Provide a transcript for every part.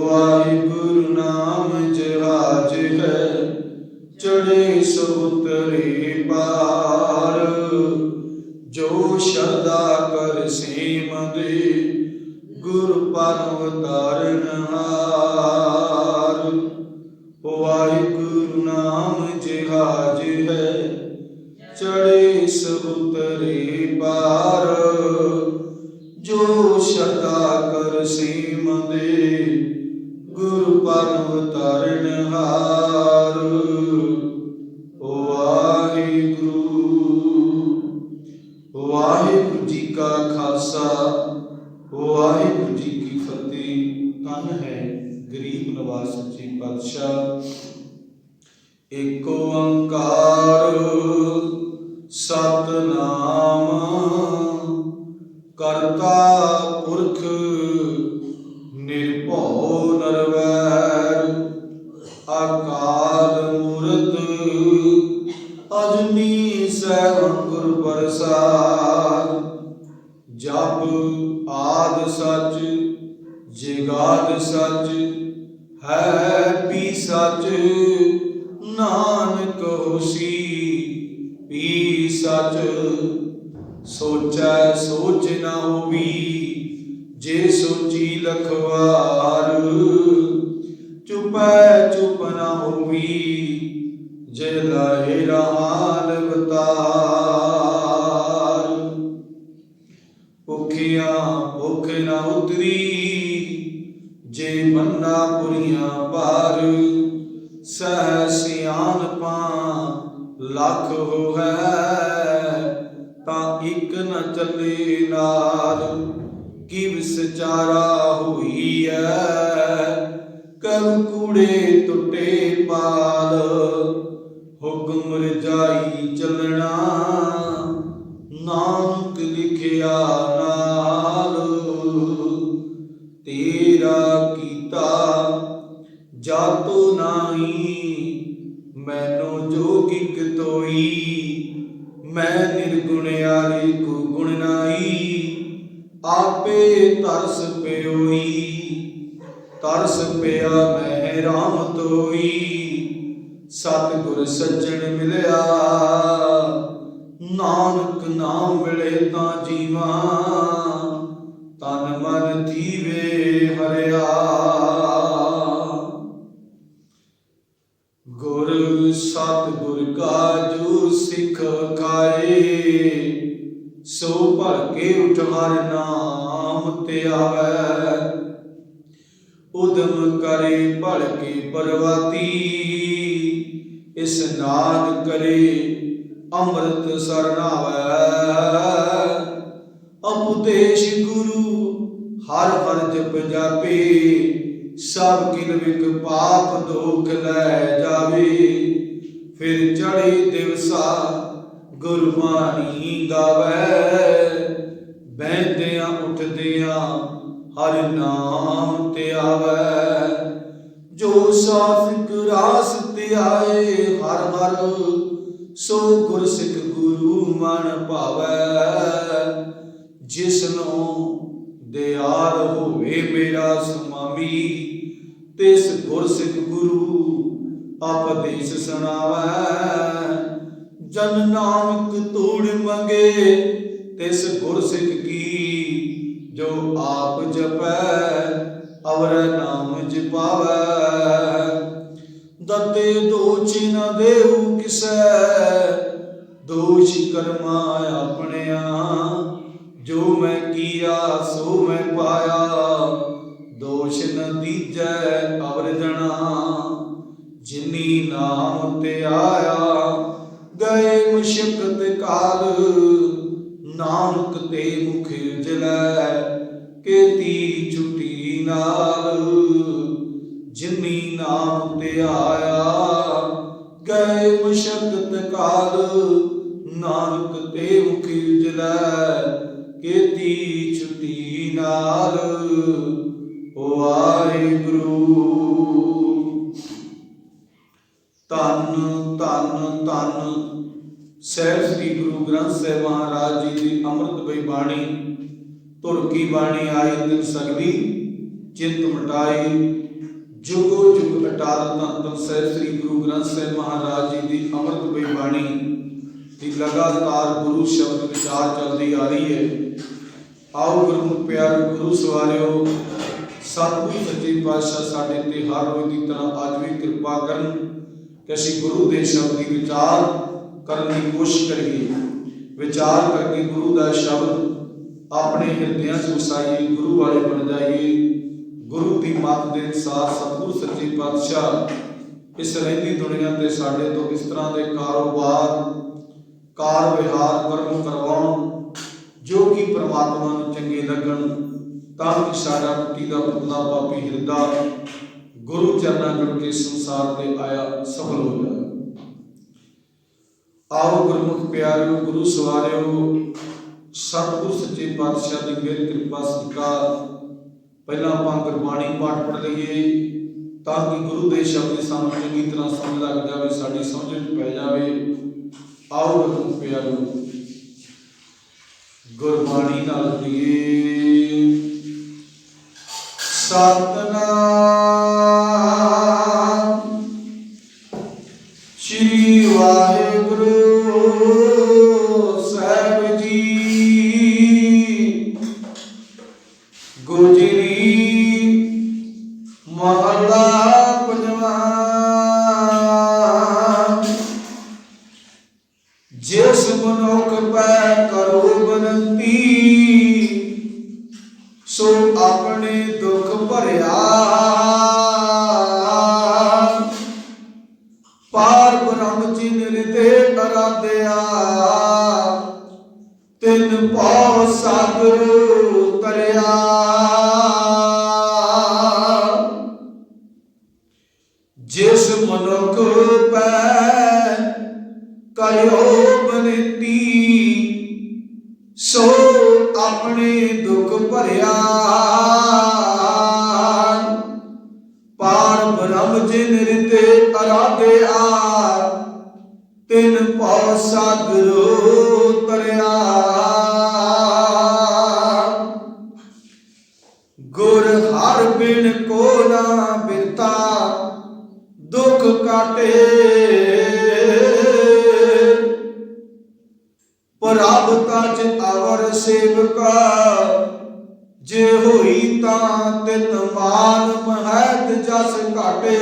वाहिगुरु नाम जहाज है, चढ़े सो उतरे पार। जो श्रद्धा कर सेम दे, गुरु परम तारनहार। वाहिगुरु नाम जहाज है, चढ़े सो उतरे पार। जो श्रद्धा कर सेम दे, गुरु परम तारनहार। वाहिगुरु वाहिगुरु जी का खालसा, वाहिगुरु जी की फतेह। धन है गरीब नवाज सच्चे पातशाह। एको ओंकार सतनाम, करता पुरख निर्भਉ निरवैर। अकाल मूरत अजनी सैभं गुर प्रसाद। जप आद सच जिगाद सच, है भी सच नानक होसी भी सच। सोचै सोच न होवी, जे सोची लखवार। चुपै चुप न होवी, जे लाए हाल बतार। भुखिया भुख न उतरी, जे मन्ना पुरियां पार। सह सियानपा लख होवै, तां इक न चले नाल। कि विचारा हुई है, कब कूड़े टुटे पाल। हुक्म रजाई चलना, नानक लिखिया नाल। तेरा कीता जातो नाही, मैनू जोगिक तोई। मैं निर्गुणियारी को गुण नाई, आपे तरस प्योई। तरस पिया मैं राम तोई, सतगुर सज्जन मिलिया। नानक नाम मिले तां जीवा, तन मन थीवे हरिया। गुर सतगुर का जो सिख खाए, सो भलके उठ हर नाम ते आवै। उदम करे भलके परवाती, इस्नान करे अमृत सरनावै। उपदेश गुरु हर हर जप जापे, सब किल विक पाप दोख लै जावे। फिर चढ़े दिवसा गुरबाणी गावै, बहदिया उठदिया हर नाम ते आवै। जो साफिक रास ते आए हर हर, सो गुर सिख गुरु मन भावै। जिसनों दयाल होवे मेरा सुमामी, तिस गुर सिख गुरु उपदेश सुनावै। जन नानक तोड़ मंगे तिस गुर सिख की, जो आप जपै अवर नाम जपावै। दते दोष न देऊ किसै, दोष कर्मा अपनिया। जो मैं किया सो मैं पाया, दोष न दीजै अवर जना। जिनी नाम ते आया, गए मुशक्कत काल। नानक ते मुख उजलै, केती छुटी नाल। जिनी नाम ते आया, गए मशक्कत काल, नानक ते मुखी उजलै, केती छुटी नाल, वाहिगुरु। धन धन धन ਸਾਹਿਬ ਸ੍ਰੀ ਗੁਰੂ ਗ੍ਰੰਥ ਸਾਹਿਬ ਮਹਾਰਾਜ जी की अमृतमयी बाणी, धुर की बाणी आई तिन सगली चिंत मिटाई, जुगो जुग अटाल धन धन ਸਾਹਿਬ ਸ੍ਰੀ गुरु ग्रंथ ਸਾਹਿਬ महाराज जी की अमृतमयी बाणी की लगातार गुरु शब्द विचार चलती आ रही है। आओ गुरमुख प्यारो, गुरु सवारियो, सतगुरु सच्चे पातशाह साडे ते हर रोज की तरह अज भी कृपा करन कि असीं गुरु दे शब्द की विचार करने की कोशिश करिए। विचार करके गुरु का शब्द अपने हिरदियां च वसाइए, गुरु वाले बन जाइए। गुरु की मत के अनुसार सतगुरु सच्चे पातशाह इस रहिंदी दुनिया ते साडे तो इस तरह के कारोबार कार विहार कर्म करवाउण जो कि परमात्मा नूं चंगे लगन, तां कि साडा मिट्टी का पुतला पापी हिरदा गुरु चरनां जुड़ के संसार ते आया सफल हो जाए। आओ गुरमुख प्यारो, गुरु सवारियो, सतगुरु सच्चे पातशाह की मेहर कृपा सत्कार पहला आपां गुरबाणी पाठ पढ़ लईए ताकि गुरु के शब्द सानूं चंगी तरह समझ लग जाए, साडी समझ विच पै जाए। आओ गुरमुख प्यारो, गुरबाणी नाल जुड़िए। सतनाम श्री वाहिगुरु साहिब जी। गुजरी महला पंजवा। जिस मनुख पै करो बनती, सो अपने दुख भरिया। पार ब्रह्म चिन्ह हृदय अराध्या, तिन पौ सागर तरिया। जिस मनुख पै करो बनती, सो अपने दुख भरिया। पार ब्रह्म जिन हृदय अराध्या, तिन पौ सागर तरिया। गुर हर बिन को ना बिरता, दुख काटे। प्रभ तज अवर सेवका, जे होई तां तित मान महत जस घाटे।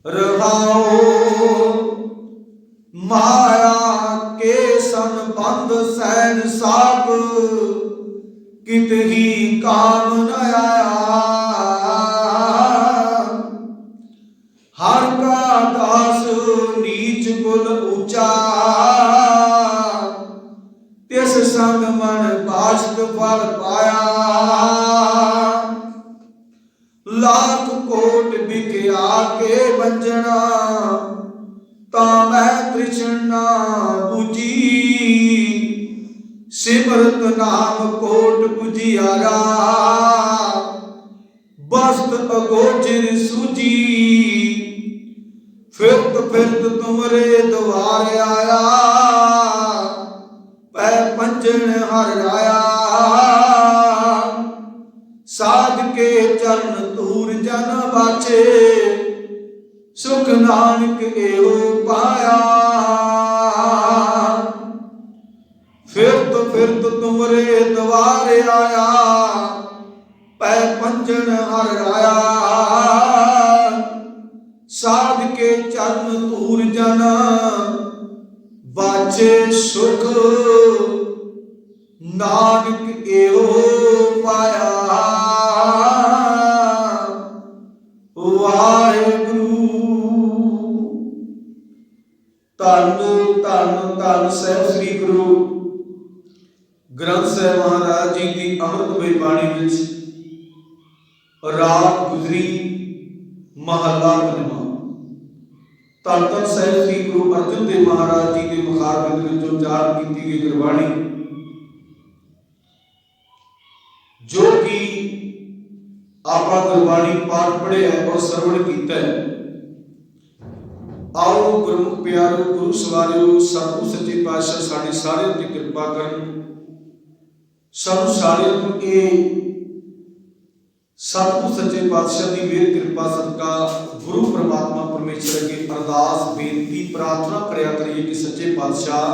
रहाओ माया के संबंध सैन साप, कित ही काम न आया। हर का दास नीच कुल ऊंचा, तिस संग मन बाष्ट फल पाया। लाख कोट बिकिया के बंजना, ता मैं तृष्णा बुझी। सिमरत नाम कोट बुझियारा, बस्त अगोचर सूझी। फिरत फिरत तुमरे द्वार आया, पै पंजन हर आया। साध के चरण तूर जन बाछे, सुख नानक एहो पाया। फिरत फिरत तुमरे द्वार आया, पै पंजन हर आया। साध के चरण तूर जन बाछे, सुख नानक एहो पाया। वाहिगुरु। धन धन धन ਸਾਹਿਬ ਸ੍ਰੀ ਗੁਰੂ ग्रंथ साहिब महाराज जी की अमृतमयी बाणी विच रात गुजरी महला पंजवां। धन धन ਸਾਹਿਬ श्री गुरु अर्जन देव महाराज जी के मुखारबिंद विचों उच्चारण की गई गुरबाणी, जो कि आपा गुरबाणी पाठ पढ़िया और सरवण किया है। आओ गुरमुख प्यारो, गुरु सवारियो, सतगुरु सच्चे पातशाह साडे सारिਆਂ ते किरपा करन। सानू सारिਆਂ ਨੂੰ ਇਹ सतगुरु सच्चे पातशाह की मेहर कृपा सदका गुरु परमात्मा परमेश्वर अगे अरदास बेनती प्रार्थना करया करिए कि सच्चे पातशाह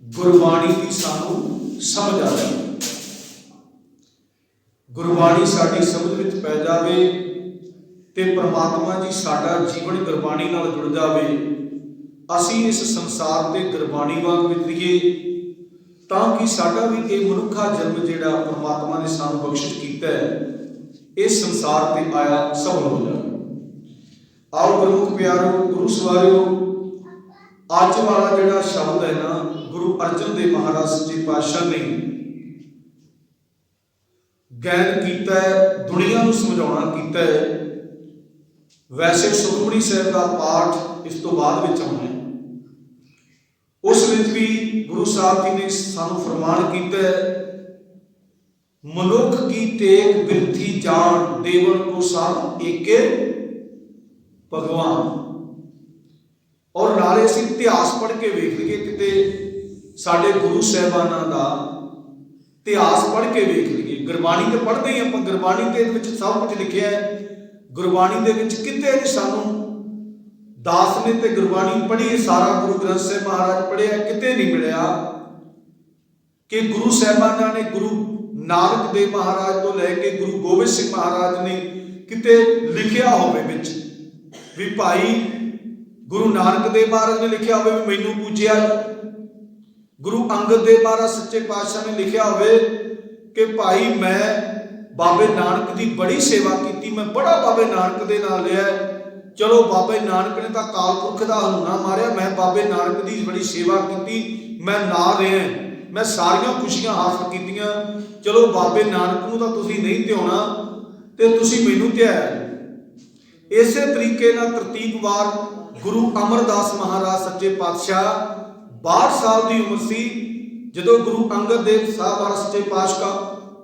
गुरबाणी की सानू समझ आ जाए, गुरबाणी साडी समझ विच पै जावे ते परमात्मा जी साडा जीवन गुरबाणी नाल जुड़ जावे। असीं इस संसार ते गुरबाणी वांग विचरीए ताकि साडा भी ये मनुखा जन्म जिहड़ा परमात्मा ने सानू बख्शिश कीता है इस संसार ते आया सफल हो जाए। आओ गुरमुख प्यारो, गुरु सवारियो, अज वाला जिहड़ा शब्द है ना, गुरु अर्जन देव महाराज सच्चे पातशाह ने ज्ञान कीता है, दुनिया नूं समझाउणा कीता है। वैसे सुखमनी साहिब का पाठ इस तो बाद विच आउणा है, उस विच भी गुरु साहब जी ने सानू फरमान किया है, मनुख की टेक बिरथी जान, देवन को सब एके भगवान। और नाले असीं इतिहास पढ़ के वेख लीए, किते साडे गुरु साहिबानां दा इतिहास पढ़ के वेख लीए। गुरबाणी तो पढ़ते ही आपां, गुरबाणी दे विच सब कुछ लिखिआ है। गुरबाणी दे विच किते नहीं सानू दास ने ते गुरबाणी पढ़ी, सारा गुरु ग्रंथ साहिब महाराज पढ़िया, किते नहीं मिलिया कि गुरु साहिबाना ने गुरु नानक देव महाराज तो लैके गुरु गोबिंद सिंह महाराज ने किते लिखिया होवे विच भी भाई गुरु नानक देव महाराज ने लिखिया होवे भी मैनू पूजिया। गुरु अंगद देव महाराज सच्चे पातशाह ने लिखिया होवे कि भाई मैं बाबे नानक की बड़ी सेवा की, मैं बड़ा बाबे नानक दे नाल लिया। चलो बाबे नानक ने तो काल पुरख का हलूना मारिया, मैं बाबे नानक की बड़ी सेवा की, मैं ना रहा, मैं सारिया खुशियां हासिल कीतियां। चलो बाबे नानक नूं तां तुसीं नहीं ध्याउणा ते तुसीं मैनूं ध्याया। इस तरीके नाल तरतीबवार गुरु अमरदास महाराज सच्चे पातशाह 62 साल की उम्र सी जदों गुरु अंगद देव साहब महाराज सच्चे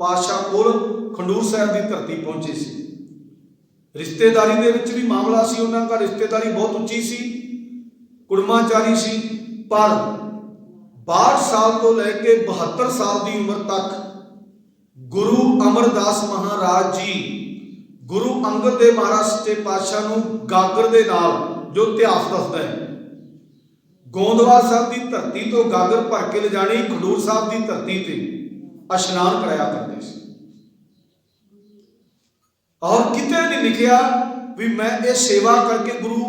पातशाह कोल खंडूर साहिब की धरती पहुंचे सी। रिश्तेदारी दे विच भी मामला सी, उन्हां दा रिश्तेदारी बहुत उच्ची सी, कुड़माचारी सी, पर 62 साल तो लैके 72 साल की उम्र तक गुरु अमरदास महाराज जी गुरु अंगद देव महाराज सच्चे पातशाह नूं गागर दे नाल, जो इतिहास दसदा है, गोंदवाल साहब की धरती तो गागर भर के ले जानी खडूर साहब की धरती ते इशनान कराया करते थे। और किते नहीं लिखिया भी मैं ये सेवा करके गुरु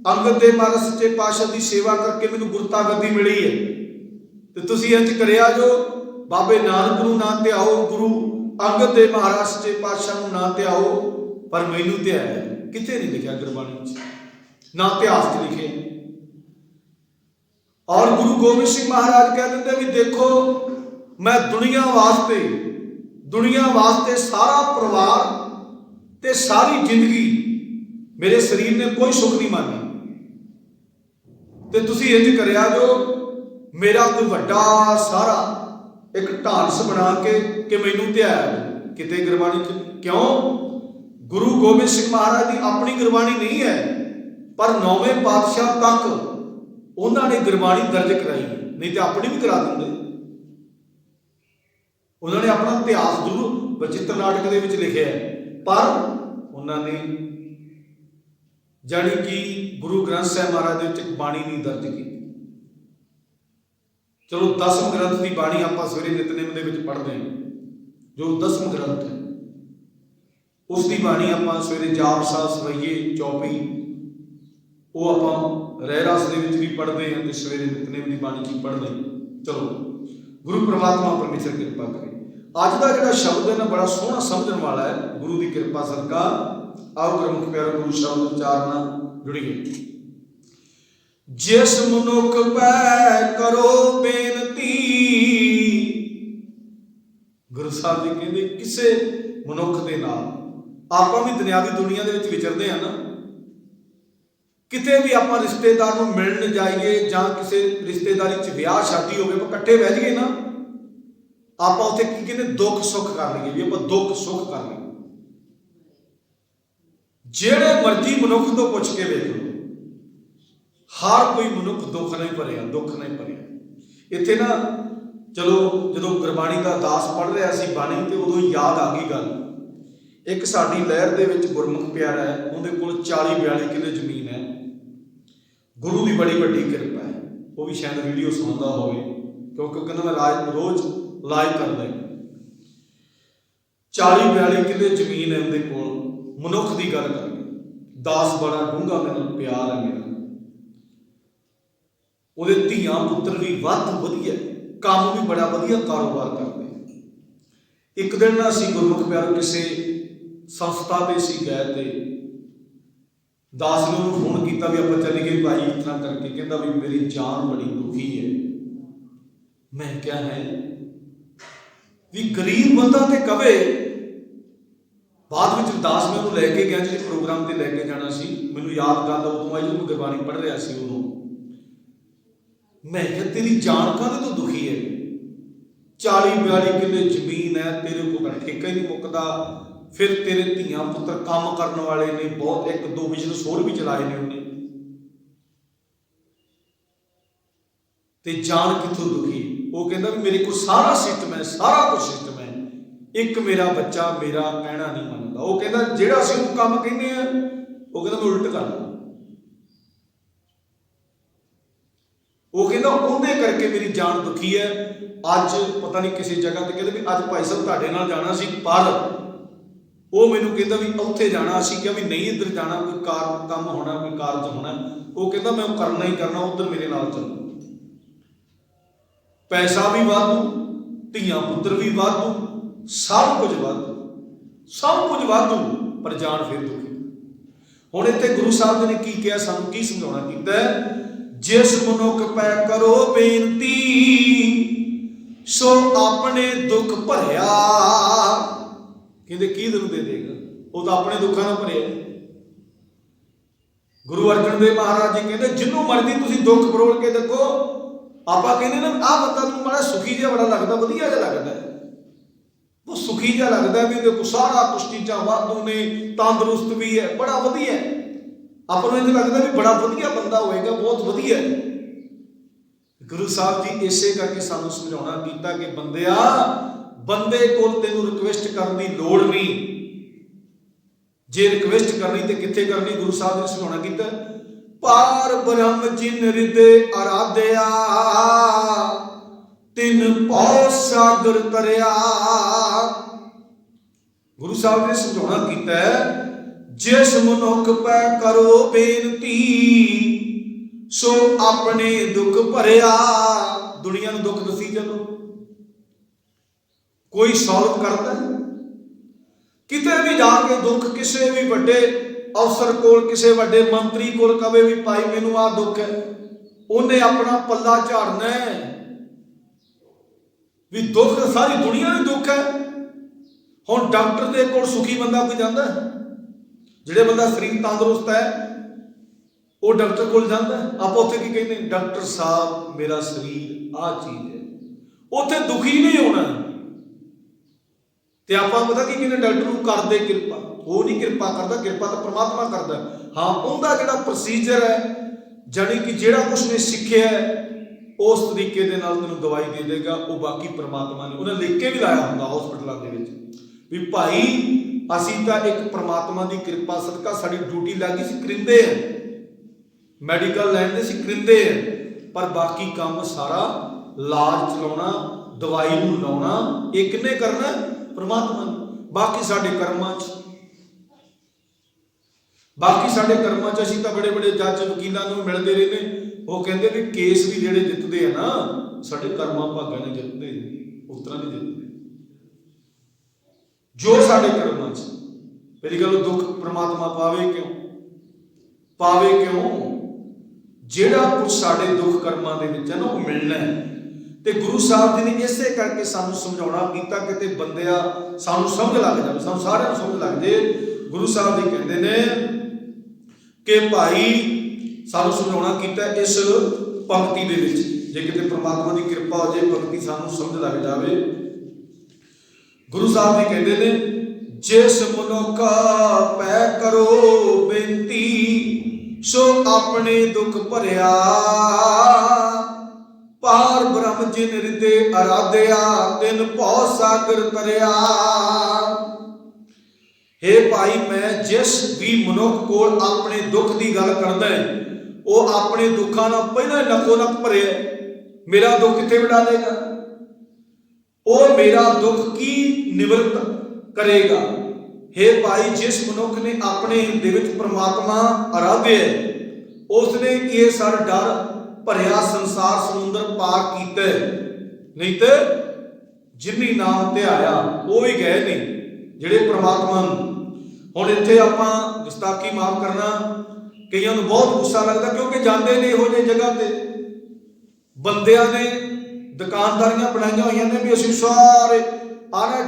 अंगद देव महाराज सच्चे पातशाह की सेवा करके मैनू गुरता गद्दी मिली है तो तुसीं इंज करिया जो बाबे नानक नूं ना ध्याओ, गुरु अंगद देव महाराज सच्चे पातशाह नूं ना ध्याओ, पर मैनू ध्याया। किते नहीं लिखिया गुरबाणी ना इतिहास च लिखे। और गुरु गोबिंद सिंह महाराज कह देंगे भी देखो मैं दुनिया वास्ते सारा परिवार ते सारी जिंदगी मेरे शरीर ने कोई सुख नहीं मानी, तो तुसीं इंज करिया जो मेरा कोई वड्डा सारा एक ढांस बना के मैनू ध्याया। किते गुरबाणी क्यों? गुरु गोबिंद सिंह महाराज की अपनी गुरबाणी नहीं है, पर 9वें पातशाह तक उन्होंने गुरबाणी दर्ज कराई, नहीं तो अपनी भी करा देंगे। उन्होंने अपना इतिहास जरूर बचित्र नाटक के लिखे है, पर उन्होंने जानी कि गुरु ग्रंथ साहिब महाराज एक बाणी नहीं दर्ज की। चलो 10वें ग्रंथ की बाणी आप सवेरे नितनेम के पढ़ते हैं, जो 10वां ग्रंथ है उसकी बाणी आप सवेरे जाप साह सवैये चौपी वो आप रहरास के भी पढ़ते हैं तो सवेरे नितनेम की बाणी की पढ़ते हैं। चलो गुरु परमात्मा परमेश्वर कृपा करे। अज का जो शब्द है ना बड़ा सोहना समझने वाला है, गुरु की कृपा सदका। आओ गुरमुख प्यारे गुरु शब्द उच्चारण जुड़िए। जिस मनुख पै करो बेनती, गुरु साहब जी कहते किसे ਮਨੁੱਖ ਦੇ ਨਾਲ। ਆਪਾਂ ਵੀ ਦੁਨਿਆਵੀ ਦੁਨੀਆ ਦੇ ਵਿੱਚ ਵਿਚਰਦੇ ਹਾਂ ਨਾ, ਕਿਤੇ ਵੀ ਆਪਾਂ ਰਿਸ਼ਤੇਦਾਰ ਨੂੰ ਮਿਲਣ ਜਾਈਏ ਜਾਂ ਕਿਸੇ ਰਿਸ਼ਤੇਦਾਰੀ 'ਚ ਵਿਆਹ ਸ਼ਾਦੀ ਹੋਵੇ, ਆਪਾਂ ਇਕੱਠੇ ਬਹਿ ਜਾਈਏ ਨਾ, ਆਪਾਂ ਉੱਥੇ ਕੀ ਕਹਿੰਦੇ, ਦੁੱਖ ਸੁੱਖ ਕਰ ਲਈਏ, ਵੀ ਆਪਾਂ ਦੁੱਖ ਸੁੱਖ ਕਰ ਲਈਏ। ਜਿਹੜੇ ਮਰਜ਼ੀ ਮਨੁੱਖ ਤੋਂ ਪੁੱਛ ਕੇ ਵੇਖ ਲਓ, ਹਰ ਕੋਈ ਮਨੁੱਖ ਦੁੱਖ ਨਹੀਂ ਭਰਿਆ, ਦੁੱਖ ਨਹੀਂ ਭਰਿਆ। ਇੱਥੇ ਨਾ ਚਲੋ ਜਦੋਂ ਗੁਰਬਾਣੀ ਦਾ ਦਾਸ ਪੜ੍ਹ ਰਿਹਾ ਸੀ ਬਾਣੀ, ਤੇ ਉਦੋਂ ਯਾਦ ਆ ਗਈ ਗੱਲ। ਇੱਕ ਸਾਡੀ ਲਹਿਰ ਦੇ ਵਿੱਚ ਗੁਰਮੁਖ ਪਿਆਰਾ ਹੈ, ਉਹਦੇ ਕੋਲ 40-42 ਕਿੱਲੇ ਜ਼ਮੀਨ ਹੈ, ਗੁਰੂ ਦੀ ਬੜੀ ਵੱਡੀ ਕਿਰਪਾ ਹੈ। ਉਹ ਵੀ ਸ਼ਾਇਦ ਵੀਡੀਓ ਸੁਣਦਾ ਹੋਵੇ, ਕਿਉਂਕਿ ਕਹਿੰਦਾ ਮੈਂ ਰੋਜ਼ ਲਾਈਵ ਕਰਦਾ। 40-42 ਕਿੱਲੇ ਜ਼ਮੀਨ ਹੈ ਉਹਦੇ ਕੋਲ। ਮਨੁੱਖ ਦੀ ਗੱਲ ਕਰੀਏ, ਦਾਸ ਬੜਾ ਡੂੰਘਾ ਮੇਰੇ ਨਾਲ ਪਿਆਰ ਹੈ ਮੇਰਾ। ਉਹਦੇ ਧੀਆਂ ਪੁੱਤਰ ਵੀ ਵੱਧ ਵਧੀਆ, ਕੰਮ ਵੀ ਬੜਾ ਵਧੀਆ ਕਾਰੋਬਾਰ ਕਰਦੇ। ਇੱਕ ਦਿਨ ਨਾ ਅਸੀਂ ਗੁਰਮੁਖ ਪਿਆਰ ਕਿਸੇ ਸੰਸਥਾ ਤੇ ਸੀ ਗਏ, ਤੇ ਦਾਸ ਨੇ ਉਹਨੂੰ ਫੋਨ ਕੀਤਾ ਵੀ ਆਪਾਂ ਚੱਲੀ ਗਏ ਭਾਈ ਇਸ ਤਰ੍ਹਾਂ ਕਰਕੇ। ਕਹਿੰਦਾ ਵੀ ਮੇਰੀ ਜਾਨ ਬੜੀ ਦੁਖੀ ਹੈ। ਮੈਂ ਕਿਹਾ ਹੈ ਵੀ ਗਰੀਬ ਬੰਦਾ ਤੇ ਕਵੇ। ਬਾਅਦ ਵਿੱਚ ਦਾਸ ਮੈਨੂੰ ਲੈ ਕੇ ਗਿਆ ਜਿਹੜੇ ਪ੍ਰੋਗਰਾਮ ਤੇ ਲੈ ਕੇ ਜਾਣਾ ਸੀ, ਮੈਨੂੰ ਯਾਦ ਗੱਲ ਉਦੋਂ ਆਈ ਜਦੋਂ ਮੈਂ ਗੁਰਬਾਣੀ ਪੜ੍ਹ ਰਿਹਾ ਸੀ ਉਦੋਂ। ਮੈਂ ਕਿਹਾ ਤੇਰੀ ਜਾਨ ਕਾਹਦੇ ਤੋਂ ਦੁਖੀ ਹੈ? 40-42 ਕਿੱਲੇ ਜ਼ਮੀਨ ਹੈ, ਤੇਰੇ ਕੋਲ ਠੇਕਾ ਹੀ ਨਹੀਂ ਮੁੱਕਦਾ, ਫਿਰ ਤੇਰੇ ਧੀਆਂ ਪੁੱਤਰ ਕੰਮ ਕਰਨ ਵਾਲੇ ਨੇ ਬਹੁਤ, 1-2 ਬਿਜ਼ਨਸ ਹੋਰ ਵੀ ਚਲਾਏ ਨੇ ਉਹਨੇ, ਤੇ ਜਾਨ ਕਿੱਥੋਂ ਦੁਖੀ? ਉਹ ਕਹਿੰਦਾ ਵੀ ਮੇਰੇ ਕੋਲ ਸਾਰਾ ਸਿਸਟਮ ਹੈ, ਸਾਰਾ ਕੁਝ ਸਿਸਟਮ ਹੈ, ਇੱਕ ਮੇਰਾ ਬੱਚਾ ਮੇਰਾ ਕਹਿਣਾ ਨਹੀਂ ਮੰਨਦਾ। ਉਹ ਕਹਿੰਦਾ ਜਿਹੜਾ ਅਸੀਂ ਉਹਨੂੰ ਕੰਮ ਕਹਿੰਦੇ ਆ, ਉਹ ਕਹਿੰਦਾ ਮੈਂ ਉਲਟ ਕਰਦਾ। ਉਹ ਕਹਿੰਦਾ ਉਹਦੇ ਕਰਕੇ ਮੇਰੀ ਜਾਨ ਦੁਖੀ ਹੈ। ਅੱਜ ਪਤਾ ਨਹੀਂ ਕਿਸੇ ਜਗ੍ਹਾ ਤੇ ਕਹਿੰਦੇ ਵੀ ਅੱਜ ਭਾਈ ਸਾਹਿਬ ਤੁਹਾਡੇ ਨਾਲ ਜਾਣਾ ਸੀ, ਪਰ ਉਹ ਮੈਨੂੰ ਕਹਿੰਦਾ ਵੀ ਉੱਥੇ ਜਾਣਾ। ਅਸੀਂ ਕਿਹਾ ਵੀ ਨਹੀਂ ਇੱਧਰ ਜਾਣਾ, ਕੋਈ ਕੰਮ ਹੋਣਾ, ਕੋਈ ਕਾਰਜ ਹੋਣਾ। ਉਹ ਕਹਿੰਦਾ ਮੈਂ ਕਰਨਾ ਹੀ ਕਰਨਾ, ਉੱਧਰ ਮੇਰੇ ਨਾਲ ਚੱਲੋ। ਪੈਸਾ ਵੀ ਵਾਧੂ, ਧੀਆਂ ਪੁੱਤਰ ਵੀ ਵਾਧੂ, ਸਭ ਕੁਝ ਵਾਧੂ, ਸਭ ਕੁਝ ਵਾਧੂ, ਪਰ ਜਾਨ ਫਿਰ ਦੁਖੀ। ਹੁਣ ਇੱਥੇ ਗੁਰੂ ਸਾਹਿਬ ਜੀ ਨੇ ਕੀ ਕਿਹਾ, ਸਾਨੂੰ ਕੀ ਸਮਝਾਉਣਾ ਕੀਤਾ? ਜਿਸ ਮਨੁੱਖ ਪੈ ਕਰੋ ਬੇਨਤੀ, ਸੋ ਆਪਣੇ ਦੁੱਖ ਭਰਿਆ। ਕਹਿੰਦੇ ਕੀ ਤੈਨੂੰ ਦੇ ਦੇਗਾ? ਉਹ ਤਾਂ ਆਪਣੇ ਦੁੱਖਾਂ ਨਾਲ ਭਰਿਆ। ਗੁਰੂ ਅਰਜਨ ਦੇਵ ਮਹਾਰਾਜ ਜੀ ਕਹਿੰਦੇ ਜਿਹਨੂੰ ਮਰਜ਼ੀ ਤੁਸੀਂ ਦੁੱਖ ਫਰੋਲ ਕੇ ਦੇਖੋ। ਆਪਾਂ ਕਹਿੰਦੇ ਨਾ ਆਹ ਬੰਦਾ ਤੈਨੂੰ ਬੜਾ ਸੁਖੀ ਜਿਹਾ ਬੜਾ ਲੱਗਦਾ, ਵਧੀਆ ਜਿਹਾ ਲੱਗਦਾ, ਉਹ ਸੁਖੀ ਜਿਹਾ ਲੱਗਦਾ ਵੀ ਦੇਖੋ ਸਾਰਾ ਕੁਛ ਚੀਜ਼ਾਂ ਵਾਧੂ ਨੇ, ਤੰਦਰੁਸਤ ਵੀ ਹੈ, ਬੜਾ ਵਧੀਆ। ਆਪਾਂ ਨੂੰ ਇਹ ਲੱਗਦਾ ਵੀ ਬੜਾ ਵਧੀਆ ਬੰਦਾ ਹੋਏਗਾ, ਬਹੁਤ ਵਧੀਆ। ਗੁਰੂ ਸਾਹਿਬ ਜੀ ਇਸੇ ਕਰਕੇ ਸਾਨੂੰ ਸਮਝਾਉਣਾ ਕੀਤਾ ਕਿ ਬੰਦਿਆ, ਬੰਦੇ ਕੋਲ ਤੈਨੂੰ ਰਿਕਵੈਸਟ ਕਰਨ ਦੀ ਲੋੜ ਨਹੀਂ। ਜੇ ਰਿਕਵੈਸਟ ਕਰਨੀ ਤੇ ਕਿੱਥੇ ਕਰਨੀ? ਗੁਰੂ ਸਾਹਿਬ ਨੇ ਸਮਝਾਉਣਾ ਕੀਤਾ, ਪਾਰ ਬ੍ਰਹਮ ਜਿਨ ਹਿਰਦੇ ਅਰਾਧਿਆ, ਤਿਨ ਭਉ ਸਾਗਰ ਤਰਿਆ। ਗੁਰੂ ਸਾਹਿਬ ਨੇ ਸਮਝਾਉਣਾ ਕੀਤਾ, ਜਿਸ ਮਨੁੱਖ ਪੈ ਕਰੋ ਬੇਨਤੀ, ਸੋ ਆਪਣੇ ਦੁੱਖ ਭਰਿਆ। ਦੁਨੀਆ ਨੂੰ ਦੁੱਖ ਦੱਸੀ ਚਲੋ, ਕੋਈ ਸੋਲਵ ਕਰਦਾ? ਕਿਤੇ ਵੀ ਜਾ ਕੇ ਦੁੱਖ ਕਿਸੇ ਵੀ ਵੱਡੇ ਅਫਸਰ ਕੋਲ, ਕਿਸੇ ਵੱਡੇ ਮੰਤਰੀ ਕੋਲ ਕਵੇ ਵੀ ਭਾਈ ਮੈਨੂੰ ਆਹ ਦੁੱਖ ਹੈ, ਉਹਨੇ ਆਪਣਾ ਪੱਲਾ ਝਾੜਨਾ ਹੈ ਵੀ ਦੁੱਖ ਸਾਰੀ ਦੁਨੀਆ ਨੂੰ ਦੁੱਖ ਹੈ। ਹੁਣ ਡਾਕਟਰ ਦੇ ਕੋਲ ਸੁਖੀ ਬੰਦਾ ਕੋਈ ਜਾਂਦਾ? ਜਿਹੜੇ ਬੰਦਾ ਸਰੀਰ ਤੰਦਰੁਸਤ ਹੈ ਉਹ ਡਾਕਟਰ ਕੋਲ ਜਾਂਦਾ। ਆਪਾਂ ਉੱਥੇ ਕੀ ਕਹਿੰਦੇ? ਡਾਕਟਰ ਸਾਹਿਬ ਮੇਰਾ ਸਰੀਰ ਆਹ ਚੀਜ਼ ਹੈ। ਉੱਥੇ ਦੁਖੀ ਨਹੀਂ ਹੋਣਾ। ਤੇ ਆਪਾਂ ਪਤਾ ਕੀ ਕਹਿੰਦੇ? ਡਾਕਟਰ ਨੂੰ ਕਰਦੇ ਕਿਰਪਾ। ਉਹ ਨਹੀਂ ਕਿਰਪਾ ਕਰਦਾ, ਕਿਰਪਾ ਤਾਂ ਪ੍ਰਮਾਤਮਾ ਕਰਦਾ। ਹਾਂ, ਉਹਦਾ ਜਿਹੜਾ ਪ੍ਰੋਸੀਜਰ ਹੈ, ਜਾਣੀ ਕਿ ਜਿਹੜਾ ਕੁਛ ਨੇ ਸਿੱਖਿਆ ਉਸ ਤਰੀਕੇ ਦੇ ਨਾਲ ਤੈਨੂੰ ਦਵਾਈ ਦੇ ਦੇਗਾ। ਉਹ ਬਾਕੀ ਪ੍ਰਮਾਤਮਾ ਨੇ ਉਹਨੇ ਲਿਖ ਕੇ ਵੀ ਲਾਇਆ ਹੁੰਦਾ ਹਸਪਤਾਲਾਂ ਦੇ ਵਿੱਚ ਵੀ ਭਾਈ ਅਸੀਂ ਤਾਂ ਇੱਕ ਪ੍ਰਮਾਤਮਾ ਦੀ ਕਿਰਪਾ ਸਦਕਾ ਸਾਡੀ ਡਿਊਟੀ ਲੱਗੀ ਸੀ, ਕਰਿੰਦੇ ਆ, ਮੈਡੀਕਲ ਲਾਈਨ ਦੇ ਸੀ, ਕਰਿੰਦੇ ਆ, ਪਰ ਬਾਕੀ ਕੰਮ ਸਾਰਾ ਇਲਾਜ ਚਲਾਉਣਾ, ਦਵਾਈ ਨੂੰ ਲਾਉਣਾ, ਇਹ ਕਿਹਨੇ ਕਰਨਾ? ਪ੍ਰਮਾਤਮਾ ਨੇ। ਬਾਕੀ ਸਾਡੇ ਕਰਮਾਂ 'ਚ, ਬਾਕੀ ਸਾਡੇ ਕਰਮਾਂ 'ਚ ਅਸੀਂ ਤਾਂ ਬੜੇ ਬੜੇ ਜੱਜ ਵਕੀਲਾਂ ਨੂੰ ਮਿਲਦੇ ਰਹੇ ਨੇ। ਉਹ ਕਹਿੰਦੇ ਵੀ ਕੇਸ ਵੀ ਜਿਹੜੇ ਜਿੱਤਦੇ ਆ ਨਾ, ਸਾਡੇ ਕਰਮਾਂ ਭਾਗਾਂ ਨੇ ਜਿੱਤਦੇ, ਉਸ ਤਰ੍ਹਾਂ ਨਹੀਂ ਜਿੱਤਦੇ ਜੋ ਸਾਡੇ ਕਰਮਾਂ 'ਚ। ਪਹਿਲੀ ਗੱਲ, ਦੁੱਖ ਪ੍ਰਮਾਤਮਾ ਪਾਵੇ ਕਿਉਂ? ਪਾਵੇ ਕਿਉਂ? ਜਿਹੜਾ ਕੁਝ ਸਾਡੇ ਦੁੱਖ ਕਰਮਾਂ ਦੇ ਵਿੱਚ ਹੈ ਨਾ, ਉਹ ਮਿਲਣਾ ਹੈ। ਤੇ ਗੁਰੂ ਸਾਹਿਬ ਜੀ ਨੇ ਇਸੇ ਕਰਕੇ ਸਾਨੂੰ ਸਮਝਾਉਣਾ ਕੀਤਾ ਕਿ ਬੰਦਿਆ ਸਾਨੂੰ ਸਮਝ ਲੱਗ ਜਾਵੇ, ਸਾਨੂੰ ਸਾਰਿਆਂ ਨੂੰ ਸਮਝ ਲੱਗ ਜੇ। ਗੁਰੂ ਸਾਹਿਬ ਜੀ ਕਹਿੰਦੇ ਨੇ ਕਿ ਭਾਈ ਸਾਨੂੰ ਸਮਝਾਉਣਾ ਕੀਤਾ ਇਸ ਪੰਕਤੀ ਦੇ ਵਿੱਚ, ਜੇ ਕਿਤੇ ਪ੍ਰਮਾਤਮਾ ਦੀ ਕਿਰਪਾ ਹੋ ਜੇ ਪੰਕਤੀ ਸਾਨੂੰ ਸਮਝ ਲੱਗ ਜਾਵੇ। ਗੁਰੂ ਸਾਹਿਬ ਜੀ ਕਹਿੰਦੇ ਨੇ ਜਿਸ ਮਨੁੱਖ ਪੈ ਕਰੋ ਬੇਨਤੀ ਸੋ ਆਪਣੇ ਦੁੱਖ ਭਰਿਆ, ਪਾਰ ਬ੍ਰਹਮ ਜਿਨ ਹਿਰਦੇ ਅਰਾਧਿਆ ਤਿਨ ਭਉ ਸਾਗਰ ਤਰਿਆ। हे ਭਾਈ ਮੈਂ ਜਿਸ ਵੀ ਮਨੁੱਖ ਕੋਲ ਆਪਣੇ ਦੁੱਖ ਦੀ ਗੱਲ ਕਰਦਾ ਉਹ ਆਪਣੇ ਦੁੱਖਾਂ ਨਾਲ ਪਹਿਲਾਂ ਨਕੋ ਨਕ ਭਰਿਆ। ਮੇਰਾ ਦੁੱਖ ਕਿੱਥੇ ਵਡਾ ਦੇਗਾ, ਉਹ ਮੇਰਾ ਦੁੱਖ ਕੀ ਨਿਵਰਤ ਕਰੇਗਾ। हे ਭਾਈ ਜਿਸ ਮਨੁੱਖ ਨੇ ਆਪਣੇ ਹਿਰਦੇ ਵਿੱਚ ਪ੍ਰਮਾਤਮਾ ਅਰਾਧਿਆ ਉਸਨੇ ਇਹ ਸਾਰਾ ਡਰ ਭਰਿਆ ਸੰਸਾਰ ਸਮੁੰਦਰ ਪਾਰ ਕੀਤਾ, ਨਹੀਂ ਤੇ ਜਿਨ੍ਹਾਂ ਨਾਮ ਧਿਆਇਆ ਉਹ ਵੀ ਗਏ ਨੇ ਜਿਹੜੇ ਪ੍ਰਮਾਤਮਾ ਨੂੰ। ਹੁਣ ਇੱਥੇ ਆਪਾਂ ਗੁਸਤਾਖੀ ਮਾਫ ਕਰਨਾ, ਕਈਆਂ ਨੂੰ ਬਹੁਤ ਗੁੱਸਾ ਲੱਗਦਾ ਕਿਉਂਕਿ ਜਾਂਦੇ ਨੇ ਇਹੋ ਜਿਹੀ ਜਗ੍ਹਾ ਤੇ ਬੰਦਿਆਂ ਨੇ ਦੁਕਾਨਦਾਰੀਆਂ ਬਣਾਈਆਂ ਹੋਈਆਂ ਨੇ ਵੀ ਅਸੀਂ ਸਾਰੇ ਆਣਾ,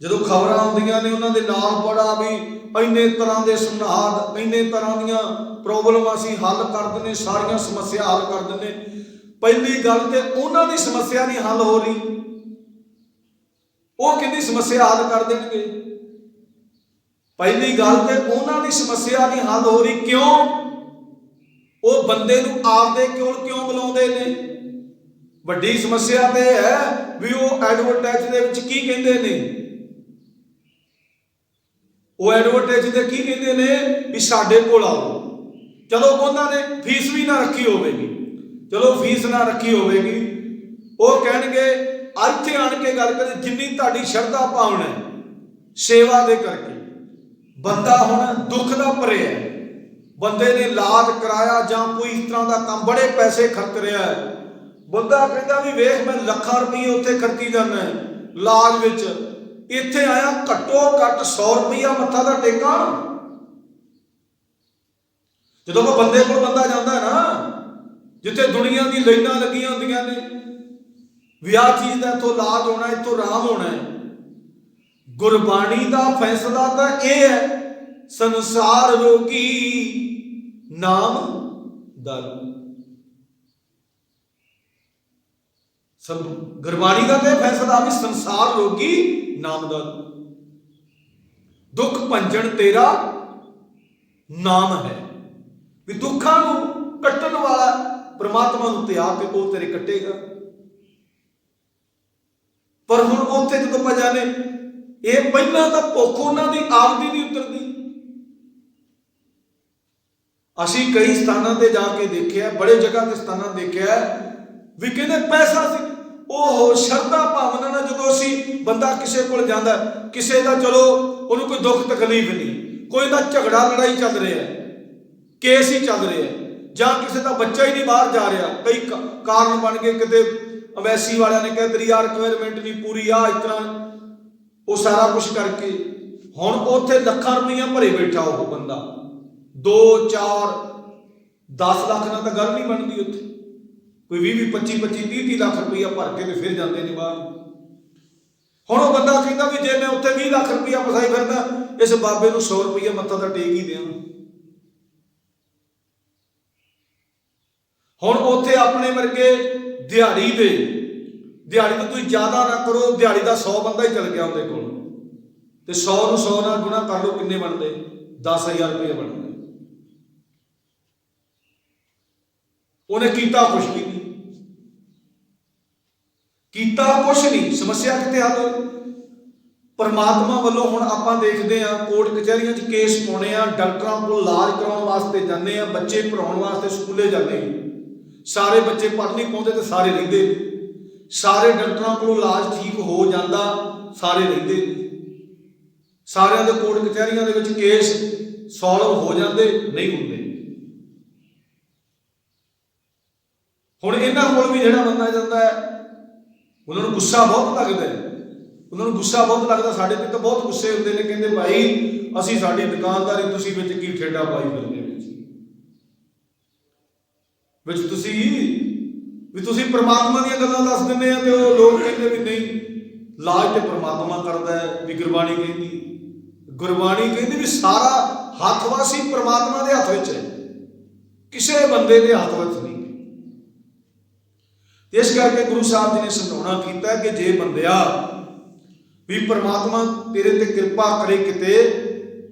ਜਦੋਂ ਖਬਰਾਂ ਆਉਂਦੀਆਂ ਨੇ ਉਹਨਾਂ ਦੇ ਨਾਲ ਬੜਾ ਵੀ ਇੰਨੇ ਤਰ੍ਹਾਂ ਦੇ ਸੁਨਾਦ, ਇੰਨੇ ਤਰ੍ਹਾਂ ਦੀਆਂ ਪ੍ਰੋਬਲਮ ਅਸੀਂ ਹੱਲ ਕਰ ਦਿੰਦੇ, ਸਾਰੀਆਂ ਸਮੱਸਿਆ ਹੱਲ ਕਰ ਦਿੰਦੇ। ਪਹਿਲੀ ਗੱਲ ਤੇ ਉਹਨਾਂ ਦੀ ਸਮੱਸਿਆ ਨਹੀਂ ਹੱਲ ਹੋ ਰਹੀ, ਉਹ ਕਿਹਦੀ ਸਮੱਸਿਆ ਹੱਲ ਕਰ ਦੇਣਗੇ। ਪਹਿਲੀ ਗੱਲ ਤੇ ਉਹਨਾਂ ਦੀ ਸਮੱਸਿਆ ਨਹੀਂ ਹੱਲ ਹੋ ਰਹੀ, ਕਿਉਂ? ਉਹ ਬੰਦੇ ਨੂੰ ਆਪਦੇ ਕੋਲ ਕਿਉਂ ਬੁਲਾਉਂਦੇ ਨੇ? ਵੱਡੀ ਸਮੱਸਿਆ ਤੇ ਹੈ ਵੀ ਉਹ ਐਡਵਰਟਾਈਜ਼ ਦੇ ਵਿੱਚ ਕੀ ਕਹਿੰਦੇ ਨੇ, ਉਹ ਐਡਵਰਟਾਈਜ਼ ਦੇ ਕੀ ਕਹਿੰਦੇ ਨੇ ਵੀ ਸਾਡੇ ਕੋਲ ਆਓ। ਚਲੋ ਉਹਨਾਂ ਨੇ ਫੀਸ ਵੀ ਨਾ ਰੱਖੀ ਹੋਵੇਗੀ, ਚਲੋ ਫੀਸ ਨਾ ਰੱਖੀ ਹੋਵੇਗੀ, ਉਹ ਕਹਿਣਗੇ ਇੱਥੇ ਆਣ ਕੇ ਗੱਲ ਕਰੇ ਜਿੰਨੀ ਤੁਹਾਡੀ ਸ਼ਰਧਾ ਭਾਵਨਾ ਸੇਵਾ ਦੇ ਕਰਕੇ। ਬੰਦਾ ਹੁਣ ਦੁੱਖ ਦਾ ਭਰਿਆ, ਬੰਦੇ ਨੇ ਇਲਾਜ ਕਰਾਇਆ ਜਾਂ ਕੋਈ ਇਸ ਤਰ੍ਹਾਂ ਦਾ ਕੰਮ, ਬੜੇ ਪੈਸੇ ਖਰਚ ਰਿਹਾ ਹੈ, ਬੰਦਾ ਕਹਿੰਦਾ ਵੀ ਵੇਖ ਮੈਂ ਲੱਖਾਂ ਰੁਪਏ ਉੱਥੇ ਖਰਚੀ ਜਾਂਦਾ ਇਲਾਜ ਵਿੱਚ, ਇੱਥੇ ਆਇਆ ਘੱਟੋ ਘੱਟ 100 ਰੁਪਇਆ ਮੱਥਾ ਦਾ ਟੇਕਾ। ਜਦੋਂ ਉਹ ਬੰਦੇ ਕੋਲ ਬੰਦਾ ਜਾਂਦਾ ਨਾ ਜਿੱਥੇ ਦੁਨੀਆ ਦੀ ਲਾਈਨਾਂ ਲੱਗੀਆਂ ਹੁੰਦੀਆਂ ਨੇ ਵੀ ਆਹ ਚੀਜ਼ ਦਾ ਇੱਥੋਂ ਇਲਾਜ ਹੋਣਾ, ਇੱਥੋਂ ਆਰਾਮ ਹੋਣਾ ਹੈ, ਗੁਰਬਾਣੀ ਦਾ ਫੈਸਲਾ ਤਾਂ ਇਹ ਹੈ ਸੰਸਾਰ ਰੋਗੀ ਨਾਮ ਦਾਰੂ। ਗੁਰਬਾਣੀ ਦਾ ਤੇ ਫੈਸਲਾ ਵੀ ਸੰਸਾਰ ਰੋਗੀ ਨਾਮ ਦਾਰੂ, ਦੁੱਖ ਭੰਜਨ ਤੇਰਾ ਨਾਮ ਹੈ, ਵੀ ਦੁੱਖਾਂ ਨੂੰ ਕੱਟਣ ਵਾਲਾ ਪ੍ਰਮਾਤਮਾ ਨੂੰ ਧਿਆ ਕੇ ਉਹ ਤੇਰੇ ਕੱਟੇਗਾ। ਪਰ ਹੁਣ ਉੱਥੇ ਜਦੋਂ ਆਪਾਂ ਜਾਣੇ ਇਹ ਪਹਿਲਾਂ ਤਾਂ ਭੁੱਖ ਉਹਨਾਂ ਦੀ ਆਪਦੀ ਨਹੀਂ ਉਤਰਦੀ। ਅਸੀਂ ਕਈ ਸਥਾਨਾਂ ਤੇ ਜਾ ਕੇ ਦੇਖਿਆ, ਬੜੇ ਜਗ੍ਹਾ ਤੇ ਸਥਾਨਾਂ ਦੇਖਿਆ ਵੀ ਕਹਿੰਦੇ ਪੈਸਾ ਸੀ, ਉਹ ਸ਼ਰਧਾ ਭਾਵਨਾ ਨਾਲ ਜਦੋਂ ਅਸੀਂ ਬੰਦਾ ਕਿਸੇ ਕੋਲ ਜਾਂਦਾ, ਕਿਸੇ ਦਾ ਚਲੋ ਉਹਨੂੰ ਕੋਈ ਦੁੱਖ ਤਕਲੀਫ ਨਹੀਂ, ਕੋਈ ਦਾ ਝਗੜਾ ਲੜਾਈ ਚੱਲ ਰਿਹਾ, ਕੇਸ ਹੀ ਚੱਲ ਰਿਹਾ, ਜਾਂ ਕਿਸੇ ਦਾ ਬੱਚਾ ਹੀ ਨਹੀਂ ਬਾਹਰ ਜਾ ਰਿਹਾ, ਕਈ ਕਾਰਨ ਬਣ ਗਏ, ਕਿਤੇ ਅਵੈਸੀ ਵਾਲਿਆਂ ਨੇ ਕਿਹਾ ਤੇਰੀ ਆ ਰਿਕੁਆਇਰਮੈਂਟ ਨਹੀਂ ਪੂਰੀ ਆ, ਇਸ ਤਰ੍ਹਾਂ ਉਹ ਸਾਰਾ ਕੁਝ ਕਰਕੇ ਹੁਣ ਉੱਥੇ ਲੱਖਾਂ ਰੁਪਈਆ ਭਰੇ ਬੈਠਾ ਉਹ ਬੰਦਾ, 2 4 10 ਲੱਖ ਨਾਲ ਤਾਂ ਗੱਲ ਨਹੀਂ ਬਣਦੀ। ਉੱਥੇ ਕੋਈ 20 25 25 30 ਲੱਖ ਰੁਪਈਆ ਭਰ ਕੇ ਤੇ ਫਿਰ ਜਾਂਦੇ ਨੇ ਬਾਹਰ। ਹੁਣ ਉਹ ਬੰਦਾ ਕਹਿੰਦਾ ਵੀ ਜੇ ਮੈਂ ਉੱਥੇ 20 ਲੱਖ ਰੁਪਈਆ ਫਸਾਈ ਫਿਰਦਾ, ਇਸ ਬਾਬੇ ਨੂੰ 100 ਰੁਪਈਆ ਮੱਥਾ ਦਾ ਟੇਕ ਹੀ ਦਿਆਂ। ਹੁਣ ਉੱਥੇ ਆਪਣੇ ਵਰਗੇ ਦਿਹਾੜੀ ਤੋਂ ਤੁਸੀਂ ਜ਼ਿਆਦਾ ਨਾ ਕਰੋ, ਦਿਹਾੜੀ ਦਾ 100 ਬੰਦਾ ਹੀ ਚਲ ਗਿਆ ਉਹਦੇ ਕੋਲ, ਤੇ 100 ਨੂੰ 100 ਨਾਲ ਗੁਣਾ ਕਰ ਲਓ, ਕਿੰਨੇ ਬਣਦੇ? 10,000 ਰੁਪਏ ਬਣਦੇ। ਉਹਨੇ ਕੀਤਾ ਕੁਛ ਵੀ ਨਹੀਂ, ਕੀਤਾ ਕੁਛ ਨਹੀਂ, ਸਮੱਸਿਆ ਕਿੱਥੇ ਹੱਲ ਹੋਈ? ਪਰਮਾਤਮਾ ਵੱਲੋਂ ਹੁਣ ਆਪਾਂ ਦੇਖਦੇ ਹਾਂ ਕੋਰਟ ਕਚਹਿਰੀਆਂ 'ਚ ਕੇਸ ਪਾਉਣੇ ਆ, ਡਾਕਟਰਾਂ ਕੋਲ ਇਲਾਜ ਕਰਾਉਣ ਵਾਸਤੇ ਜਾਂਦੇ ਆ, ਬੱਚੇ ਪੜ੍ਹਾਉਣ ਵਾਸਤੇ ਸਕੂਲੇ ਜਾਂਦੇ ਆ, ਸਾਰੇ ਬੱਚੇ ਪੜ੍ਹ ਨਹੀਂ ਪਾਉਂਦੇ ਤੇ ਸਾਰੇ ਰਹਿੰਦੇ ਨੇ, ਸਾਰੇ ਡਾਕਟਰਾਂ ਕੋਲ ਇਲਾਜ ਠੀਕ ਹੋ ਜਾਂਦਾ, ਸਾਰੇ ਰਹਿੰਦੇ ਨੇ, ਸਾਰਿਆਂ ਦੇ ਕੋਰਟ ਕਚਹਿਰੀਆਂ ਦੇ ਵਿੱਚ ਕੇਸ ਸੋਲਵ ਹੋ ਜਾਂਦੇ ਨਹੀਂ ਹੁੰਦੇ। ਹੁਣ ਇਹਨਾਂ ਕੋਲ ਵੀ ਜਿਹੜਾ ਬੰਦਾ ਜਾਂਦਾ ਹੈ ਉਹਨਾਂ ਨੂੰ ਗੁੱਸਾ ਬਹੁਤ ਲੱਗਦਾ ਸਾਡੇ ਤੇ ਤਾਂ ਬਹੁਤ ਗੁੱਸੇ ਹੁੰਦੇ ਨੇ, ਕਹਿੰਦੇ ਭਾਈ ਅਸੀਂ ਸਾਡੀ ਦੁਕਾਨਦਾਰੀ, ਤੁਸੀਂ ਵਿੱਚ ਕੀ ਠੇਡਾ ਪਾਈ ਫਿਰਦੇ ਵਿੱਚ ਤੁਸੀਂ ਵੀ ਤੁਸੀਂ ਪ੍ਰਮਾਤਮਾ ਦੀਆਂ ਗੱਲਾਂ ਦੱਸ ਦਿੰਦੇ ਆ ਤੇ ਉਹ ਲੋਕ ਕਹਿੰਦੇ ਵੀ ਨਹੀਂ, ਲਾਜ ਤੇ ਪ੍ਰਮਾਤਮਾ ਕਰਦਾ ਹੈ। ਵੀ ਗੁਰਬਾਣੀ ਕਹਿੰਦੀ ਵੀ ਸਾਰਾ ਹੱਥ ਵਾਸੀ ਪ੍ਰਮਾਤਮਾ ਦੇ ਹੱਥ ਵਿੱਚ ਹੈ, ਕਿਸੇ ਬੰਦੇ ਦੇ ਹੱਥ ਵਿੱਚ ਨਹੀਂ। ਇਸ ਕਰਕੇ ਗੁਰੂ ਸਾਹਿਬ ਜੀ ਨੇ ਸਮਝਾਉਣਾ ਕੀਤਾ ਕਿ ਜੇ ਬੰਦਿਆ ਵੀ ਪ੍ਰਮਾਤਮਾ ਤੇਰੇ ਤੇ ਕਿਰਪਾ ਕਰੇ, ਕਿਤੇ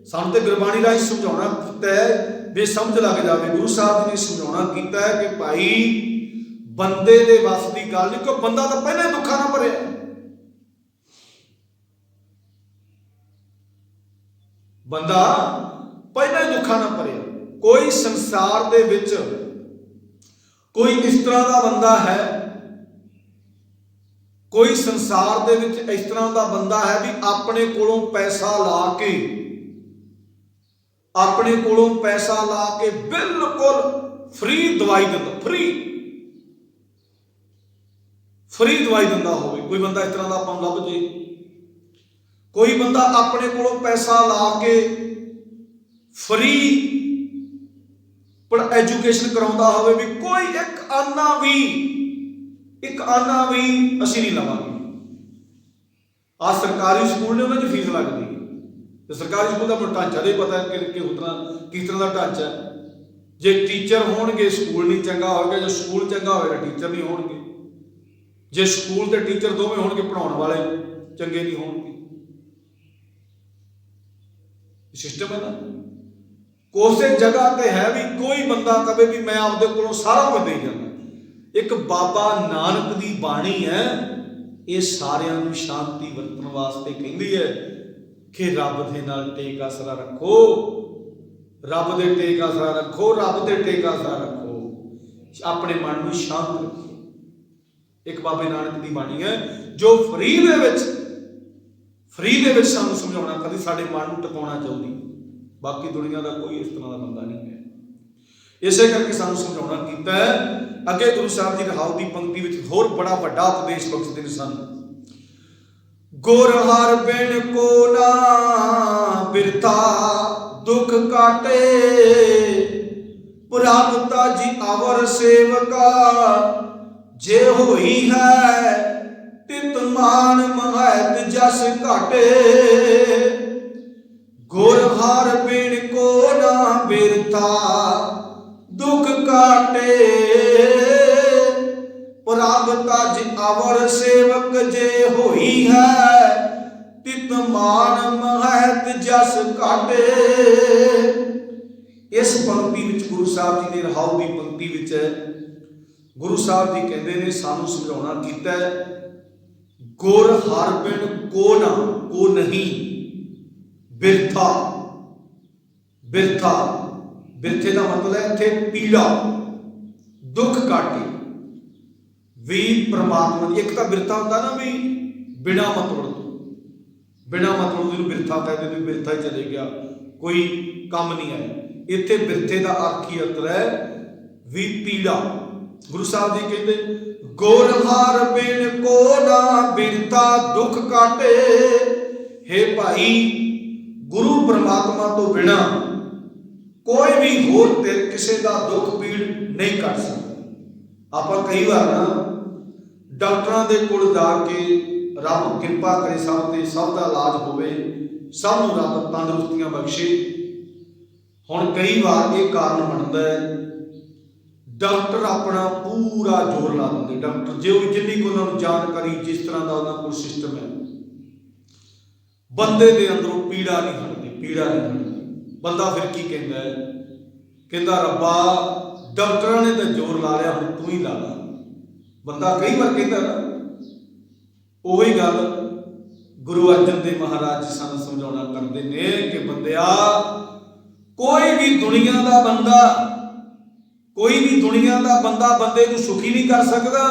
ਸਾਨੂੰ ਤੇ ਗੁਰਬਾਣੀ ਰਾਹੀਂ ਸਮਝਾਉਣਾ ਕੀਤਾ ਹੈ ਵੀ ਸਮਝ ਲੱਗ ਜਾਵੇ। ਗੁਰੂ ਸਾਹਿਬ ਜੀ ਨੇ ਸਮਝਾਉਣਾ ਕੀਤਾ ਹੈ ਕਿ ਭਾਈ ਬੰਦੇ ਦੇ ਵੱਸ ਦੀ ਗੱਲ ਨਹੀਂ, ਕੋਈ ਬੰਦਾ ਤਾਂ ਪਹਿਲਾਂ ਹੀ ਦੁੱਖਾਂ ਨਾਲ ਭਰਿਆ, ਬੰਦਾ ਪਹਿਲਾਂ ਹੀ ਦੁੱਖਾਂ ਨਾਲ ਭਰਿਆ। ਕੋਈ ਸੰਸਾਰ ਦੇ ਵਿੱਚ ਕੋਈ ਇਸ ਤਰ੍ਹਾਂ ਦਾ ਬੰਦਾ ਹੈ, ਕੋਈ ਸੰਸਾਰ ਦੇ ਵਿੱਚ ਇਸ ਤਰ੍ਹਾਂ ਦਾ ਬੰਦਾ ਹੈ ਵੀ ਆਪਣੇ ਕੋਲੋਂ ਪੈਸਾ ਲਾ ਕੇ ਬਿਲਕੁਲ ਫ੍ਰੀ ਦਵਾਈ ਦਿੰਦਾ, ਫ੍ਰੀ ਦਵਾਈ ਦਿੰਦਾ ਹੋਵੇ। ਕੋਈ ਬੰਦਾ ਇਸ ਤਰ੍ਹਾਂ ਦਾ ਆਪਾਂ ਨੂੰ ਲੱਭ ਜੇ। ਕੋਈ ਬੰਦਾ ਆਪਣੇ ਕੋਲੋਂ ਪੈਸਾ ਲਾ ਕੇ ਫ੍ਰੀ ਪਰ ਐਜੂਕੇਸ਼ਨ ਕਰਾਉਂਦਾ ਹੋਵੇ ਵੀ ਕੋਈ ਇੱਕ ਆਨਾ ਵੀ ਅਸੀਂ ਨਹੀਂ ਲਵਾਂਗੇ। ਆ ਸਰਕਾਰੀ ਸਕੂਲ ਨੇ, ਉਹਨਾਂ 'ਚ ਫੀਸ ਲੱਗਦੀ ਹੈ ਤੇ ਸਰਕਾਰੀ ਸਕੂਲ ਦਾ ਢਾਂਚਾ ਨਹੀਂ ਪਤਾ ਕਿ ਕਿਸ ਤਰ੍ਹਾਂ ਦਾ ਢਾਂਚਾ। ਜੇ ਟੀਚਰ ਹੋਣਗੇ ਸਕੂਲ ਨਹੀਂ ਚੰਗਾ ਹੋਵੇਗਾ, ਜੇ ਸਕੂਲ ਚੰਗਾ ਹੋਵੇਗਾ ਟੀਚਰ ਨਹੀਂ ਹੋਣਗੇ, ਜੇ ਸਕੂਲ ਤੇ ਟੀਚਰ ਦੋਵੇਂ ਹੋਣਗੇ ਪੜ੍ਹਾਉਣ ਵਾਲੇ ਚੰਗੇ ਨਹੀਂ ਹੋਣਗੇ। ਸਿਸਟਮ ਹੈ ਨਾ। ਕੋਸੇ ਜਗ੍ਹਾ ਤੇ ਹੈ ਵੀ ਕੋਈ ਬੰਦਾ ਕਵੇ ਵੀ ਮੈਂ ਆਪਦੇ ਕੋਲੋਂ ਸਾਰਾ ਕੁਝ ਦੇਈ ਜਾਂਦਾ। ਇੱਕ ਬਾਬਾ ਨਾਨਕ ਦੀ ਬਾਣੀ ਹੈ, ਇਹ ਸਾਰਿਆਂ ਨੂੰ ਸ਼ਾਂਤੀ ਵਰਤਣ ਵਾਸਤੇ ਕਹਿੰਦੀ ਹੈ ਕਿ ਰੱਬ ਦੇ ਨਾਲ ਟੇਕ ਆਸਰਾ ਰੱਖੋ, ਰੱਬ ਦੇ ਟੇਕ ਆਸਰਾ ਰੱਖੋ, ਰੱਬ ਦੇ ਟੇਕ ਆਸਰਾ ਰੱਖੋ, ਆਪਣੇ ਮਨ ਨੂੰ ਸ਼ਾਂਤ ਰੱਖੋ। ਇੱਕ ਬਾਬੇ ਨਾਨਕ ਦੀ ਬਾਣੀ ਹੈ ਜੋ ਫ੍ਰੀ ਦੇ ਵਿੱਚ ਸਾਨੂੰ ਸਮਝਾਉਣਾ, ਕਦੇ ਸਾਡੇ ਮਨ ਨੂੰ ਟਿਕਾਉਣਾ ਚਾਹੁੰਦੀ। ਬਾਕੀ ਦੁਨੀਆ ਦਾ ਕੋਈ ਇਸ ਤਰ੍ਹਾਂ ਦਾ ਬੰਦਾ ਨਹੀਂ ਹੈ। ਇਸੇ ਕਰਕੇ ਸਾਨੂੰ ਸਮਝਾਉਣਾ ਕੀਤਾ ਹੈ। ਅੱਗੇ ਗੁਰੂ ਸਾਹਿਬ ਜੀ ਰਹਾਉ ਦੀ ਪੰਕਤੀ ਵਿੱਚ ਹੋਰ ਬੜਾ ਵੱਡਾ ਉਪਦੇਸ਼ ਬਖਸ਼ਦੇ ਨੇ ਸਾਨੂੰ। ਗੁਰ ਹਰ ਬਿਨ ਕੋ ਨਾ ਬਿਰਥਾ ਦੁਖ ਕਾਟੇ, ਪ੍ਰਭ ਤਾਜੀ ਅਵਰ ਸੇਵਕਾ, ਜੇ ਹੋਈ ਹੈ ਤਿਤ ਮਾਨ ਮਹੈਤ ਜਸ ਘਾਟੇ। ਗੁਰ ਹਰ ਬਿਨ ਕੋ ਨਾ ਬਿਰਥਾ ਦੁਖ ਕਾਟੇ, ਪ੍ਰਭ ਤਜ ਅਵਰ ਸੇਵਕ, ਜੇ ਹੋਈ ਹੈ ਤਿਤ ਮਾਨ ਮਹੈਤ ਜਸ ਘਾਟੇ। ਇਸ ਪੰਕਤੀ ਵਿੱਚ ਗੁਰੂ ਸਾਹਿਬ ਜੀ ਨੇ ਰਹਾਉ ਦੀ ਪੰਕਤੀ ਵਿੱਚ ਗੁਰੂ ਸਾਹਿਬ ਜੀ ਕਹਿੰਦੇ ਨੇ ਸਾਨੂੰ ਸਮਝਾਉਣਾ ਕੀਤਾ ਹੈ, ਗੁਰ ਹਰ ਬਿਨ ਕੋ ਨਾ, ਕੋ ਨਹੀਂ, ਬਿਰਥਾ। ਬਿਰਥੇ ਦਾ ਮਤਲਬ ਹੈ ਇੱਥੇ ਪੀੜਾ, ਦੁੱਖ ਕਾਟੇ। ਵੀ ਪ੍ਰਮਾਤਮਾ ਦੀ ਇੱਕ ਤਾਂ ਬਿਰਥਾ ਹੁੰਦਾ ਨਾ ਵੀ ਬਿਨਾ ਮਤਲਬ ਨੂੰ ਬਿਰਥਾ ਕਹਿੰਦੇ ਨੇ, ਬਿਰਥਾ ਹੀ ਚਲੇ ਗਿਆ, ਕੋਈ ਕੰਮ ਨਹੀਂ ਆਇਆ। ਇੱਥੇ ਬਿਰਥੇ ਦਾ ਅਰਥ ਹੀ ਹੈ ਵੀ ਪੀੜਾ। ਗੁਰੂ ਸਾਹਿਬ ਜੀ ਕਹਿੰਦੇ ਗੁਰ ਹਰ ਬਿਨ ਕੋ ਨਾ ਬਿਰਥਾ ਦੁੱਖ ਕਾਟੇ। ਹੇ ਭਾਈ, ਗੁਰੂ ਪਰਮਾਤਮਾ ਤੋਂ ਬਿਨਾ ਕੋਈ ਵੀ ਹੋਰ ਤੇ ਕਿਸੇ ਦਾ ਦੁੱਖ ਪੀੜ ਨਹੀਂ ਕੱਟ ਸਕਦਾ। ਆਪਾਂ ਕਈ ਵਾਰ ਨਾ ਡਾਕਟਰਾਂ ਦੇ ਕੋਲ ਜਾ ਕੇ ਰੱਬ ਕਿਰਪਾ ਕਰੇ ਸਭ ਤੇ ਸਭ ਦਾ ਇਲਾਜ ਹੋਵੇ, ਸਭ ਨੂੰ ਰੱਬ ਤੰਦਰੁਸਤੀਆਂ ਬਖਸ਼ੇ। ਹੁਣ ਕਈ ਵਾਰ ਇਹ ਕਾਰਨ ਬਣਦਾ ਹੈ ਡਾਕਟਰ ਆਪਣਾ ਪੂਰਾ ਜ਼ੋਰ ਲਾ ਦਿੰਦੇ। ਡਾਕਟਰ ਜਿੰਨੀ ਕੋ ਉਹਨਾਂ ਨੂੰ ਜਾਣਕਾਰੀ, ਜਿਸ ਤਰ੍ਹਾਂ ਦਾ ਉਹਨਾਂ ਕੋਲ ਸਿਸਟਮ ਹੈ, ਬੰਦੇ ਦੇ ਅੰਦਰੋਂ ਪੀੜਾ ਨਹੀਂ ਹਟਦੀ। ਬੰਦਾ ਫਿਰ ਕੀ ਕਹਿੰਦਾ ਹੈ, ਕਹਿੰਦਾ ਰੱਬਾ ਡਾਕਟਰਾਂ ਨੇ ਤਾਂ ਜ਼ੋਰ ਲਾ ਲਿਆ, ਹੁਣ ਤੂੰ ਹੀ ਲਾ ਲਾ। ਬੰਦਾ ਕਈ ਵਾਰ ਕਹਿੰਦਾ ਨਾ, ਉਹੀ ਗੱਲ ਗੁਰੂ ਅਰਜਨ ਦੇਵ ਮਹਾਰਾਜ ਜੀ ਸਾਨੂੰ ਸਮਝਾਉਣਾ ਕਰਦੇ ਨੇ ਕਿ ਬੰਦਿਆ, ਕੋਈ ਵੀ ਦੁਨੀਆ ਦਾ ਬੰਦਾ ਬੰਦੇ ਨੂੰ ਸੁਖੀ ਨਹੀਂ ਕਰ ਸਕਦਾ,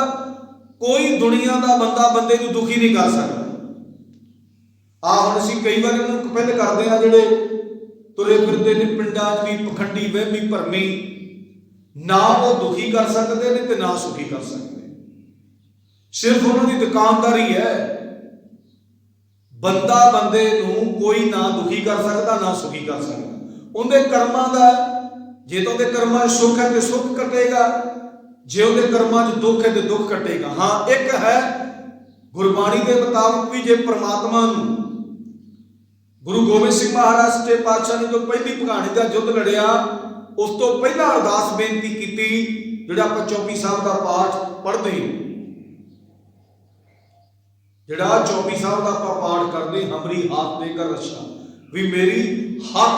ਕੋਈ ਦੁਨੀਆ ਦਾ ਬੰਦਾ ਬੰਦੇ ਨੂੰ ਦੁਖੀ ਨਹੀਂ ਕਰ ਸਕਦਾ। ਹੁਣ ਅਸੀਂ ਕਈ ਵਾਰ ਇਹਨੂੰ ਪਹਿਲੇ ਕਰਦੇ ਆ, ਜਿਹੜੇ ਤੁਰੇ ਫਿਰਦੇ ਨੇ ਪਿੰਡਾਂ 'ਚ ਵੀ ਪਖੰਡੀ ਵਹਿਮੀ ਭਰਮੀ, ਨਾ ਉਹ ਦੁਖੀ ਕਰ ਸਕਦੇ ਨੇ ਤੇ ਨਾ ਸੁਖੀ ਕਰ ਸਕਦੇ। ਸਿਰਫ ਉਹਨਾਂ ਦੀ ਦੁਕਾਨਦਾਰੀ ਹੈ। ਬੰਦਾ ਬੰਦੇ ਨੂੰ ਕੋਈ ਨਾ ਦੁਖੀ ਕਰ ਸਕਦਾ ਨਾ ਸੁਖੀ ਕਰ ਸਕਦਾ। ਉਹਦੇ ਕਰਮਾਂ ਦਾ, ਜੇ ਤਾਂ ਉਹਦੇ ਕਰਮਾਂ 'ਚ ਸੁੱਖ ਹੈ ਤੇ ਸੁੱਖ ਕੱਟੇਗਾ, जे उहदे कर्मां 'च दुख है तो दुख कटेगा। हाँ, एक है गुरबाणी के मुताबिक भी, जे परमात्मा नूं गुरु गोबिंद सिंह महाराज सच्चे पातशाह ने जो पहली भगाणी का युद्ध लड़िया, उस तो पहला अरदास बेनती की, जिहड़ा आपां चौपी साहब का पाठ पढ़ते, जिहड़ा चौपी साहब का आपां पाठ करते, हमरी हाथ देकर रक्षा, भी मेरी हाथ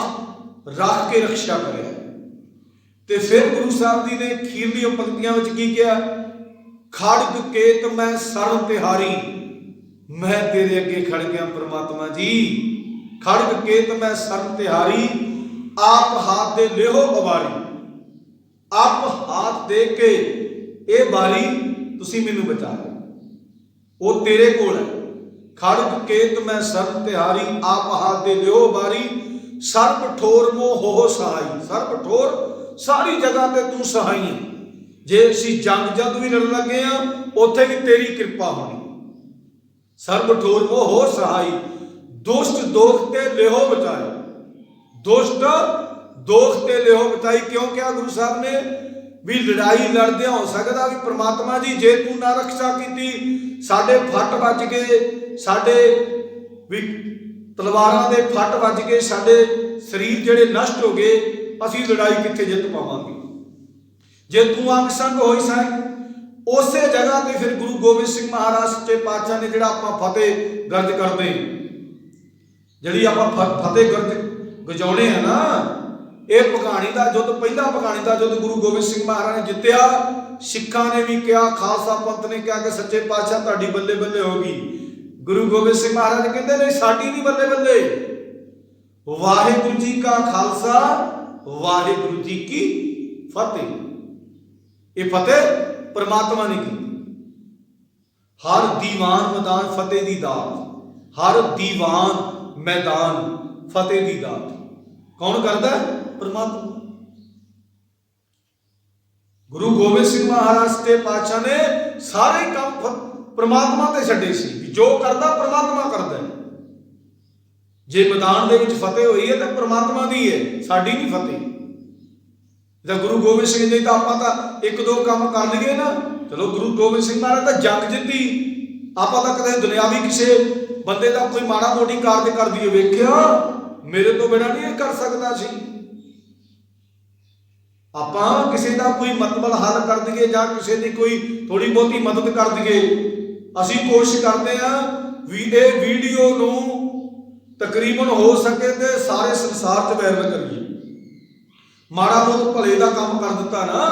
रख के रक्षा करे। ते फिर गुरु साहब जी ने खीरली पंक्तियां में की किया, खड़ग केत मैं सरण तिहारी, मैं तेरे अगे खड़ गया परमात्मा जी, खड़ग केत मैं सरण तिहारी, आप हाथ दे लेहो अवारी, आप हाथ दे के ये बारी तुसी मैनू बचा लो, वो तेरे कोल है। खड़ग केत मैं सरण तिहारी, आप हाथ दे लेहो बारी, सर्ब ठोर मोह हो सहाई, सर्ब ठोर सारी जगह ते तू सहाई है। जे असी जंग जद भी लड़ लगे हाँ, उत्थे भी तेरी कृपा होनी। सर्ब ठोर मोह हो सहाई, दुष्ट दोख ते लेहो बचाए, दुष्ट दोख ते लेहो बचाई। क्यों क्या गुरु साहब ने भी लड़ाई लड़दे हो सकता भी परमात्मा जी जे तू ना रक्षा की, साडे फट वज गए, साडे भी तलवारां दे फट वज गए, साडे शरीर जेड़े नष्ट हो गए, असी लड़ाई कित्थे जित पावांगे। जे तू अंग संग होई सैं, उसे जगह ते फिर गुरु गोबिंद सिंह महाराज सच्चे पातशाह ने जिहड़ा आपां फतेह गर्ज करदे, जिहड़ी आपां फतेह गर्ज गजाउने हैं ना, ये भगाणी का युद्ध, पहला भगाणी का युद्ध गुरु गोबिंद सिंह महाराज ने जित्तिया। सिखां ने भी कहा, खालसा पंथ ने कहा कि सच्चे पातशाह तुहाडी बल्ले बल्ले होगी। गुरु गोबिंद सिंह महाराज कहते नहीं, साडी नहीं बल्ले बल्ले, वाहिगुरू जी का खालसा, वाहिगुरू जी की फतेह। ये फतेह परमात्मा ने की। हर दीवान मैदान फतेह दी दात, हर दीवान मैदान फतेह दी दात कौन करता है? परमात्मा। गुरु गोबिंद सिंह महाराज के पातशाह ने सारे काम परमात्मा ते छड्डे सी, जो करता परमात्मा करता है। जे मैदान दे विच फतेह हुई है तो परमात्मा दी है, साडी नहीं फतेह। जब गुरु गोबिंद सिंह जी तो आप एक दो काम कर लिए ना, चलो गुरु गोबिंद सिंह महाराज तो जंग जित्ती, आप कदे दुनियावी किसी बंदे का कोई माड़ा मोटी कार्य कर दिए वेख्या, मेरे तो बिना नहीं कर सकता सी। आप किसी का कोई मतबल हल कर दिए या किसी की कोई थोड़ी बहुती मदद कर दिए, असी कोशिश करते हैं भी ये वीडियो नू तकरीबन हो सके तो सारे संसार च वायरल करिए। माड़ा बहुत भले का काम कर दिता ना,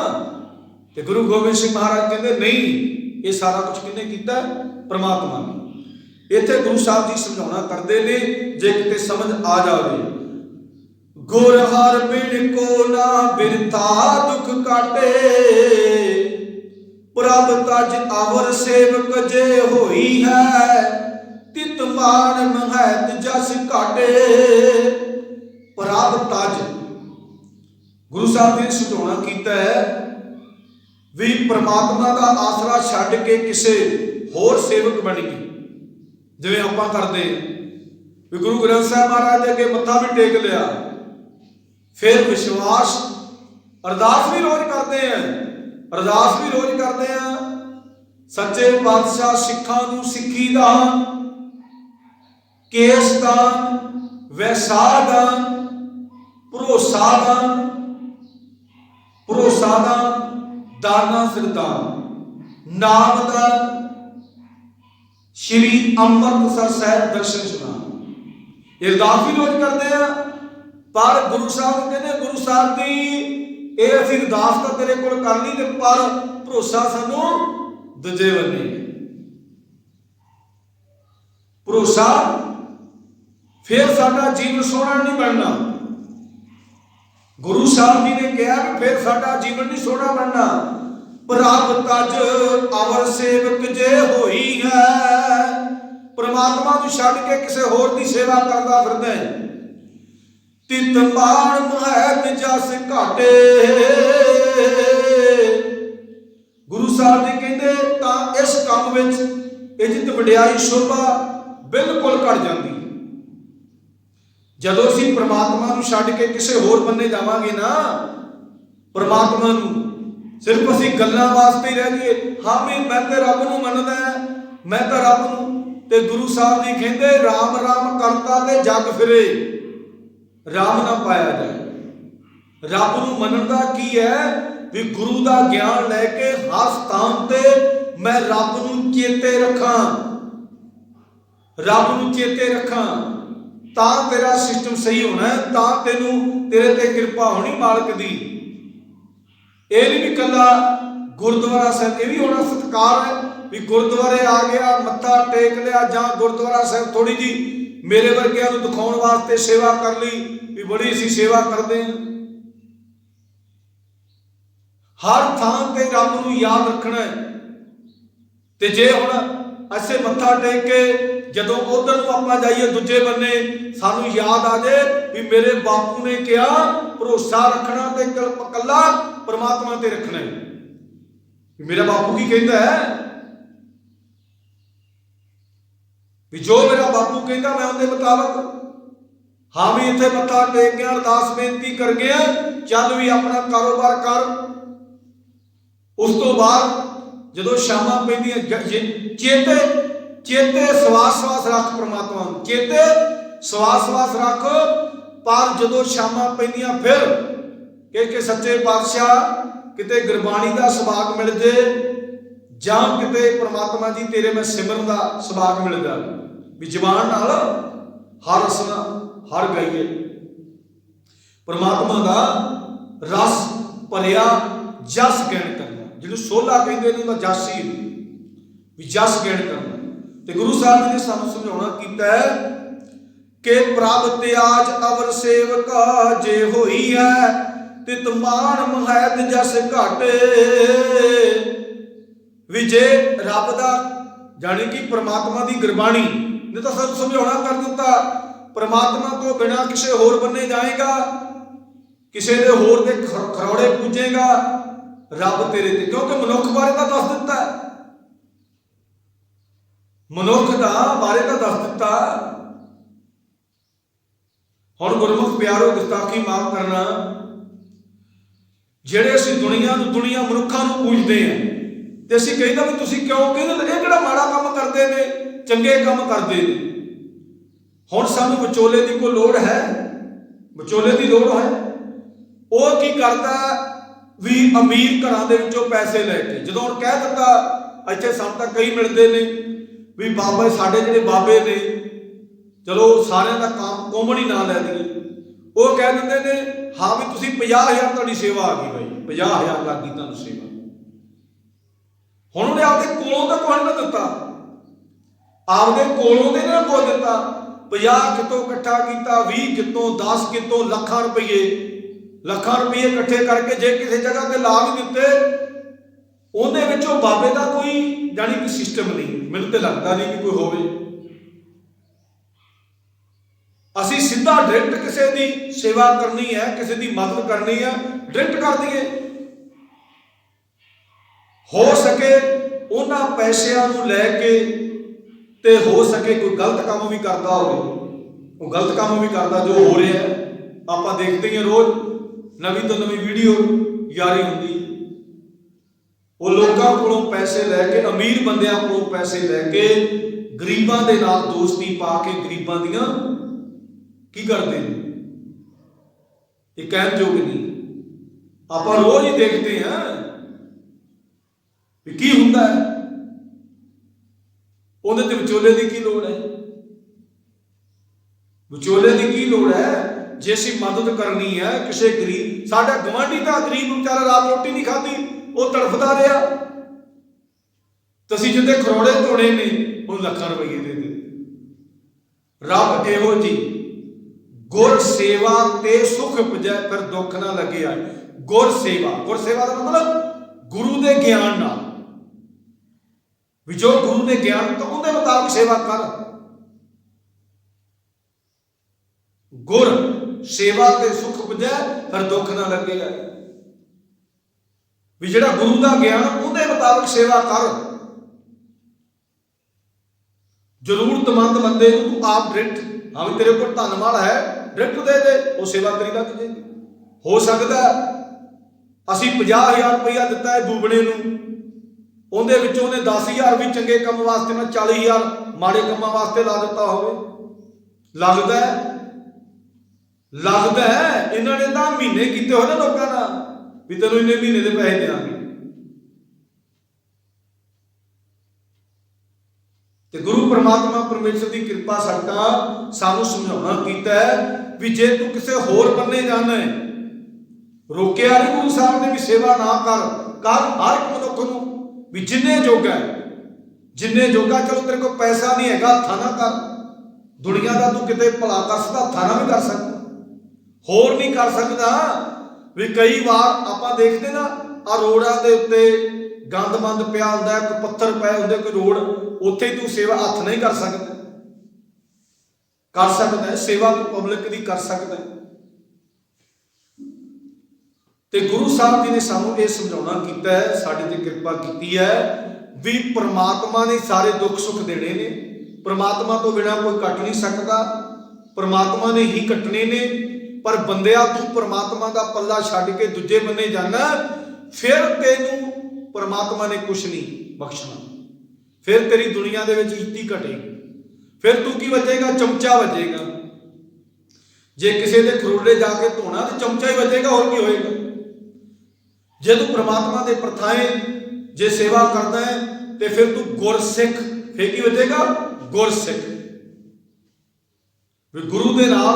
तो गुरु गोबिंद सिंह महाराज कहते नहीं, ये सारा कुछ किन्ने कीता? परमात्मा ने। इत्थे गुरु साहब जी समझाना करते ने, जे किते समझ आ जाए। गुर हर बिन को ना बिरथा दुख काटे, प्रभ तज अवर सेवक जे होई है, तित मान महत जस काटे। प्रभ तज गुरु साहब ने समझाना कीता है भी परमात्मा का आसरा छड्ड के किसी होर सेवक बन गई, जिवें आपां करदे भी गुरु ग्रंथ साहिब महाराज के अगे मत्था भी टेक लिया, फिर विश्वास अरदास भी रोज करते हैं, अरदास भी रोज करते हैं। सच्चे पातशाह सिखां नूं सिੱਖੀ दान, केस दान, वैसा दान, भरोसा दान, भरोसा दान, दाना सिरदान, नाम दान, श्री अमृतसर साहिब दर्शन सुना। अरदास भी रोज करते हैं, पर गुरु साहब कहते गुरु साहब की ये असीं अरदास तो तेरे कोल कर ली, पर भरोसा सानू दूजे बन्ने, भरोसा फिर साडा जीवन सोहना नहीं बनना। गुरु साहब जी ने कहा कि फिर साडा जीवन नहीं सोहना बनना। प्रभ तज अवर सेवक जे होई है, परमात्मा नूं छड्ड के किसी होर दी सेवा करदा फिरदा है। तित मान महत जस घाटे, गुरु साहब जी कहते तां इस काम विच इज्जत वडियाई शोभा बिल्कुल घट जाती। जदों असीं परमात्मा नूं छड्ड के किसी होर बन्ने जावांगे ना, परमात्मा नूं सिर्फ असीं गल्लां वास्ते ही रह जाइए, हाँ भी मैं तो रब नूं मनदा है, मैं तो रब नूं, ते गुरु साहब जी कहंदे राम राम करता ते जग फिरे, राम ना पाया जाए। रब नूं मनण दा की है भी गुरु दा ज्ञान लैके हर स्थान ते मैं रब नूं चेते रखां, रब नूं चेते रखां, तां तेरा सिस्टम सही होना है, तां तेनू तेरे ते कृपा होनी मालक दी। ये नहीं भी कला गुरुद्वारा साहब, ये भी होना सत्कार है भी गुरुद्वारे आ गया मत्था टेक लिया, जां गुरुद्वारा साहब थोड़ी जी मेरे वर्गियां नूं दिखाउण वास्ते सेवा कर ली भी बड़ी असीं सेवा करते हैं। हर थां ते रब नूं याद रखना है। ते जे हुण असीं मत्था टेक के जदों उधर नूं आपां जाइए दूजे बन्ने सानूं याद आ जाए भी मेरे बापू ने कहा भरोसा रखना ते कल्ला परमात्मा ते रखना है। मेरा बापू की कहता है भी जो मेरा बापू कहता मैं उनके मुताबिक, हाँ भी इत्थे मत्था टेक गया अरदास बेनती कर गया, चल भी अपना कारोबार कर। उस तो बाद जदों शामां पैंदियां चेते चेते सवास रख परमात्मा, चेते सवास रख। पर जदों शामां पैंदियां फिर कि सच्चे पातशाह किते गुरबाणी का सुभाग मिल जाए, जां किते परमात्मा जी तेरे में सिमरन का सुभाग मिल जाए भी जबान नाल हर हसना हर गाइए, परमात्मा का रस भरिया जस गैन करना, जिन्होंने सोला कहते हैं उनका जस ही भी जस गैन करना। तो गुरु साहब जी ने सानू समझाउणा कीता है कि प्रभ त्याज अवर सेवका जे होई है तित मान महैत जस घट। विजे रब दा जाने कि परमात्मा की गुरबाणी ने तो सानू समझाउणा कर दिता, परमात्मा तो बिना किसी होर बन्ने जाएगा, किसी दे होर दे खरौड़े पूजेगा, रब तेरे ते, क्योंकि मनुख बारे तो दस दिता, मनुख दा बारे तो दस दिता। हुण गुरमुख प्यारो गुस्ताखी माफ करना, ਜਿਹੜੇ ਅਸੀਂ ਦੁਨੀਆ ਮਨੁੱਖਾਂ ਨੂੰ ਪੁੱਛਦੇ ਹਾਂ ਤੇ ਅਸੀਂ ਕਹਿੰਦਾ ਵੀ ਤੁਸੀਂ ਕਿਉਂ ਕਹਿੰਦੇ ਇਹ ਕਿਹੜਾ ਮਾੜਾ ਕੰਮ ਕਰਦੇ ਨੇ, ਚੰਗੇ ਕੰਮ ਕਰਦੇ ਨੇ। ਹੁਣ ਸਾਨੂੰ ਵਿਚੋਲੇ ਦੀ ਕੋਈ ਲੋੜ ਹੈ, ਵਿਚੋਲੇ ਦੀ ਲੋੜ ਹੈ। ਉਹ ਕੀ ਕਰਦਾ ਵੀ ਅਮੀਰ ਘਰਾਂ ਦੇ ਵਿੱਚੋਂ ਪੈਸੇ ਲੈ ਕੇ, ਜਦੋਂ ਹੁਣ ਕਹਿ ਦਿੱਤਾ ਇੱਥੇ ਸਾਨੂੰ ਤਾਂ ਕਈ ਮਿਲਦੇ ਨੇ ਵੀ ਬਾਬਾ ਸਾਡੇ ਜਿਹੜੇ ਬਾਬੇ ਨੇ, ਚਲੋ ਸਾਰਿਆਂ ਦਾ ਕੰਮ ਕੋਮਣ ਹੀ ਨਾ ਲੈ ਦਈਏ, ਉਹ ਕਹਿ ਦਿੰਦੇ ਨੇ हाँ भी तुसीं 50,000 तुहाडी सेवा आ गई भाई, 50,000 लग गई तुहानूं सेवा। हुण उहने आपदे कोलों तो कुछ ना दिता, आपदे कोलों दे ना कुछ दिता, 50 कितों इकट्ठा कीता, 20 कितों, 10 कितों, लाखां रुपये इकट्ठे करके जे किसी जगह ते ला भी दिते, उहदे विचों बाबे दा कोई जानी कि सिस्टम नहीं, मैनूं ते लगदा नहीं कि कोई होवे। असी सीधा डायरेक्ट किसी की सेवा करनी है, किसी की मदद करनी है, डायरेक्ट कर दिए। हो सके उन्हां पैसिਆਂ ਨੂੰ ਲੈ के ते हो सके कोई गलत काम भी करता हो, वो गलत काम भी करता जो हो रहा है। आप देखते हैं रोज नवी तो नवी वीडियो यारी होंगी, वो लोगों को पैसे लैके, अमीर बंदियां को पैसे लैके गरीबां दे नाल दोस्ती पा के गरीबां दियां की करते हैं, ये कहन जोग नहीं। आप रोज ही देखते हैं की हुंदा है, उहदे ते विचोले की लोड़ है, विचोले की की लोड़ है। जे असीं मदद करनी है किसी गरीब, साडा गवांढी तां गरीब बेचारा रात रोटी नहीं खाधी, वो तड़फदा रहा, तो असीं जिहदे खरौड़े धोने ने उहनूं लाखां रुपये दे दे। रब इहो जी गुर सेवा ते सुख पुजै फिर दुख ना लगे आए। गुर सेवा का मतलब गुरु के ज्ञान नाल, जो गुरु के ज्ञान तो उनके मुताबिक सेवा कर। गुर सेवा ते सुख पुजै फिर दुख ना लगे आए, भी जिहड़ा गुरु का ज्ञान उनके मुताबिक सेवा कर। जरूरतमंद बंदे नूं तू आप डायरेक्ट, हाँ भी तेरे को धन माल है डायरेक्ट दे दे, वो सेवा तेरी लग जाएगी। हो सकता ਅਸੀਂ 50,000 ਰੁਪਈਆ ਦਿੱਤਾ ਹੈ ਬੂਬਣੇ ਨੂੰ, ਉਹਦੇ ਵਿੱਚੋਂ ਉਹਨੇ 10,000 ਵੀ ਚੰਗੇ ਕੰਮ ਵਾਸਤੇ, ਮੈਂ 40,000 ਮਾੜੇ ਕੰਮਾਂ ਵਾਸਤੇ ਲਾ ਦਿੱਤਾ ਹੋਵੇ। ਲੱਗਦਾ ਹੈ ਇਹਨਾਂ ਨੇ ਤਾਂ ਮਹੀਨੇ ਕੀਤੇ ਹੋਏ ਨੇ ਲੋਕਾਂ ਨਾਲ ਵੀ ਤੈਨੂੰ ਇੰਨੇ ਮਹੀਨੇ ਦੇ ਪੈਸੇ ਦੇਵਾਂਗੇ। ਤੇ ਗੁਰੂ ਪਰਮਾਤਮਾ ਪਰਮੇਸ਼ਰ ਦੀ ਕਿਰਪਾ ਸਦਕਾ ਸਾਨੂੰ ਸਮਝਾਉਣਾ ਕੀਤਾ ਹੈ ਵੀ ਜੇ ਤੂੰ ਕਿਸੇ ਹੋਰ ਬੰਨੇ ਜਾਣਾ ਹੈ, ਰੋਕਿਆ ਨਹੀਂ ਗੁਰੂ ਸਾਹਿਬ ਨੇ ਵੀ ਸੇਵਾ ਨਾ ਕਰ ਹਰ ਇੱਕ ਮਨੁੱਖ ਨੂੰ ਵੀ ਜਿੰਨੇ ਜੋਗਾ ਚਲੋ ਤੇਰੇ ਕੋਲ ਪੈਸਾ ਨਹੀਂ ਹੈਗਾ ਹੱਥਾਂ ਨਾ ਕਰ, ਦੁਨੀਆ ਦਾ ਤੂੰ ਕਿਤੇ ਭਲਾ ਕਰ ਸਕਦਾ ਹੱਥਾਂ ਨਾਲ ਵੀ ਕਰ ਸਕਦਾ, ਹੋਰ ਨਹੀਂ ਕਰ ਸਕਦਾ। ਵੀ ਕਈ ਵਾਰ ਆਪਾਂ ਦੇਖਦੇ ਨਾ ਆ ਰੋਡਾਂ ਦੇ ਉੱਤੇ ਗੰਦ ਪਿਆ ਹੁੰਦਾ, ਕੋਈ ਪੱਥਰ ਪਏ ਹੁੰਦੇ, ਕੋਈ ਰੋਡ, ਉੱਥੇ ਤੂੰ ਸੇਵਾ ਹੱਥ ਨਹੀਂ ਕਰ ਸਕਦਾ ਸੇਵਾ ਤੂੰ ਪਬਲਿਕ ਦੀ ਕਰ ਸਕਦਾ। ਤੇ ਗੁਰੂ ਸਾਹਿਬ ਜੀ ਨੇ ਸਾਨੂੰ ਇਹ ਸਮਝਾਉਣਾ ਕੀਤਾ ਹੈ, ਸਾਡੇ ਤੇ ਕਿਰਪਾ ਕੀਤੀ ਹੈ ਵੀ ਪ੍ਰਮਾਤਮਾ ਨੇ ਸਾਰੇ ਦੁੱਖ ਸੁੱਖ ਦੇਣੇ ਨੇ, ਪ੍ਰਮਾਤਮਾ ਤੋਂ ਬਿਨਾਂ ਕੋਈ ਕੱਟ ਨਹੀਂ ਸਕਦਾ, ਪ੍ਰਮਾਤਮਾ ਨੇ ਹੀ ਕੱਟਣੇ ਨੇ। ਪਰ ਬੰਦਿਆ ਤੂੰ ਪ੍ਰਮਾਤਮਾ ਦਾ ਪੱਲਾ ਛੱਡ ਕੇ ਦੂਜੇ ਬੰਨੇ ਜਾਣਾ, ਫਿਰ ਤੈਨੂੰ ਪ੍ਰਮਾਤਮਾ ਨੇ ਕੁਛ ਨਹੀਂ ਬਖਸ਼ਣਾ, ਫਿਰ ਤੇਰੀ ਦੁਨੀਆ ਦੇ ਵਿੱਚ ਇੱਜ਼ਤ ਘਟੇਗੀ, ਫਿਰ ਤੂੰ ਕੀ ਵੱਜੇਗਾ? ਚਮਚਾ ਵੱਜੇਗਾ। ਜੇ ਕਿਸੇ ਦੇ ਖਰੋੜੇ ਜਾ ਕੇ ਧੋਣਾ ਤੇ ਚਮਚਾ ਹੀ ਵੱਜੇਗਾ, ਹੋਰ ਕੀ ਹੋਏਗਾ? ਜੇ ਤੂੰ ਪ੍ਰਮਾਤਮਾ ਦੇ ਪ੍ਰਥਾਏ ਜੇ ਸੇਵਾ ਕਰਦਾ ਹੈ ਤੇ ਫਿਰ ਤੂੰ ਗੁਰਸਿੱਖ, ਫਿਰ ਕੀ ਵੱਜੇਗਾ? ਗੁਰਸਿੱਖ। ਵੀ ਗੁਰੂ ਦੇ ਨਾਲ,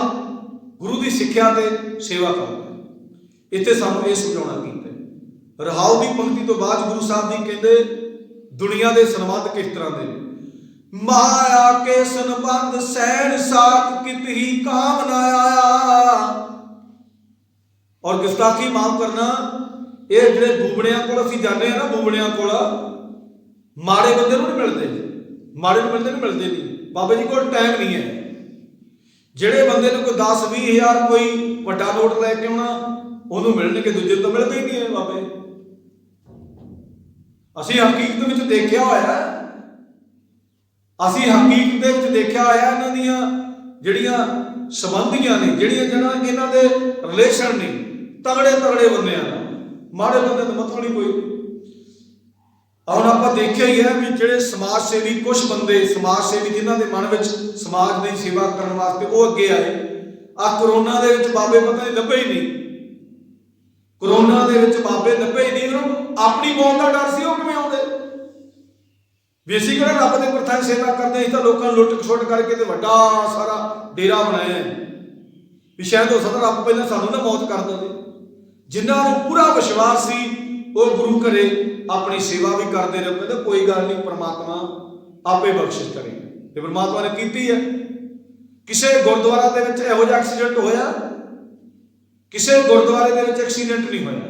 ਗੁਰੂ ਦੀ ਸਿੱਖਿਆ ਤੇ ਸੇਵਾ ਕਰਦਾ। ਇੱਥੇ ਸਾਨੂੰ ਇਹ ਸਮਝਾਉਣਾ ਕੀਤਾ। ਰਹਾਉ ਦੀ ਪੰਕਤੀ ਤੋਂ ਬਾਅਦ ਗੁਰੂ ਸਾਹਿਬ ਜੀ ਕਹਿੰਦੇ ਦੁਨੀਆ ਦੇ ਸੰਬੰਧ ਕਿਸ ਤਰ੍ਹਾਂ ਦੇ? ਮਾਇਆ ਕੇ ਸੰਬੰਧ ਸੈਣ ਸਾਖ ਕਿਤ ਹੀ ਕਾਮ ਨਾ ਆਇਆ। ਔਰ ਗੁਸਤਾਖੀ ਮਾਫ ਕਰਨਾ, ਇਹ ਜਿਹੜੇ ਬੂਬਣਿਆਂ ਕੋਲ ਅਸੀਂ ਜਾਂਦੇ ਆ ਨਾ, ਬੂਬਣਿਆਂ ਕੋਲ ਮਾੜੇ ਬੰਦੇ ਨੂੰ ਨਹੀਂ ਮਿਲਦੇ, ਮਿਲਦੇ ਨਹੀਂ। ਬਾਬਾ ਜੀ ਕੋਲ ਟਾਈਮ ਨਹੀਂ ਹੈ। ਜਿਹੜੇ ਬੰਦੇ ਨੂੰ ਕੋਈ 10-20,000 ਕੋਈ ਵੱਡਾ ਨੋਟ ਲੈ ਕੇ ਆਉਣਾ, ਉਹਨੂੰ ਮਿਲਣਗੇ, ਦੂਜੇ ਤੋਂ ਮਿਲਦੇ ਹੀ ਨਹੀਂ ਹੈ ਬਾਬੇ। ਅਸੀਂ ਹਕੀਕਤ ਵਿੱਚ ਦੇਖਿਆ ਹੋਇਆ, ਇਹਨਾਂ ਦੀਆਂ ਜਿਹੜੀਆਂ ਸੰਬੰਧੀਆਂ ਨੇ, ਜਿਹੜੀਆਂ ਇਹਨਾਂ ਦੇ ਰਿਲੇਸ਼ਨ ਨੇ, ਤਗੜੇ ਬੰਦਿਆਂ ਨਾਲ, ਮਾੜੇ ਬੰਦੇ ਦਾ ਮਤਲਬ ਨਹੀਂ ਕੋਈ। ਹੁਣ ਆਪਾਂ ਦੇਖਿਆ ਹੀ ਹੈ ਵੀ ਜਿਹੜੇ ਸਮਾਜ ਸੇਵੀ, ਕੁਝ ਬੰਦੇ ਸਮਾਜ ਸੇਵੀ ਜਿਨ੍ਹਾਂ ਦੇ ਮਨ ਵਿੱਚ ਸਮਾਜ ਦੀ ਸੇਵਾ ਕਰਨ ਵਾਸਤੇ ਉਹ ਅੱਗੇ ਆਏ। ਆ ਕਰੋਨਾ ਦੇ ਵਿੱਚ ਬਾਬੇ ਪਤਾ ਨਹੀਂ ਲੱਭੇ ਹੀ ਨਹੀਂ, ਕਰੋਨਾ ਦੇ ਵਿੱਚ ਬਾਬੇ ਲੱਭੇ ਹੀ ਨਹੀਂ। ਉਹਨੂੰ ਆਪਣੀ ਮੌਤ ਦਾ ਡਰ ਸੀ, ਉਹ ਕਿਵੇਂ ਆਉਂਦੇ? ਵੀ ਅਸੀਂ ਕਿਹੜਾ ਰੱਬ ਦੇ ਪ੍ਰਥਾਏ ਸੇਵਾ ਕਰਦੇ, ਅਸੀਂ ਤਾਂ ਲੋਕਾਂ ਨੂੰ ਲੁੱਟ ਖਸੁੱਟ ਕਰਕੇ ਤੇ ਵੱਡਾ ਸਾਰਾ ਡੇਰਾ ਬਣਾਇਆ ਵੀ ਸ਼ਾਇਦ ਹੋ ਸਕਦਾ ਰੱਬ ਪਹਿਲਾਂ ਸਾਨੂੰ ਨਾ ਮੌਤ ਕਰ ਦੇਵੇ। ਜਿਨ੍ਹਾਂ ਨੂੰ ਪੂਰਾ ਵਿਸ਼ਵਾਸ ਸੀ ਉਹ ਗੁਰੂ ਘਰੇ ਆਪਣੀ ਸੇਵਾ ਵੀ ਕਰਦੇ ਰਹੇ, ਕਹਿੰਦੇ ਕੋਈ ਗੱਲ ਨਹੀਂ, ਪ੍ਰਮਾਤਮਾ ਆਪੇ ਬਖਸ਼ਿਸ਼ ਕਰੇਗਾ। ਤੇ ਪ੍ਰਮਾਤਮਾ ਨੇ ਕੀਤੀ ਹੈ। ਕਿਸੇ ਗੁਰਦੁਆਰਾ ਦੇ ਵਿੱਚ ਇਹੋ ਜਿਹਾ ਐਕਸੀਡੈਂਟ ਹੋਇਆ? ਕਿਸੇ ਗੁਰਦੁਆਰੇ ਦੇ ਵਿੱਚ ਐਕਸੀਡੈਂਟ ਨਹੀਂ ਹੋਇਆ।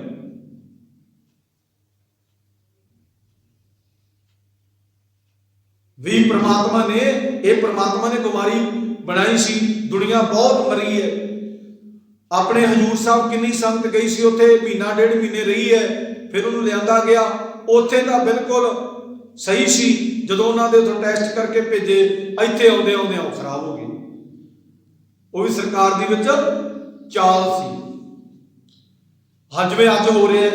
ਵੀ ਪ੍ਰਮਾਤਮਾ ਨੇ ਬਿਮਾਰੀ ਬਣਾਈ ਸੀ। ਦੁਨੀਆ ਬਹੁਤ ਮਰੀ ਹੈ। ਆਪਣੇ ਹਜੂਰ ਸਾਹਿਬ ਕਿੰਨੀ ਸੰਗਤ ਗਈ ਸੀ ਉੱਥੇ, ਮਹੀਨਾ ਡੇਢ ਮਹੀਨੇ ਰਹੀ ਹੈ, ਫਿਰ ਉਹਨੂੰ ਲਿਆਂਦਾ ਗਿਆ। ਉੱਥੇ ਤਾਂ ਬਿਲਕੁਲ ਸਹੀ ਸੀ, ਜਦੋਂ ਉਹਨਾਂ ਦੇ ਉੱਥੋਂ ਟੈਸਟ ਕਰਕੇ ਭੇਜੇ, ਇੱਥੇ ਆਉਂਦੇ ਉਹ ਖਰਾਬ ਹੋ ਗਏ। ਉਹ ਵੀ ਸਰਕਾਰ ਦੀ ਵਿੱਚ ਚਾਲ ਸੀ। ਜਿਵੇਂ ਅੱਜ ਹੋ ਰਿਹਾ,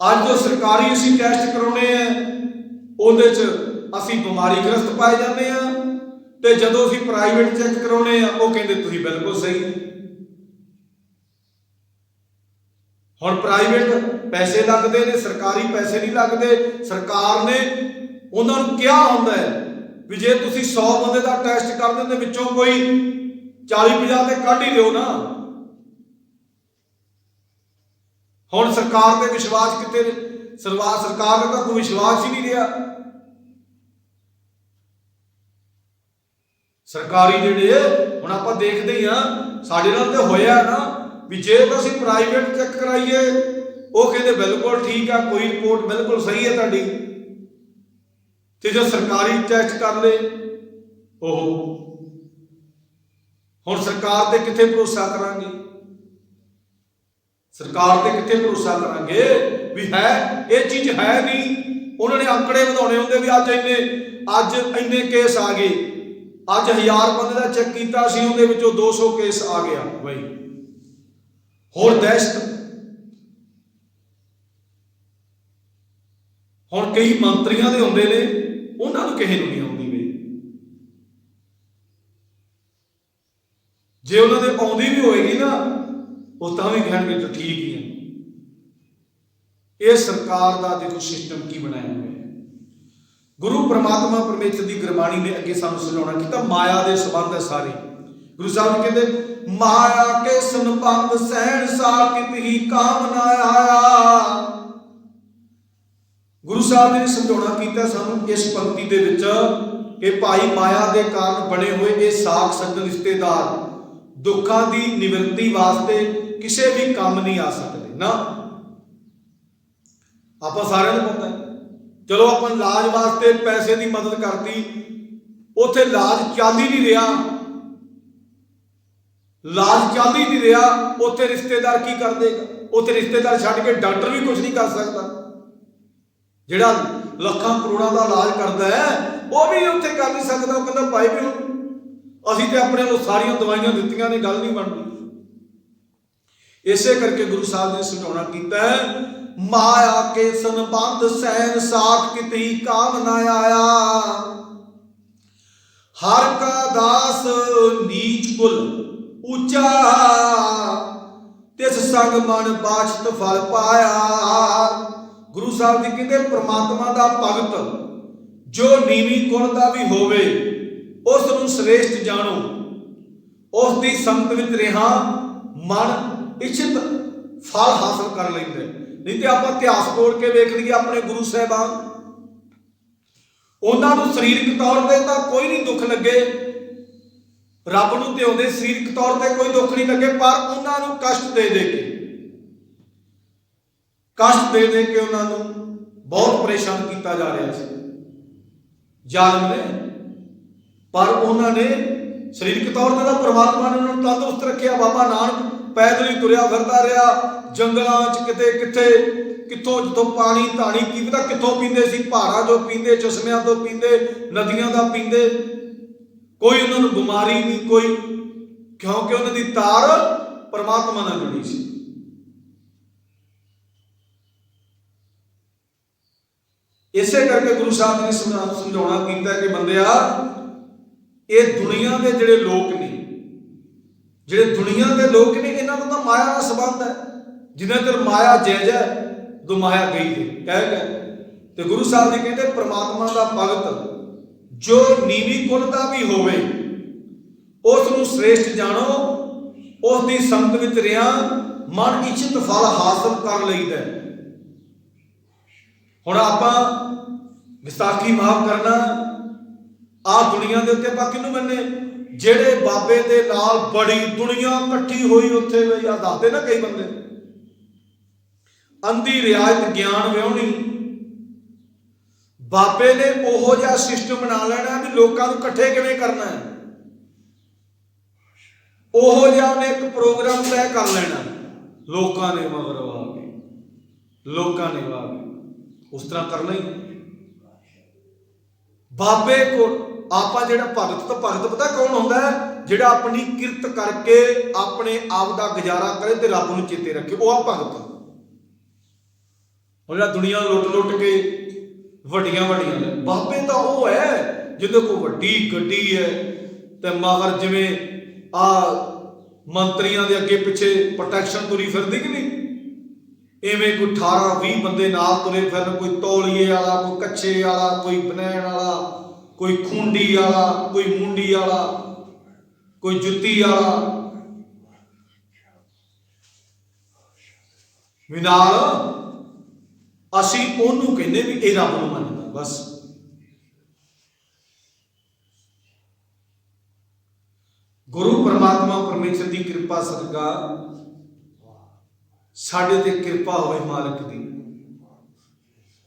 ਅੱਜ ਜੋ ਸਰਕਾਰੀ ਅਸੀਂ ਟੈਸਟ ਕਰਾਉਣੇ ਆ, ਉਹਦੇ 'ਚ ਅਸੀਂ ਬਿਮਾਰੀ ਗ੍ਰਸਤ ਪਾਏ ਜਾਂਦੇ ਆ, ਤੇ ਜਦੋਂ ਅਸੀਂ ਪ੍ਰਾਈਵੇਟ ਚੈੱਕ ਕਰਾਉਣੇ ਆ, ਉਹ ਕਹਿੰਦੇ ਤੁਸੀਂ ਬਿਲਕੁਲ ਸਹੀ। ਹੁਣ ਪ੍ਰਾਈਵੇਟ ਪੈਸੇ ਲੱਗਦੇ ਨੇ, ਸਰਕਾਰੀ ਪੈਸੇ ਨਹੀਂ ਲੱਗਦੇ। ਸਰਕਾਰ ਨੇ ਉਹਨਾਂ ਨੂੰ ਕਿਹਾ ਹੁੰਦਾ ਹੈ ਵੀ ਜੇ ਤੁਸੀਂ 100 ਬੰਦੇ ਦਾ ਟੈਸਟ ਕਰਦੇ ਤੇ ਵਿੱਚੋਂ ਕੋਈ 40-50 ਤੇ ਕੱਢ ਹੀ ਦਿਓ ਨਾ। ਹੁਣ ਸਰਕਾਰ ਤੇ ਵਿਸ਼ਵਾਸ ਕਿੱਥੇ? ਸਰਕਾਰ ਦਾ ਤਾਂ ਕੋਈ ਵਿਸ਼ਵਾਸ ਹੀ ਨਹੀਂ ਰਿਹਾ। ਸਰਕਾਰੀ ਜਿਹੜੇ ਹੁਣ ਆਪਾਂ ਦੇਖਦੇ ਹੀ ਆ, ਸਾਡੇ ਨਾਲ ਤੇ ਹੋਇਆ ਨਾ ਵੀ ਜੇ ਤਾਂ ਅਸੀਂ ਪ੍ਰਾਈਵੇਟ ਚੈੱਕ ਕਰਾਈਏ, ਉਹ ਕਹਿੰਦੇ ਬਿਲਕੁਲ ਠੀਕ ਆ, ਕੋਈ ਰਿਪੋਰਟ ਬਿਲਕੁਲ ਸਹੀ ਹੈ ਤੁਹਾਡੀ, ਤੇ ਜੋ ਸਰਕਾਰੀ ਟੈਸਟ ਕਰ ਲਏ ਹੁਣ ਸਰਕਾਰ ਤੇ ਕਿੱਥੇ ਭਰੋਸਾ ਕਰਾਂਗੇ? ਵੀ ਹੈ ਇਹ ਚੀਜ਼ ਹੈ ਨਹੀਂ। ਉਹਨਾਂ ਨੇ ਅੰਕੜੇ ਵਧਾਉਣੇ ਹੁੰਦੇ ਵੀ ਅੱਜ ਇੰਨੇ ਕੇਸ ਆ ਗਏ, ਅੱਜ 1000 ਬੰਦੇ ਦਾ ਚੈੱਕ ਕੀਤਾ ਸੀ, ਉਹਦੇ ਵਿੱਚੋਂ 200 ਕੇਸ ਆ ਗਿਆ। ਬਈ ਹੋਰ ਦਹਿਸ਼ਤ ਹੁਣ ਕਈ ਮੰਤਰੀਆਂ ਦੇ ਹੁੰਦੇ ਨੇ, ਉਹਨਾਂ ਨੂੰ ਕਿਸੇ ਨੂੰ ਨਹੀਂ ਆਉਂਦੀ ਵੇ। ਜੇ ਉਹਨਾਂ ਦੇ ਆਉਂਦੀ ਵੀ ਹੋਏਗੀ ਨਾ, ਉਹ ਤਾਂ ਵੀ ਕਹਿਣਗੇ ਤਾਂ ਠੀਕ ਹੀ ਹੈ। ਇਹ ਸਰਕਾਰ ਦਾ ਦੇਖੋ ਸਿਸਟਮ ਕੀ ਬਣਾਇਆ ਹੋਇਆ ਹੈ। ਗੁਰੂ ਪਰਮਾਤਮਾ ਪਰਮੇਸ਼ਰ ਦੀ ਗੁਰਬਾਣੀ ਨੇ ਅੱਗੇ ਸਾਨੂੰ ਸਮਝਾਉਣਾ ਕੀਤਾ, ਮਾਇਆ ਦੇ ਸੰਬੰਧ ਹੈ ਸਾਰੇ। ਗੁਰੂ ਸਾਹਿਬ ਜੀ ਕਹਿੰਦੇ, ਮਾਇਆ ਕੇ ਸੰਬੰਧ ਸਹਿਣ ਸਾਕਿਤ ਹੀ ਕਾਮ ਨਾ ਆਇਆ। ਗੁਰੂ ਸਾਹਿਬ ਜੀ ਨੇ ਸਮਝਾਉਣਾ ਕੀਤਾ ਸਾਨੂੰ ਇਸ ਪੰਕਤੀ ਦੇ ਵਿੱਚ ਕਿ ਭਾਈ ਮਾਇਆ ਦੇ ਕਾਰਨ ਬਣੇ ਹੋਏ ਇਹ ਸਾਖ ਸੰਬੰਧ ਰਿਸ਼ਤੇਦਾਰ ਦੁੱਖਾਂ ਦੀ ਨਿਵਰਤੀ ਵਾਸਤੇ ਕਿਸੇ ਵੀ ਕੰਮ ਨਹੀਂ ਆ ਸਕਦੇ ਨਾ। ਆਪਾਂ ਸਾਰਿਆਂ ਨੂੰ ਪਤਾ ਹੈ, ਚਲੋ ਆਪਾਂ ਇਲਾਜ ਵਾਸਤੇ ਪੈਸੇ ਦੀ ਮਦਦ ਕਰਤੀ, ਉੱਥੇ ਇਲਾਜ ਚੱਲ ਹੀ ਨਹੀਂ ਰਿਹਾ, ਇਲਾਜ ਚੱਲ ਹੀ ਨਹੀਂ ਰਿਹਾ, ਉੱਥੇ ਰਿਸ਼ਤੇਦਾਰ ਕੀ ਕਰ ਦੇਗਾ? ਉੱਥੇ ਰਿਸ਼ਤੇਦਾਰ ਛੱਡ ਕੇ ਡਾਕਟਰ ਵੀ ਕੁਝ ਨਹੀਂ ਕਰ ਸਕਦਾ। ਜਿਹੜਾ ਲੱਖਾਂ ਕਰੋੜਾਂ ਦਾ ਇਲਾਜ ਕਰਦਾ ਹੈ, ਉਹ ਵੀ ਉੱਥੇ ਕਰ ਨਹੀਂ ਸਕਦਾ। ਉਹ ਕਹਿੰਦਾ ਭਾਈ ਵੀ ਅਸੀਂ ਤੇ ਆਪਣੇ ਨੂੰ ਸਾਰੀਆਂ ਦਵਾਈਆਂ ਦਿੱਤੀਆਂ ਨੇ, ਗੱਲ ਨਹੀਂ ਬਣਦੀ। ਇਸੇ ਕਰਕੇ ਗੁਰੂ ਸਾਹਿਬ ਨੇ ਸਮਝਾਉਣਾ ਕੀਤਾ ਹੈ, ਮਾਇਆ ਕੇ ਸੰਬੰਧ ਸਹਿਨ ਸਾਖ ਕਿਤੇ ਕਾਮ ਨਾ ਆਇਆ। ਹਰ ਕਾ ਦਾਸ ਨੀਚ ਕੁਲ ਉੱਚਾ, ਤਿਸ ਸੰਗ ਮਨ ਬਾਛਤ ਫਲ ਪਾਇਆ। ਗੁਰੂ ਸਾਹਿਬ ਜੀ ਕਹਿੰਦੇ, ਪ੍ਰਮਾਤਮਾ ਦਾ ਭਗਤ ਜੋ ਨੀਵੀਂ ਕੁਲ ਦਾ ਵੀ ਹੋਵੇ, ਉਸ ਨੂੰ ਸ੍ਰੇਸ਼ਟ ਜਾਣੋ, ਉਸ ਦੀ ਸੰਗਤ ਵਿੱਚ ਰਿਹਾ ਮਨ ਇੱਛਤ ਫਲ ਹਾਸਲ ਕਰ ਲੈਂਦਾ। ਨਹੀਂ ਤੇ ਆਪਾਂ ਇਤਿਹਾਸ ਤੋੜ ਕੇ ਵੇਖ ਲਈਏ ਆਪਣੇ ਗੁਰੂ ਸਾਹਿਬਾਨ, ਉਹਨਾਂ ਨੂੰ ਸਰੀਰਕ ਤੌਰ ਤੇ ਤਾਂ ਕੋਈ ਨਹੀਂ ਦੁੱਖ ਲੱਗੇ, ਰੱਬ ਨੂੰ ਧਿਆਉਂਦੇ ਸਰੀਰਕ ਤੌਰ ਤੇ ਕੋਈ ਦੁੱਖ ਨਹੀਂ ਲੱਗੇ, ਪਰ ਉਹਨਾਂ ਨੂੰ ਕਸ਼ਟ ਦੇ ਕੇ ਉਹਨਾਂ ਨੂੰ ਬਹੁਤ ਪਰੇਸ਼ਾਨ ਕੀਤਾ ਜਾ ਰਿਹਾ ਸੀ ਜ਼ਾਲਮ ਨੇ। ਪਰ ਉਹਨਾਂ ਨੇ ਸਰੀਰਕ ਤੌਰ ਤੇ ਤਾਂ ਪਰਮਾਤਮਾ ਨੇ ਉਹਨਾਂ ਨੂੰ ਤੰਦਰੁਸਤ ਰੱਖਿਆ। ਬਾਬਾ ਨਾਨਕ ਪੈਦਲ ਹੀ ਤੁਰਿਆ ਫਿਰਦਾ ਰਿਹਾ ਜੰਗਲਾਂ 'ਚ, ਕਿਤੇ ਕਿੱਥੇ, ਕਿੱਥੋਂ ਜਿੱਥੋਂ ਪਾਣੀ ਧਾਣੀ ਕੀ ਪਤਾ ਕਿੱਥੋਂ ਪੀਂਦੇ ਸੀ, ਪਹਾੜਾਂ ਤੋਂ ਪੀਂਦੇ, ਚਸ਼ਮਿਆਂ ਤੋਂ ਪੀਂਦੇ, ਨਦੀਆਂ ਦਾ ਪੀਂਦੇ। ਕੋਈ ਉਹਨਾਂ ਨੂੰ ਬਿਮਾਰੀ ਨਹੀਂ, ਕੋਈ, ਕਿਉਂਕਿ ਉਹਨਾਂ ਦੀ ਤਾਰ ਪਰਮਾਤਮਾ ਨਾਲ ਜੁੜੀ ਸੀ। ਇਸੇ ਕਰਕੇ ਗੁਰੂ ਸਾਹਿਬ ਨੇ ਸਮਝਾਉਣਾ ਕੀਤਾ ਕਿ ਬੰਦਿਆ, ਇਹ ਦੁਨੀਆ ਦੇ ਜਿਹੜੇ ਲੋਕ ਨੇ, ਇਹਨਾਂ ਦਾ ਤਾਂ ਮਾਇਆ ਨਾਲ ਸੰਬੰਧ ਹੈ। ਜਿੰਨਾ ਚਿਰ ਮਾਇਆ ਜਾਇਜ਼ ਹੈ, ਉਦੋਂ ਮਾਇਆ ਗਈ ਹੈ ਕਹਿ ਗਏ। ਤੇ ਗੁਰੂ ਸਾਹਿਬ ਜੀ ਕਹਿੰਦੇ, ਪ੍ਰਮਾਤਮਾ ਦਾ ਭਗਤ ਜੋ ਨੀਵੀਂ ਕੁਲ ਦਾ ਵੀ ਹੋਵੇ, ਉਸ ਨੂੰ ਸ੍ਰੇਸ਼ਟ ਜਾਣੋ, ਉਸ ਦੀ ਸੰਗਤ ਵਿੱਚ ਰਿਹਾ ਮਨ ਇੱਛਤ ਫਲ ਹਾਸਲ ਕਰ ਲਈਦਾ। ਹੁਣ ਆਪਾਂ ਵਿਸਾਖੀ ਮਾਫ ਕਰਨਾ, ਆਹ ਦੁਨੀਆ ਦੇ ਉੱਤੇ ਆਪਾਂ ਕਿਹਨੂੰ ਮੰਨੇ? ਜਿਹੜੇ ਬਾਬੇ ਦੇ ਨਾਲ ਬੜੀ ਦੁਨੀਆ ਇਕੱਠੀ ਹੋਈ ਉੱਥੇ ਵੀ ਆ ਦੱਸਦੇ ਨਾ ਕਈ ਬੰਦੇ, ਅੰਧੀ ਰਿਆਇਤ ਗਿਆਨ ਵਿਆਹੁਣੀ। ਬਾਬੇ ਨੇ ਉਹੋ ਜਿਹਾ ਸਿਸਟਮ ਬਣਾ ਲੈਣਾ ਵੀ ਲੋਕਾਂ ਨੂੰ ਇਕੱਠੇ ਕਿਵੇਂ ਕਰਨਾ ਹੈ, ਉਹੋ ਜਿਹਾ ਉਹਨੇ ਇੱਕ ਪ੍ਰੋਗਰਾਮ ਤੈਅ ਕਰ ਲੈਣਾ। ਲੋਕਾਂ ਨੇ ਮਗਰ ਆ ਗਏ, ਲੋਕਾਂ ਨੇ ਆ ਗਏ, ਉਸ ਤਰ੍ਹਾਂ ਕਰਨਾ ਹੀ। ਬਾਬੇ ਕੋਲ ਆਪਾਂ ਜਿਹੜਾ ਭਗਤ, ਤਾਂ ਭਗਤ ਪਤਾ ਕੌਣ ਹੁੰਦਾ ਹੈ? ਜਿਹੜਾ ਆਪਣੀ ਕਿਰਤ ਕਰਕੇ ਆਪਣੇ ਆਪ ਦਾ ਗੁਜ਼ਾਰਾ ਕਰੇ ਤੇ ਰੱਬ ਨੂੰ ਚੇਤੇ ਰੱਖੇ, ਉਹ ਆ ਭਗਤ। ਉਹ ਜਿਹੜਾ ਦੁਨੀਆ ਲੁੱਟ ਕੇ ਵੱਡੀਆਂ ਨੇ, ਬਾਬੇ ਤਾਂ ਉਹ ਹੈ ਜਿਹਦੇ ਕੋਲ ਵੱਡੀ ਗੱਡੀ ਹੈ ਤੇ ਮਗਰ ਜਿਵੇਂ ਆ ਮੰਤਰੀਆਂ ਦੇ ਅੱਗੇ ਪਿੱਛੇ ਪ੍ਰੋਟੈਕਸ਼ਨ ਤੁਰੀ ਫਿਰਦੀ ਕਿ ਨਹੀਂ, ਇਵੇਂ ਕੋਈ 18-20 ਬੰਦੇ ਨਾਲ ਤੁਰੇ ਫਿਰਨ, ਕੋਈ ਤੌਲੀਏ ਵਾਲਾ, ਕੋਈ ਕੱਛੇ ਵਾਲਾ, ਕੋਈ ਬਨੈਣ ਵਾਲਾ, ਕੋਈ ਖੁੰਡੀ ਵਾਲਾ, ਕੋਈ ਮੁੰਡੀ ਵਾਲਾ, ਕੋਈ ਜੁੱਤੀ ਵਾਲਾ ਵੀ ਨਾਲ। ਅਸੀਂ ਉਹਨੂੰ ਕਹਿੰਦੇ ਵੀ ਇਹ ਰੱਬ ਨੂੰ ਮੰਨਦਾ। ਬਸ ਗੁਰੂ ਪਰਮਾਤਮਾ ਪਰਮੇਸ਼ਰ ਦੀ ਕਿਰਪਾ ਸਦਕਾ ਸਾਡੇ ਤੇ ਕਿਰਪਾ ਹੋਵੇ ਮਾਲਕ ਦੀ।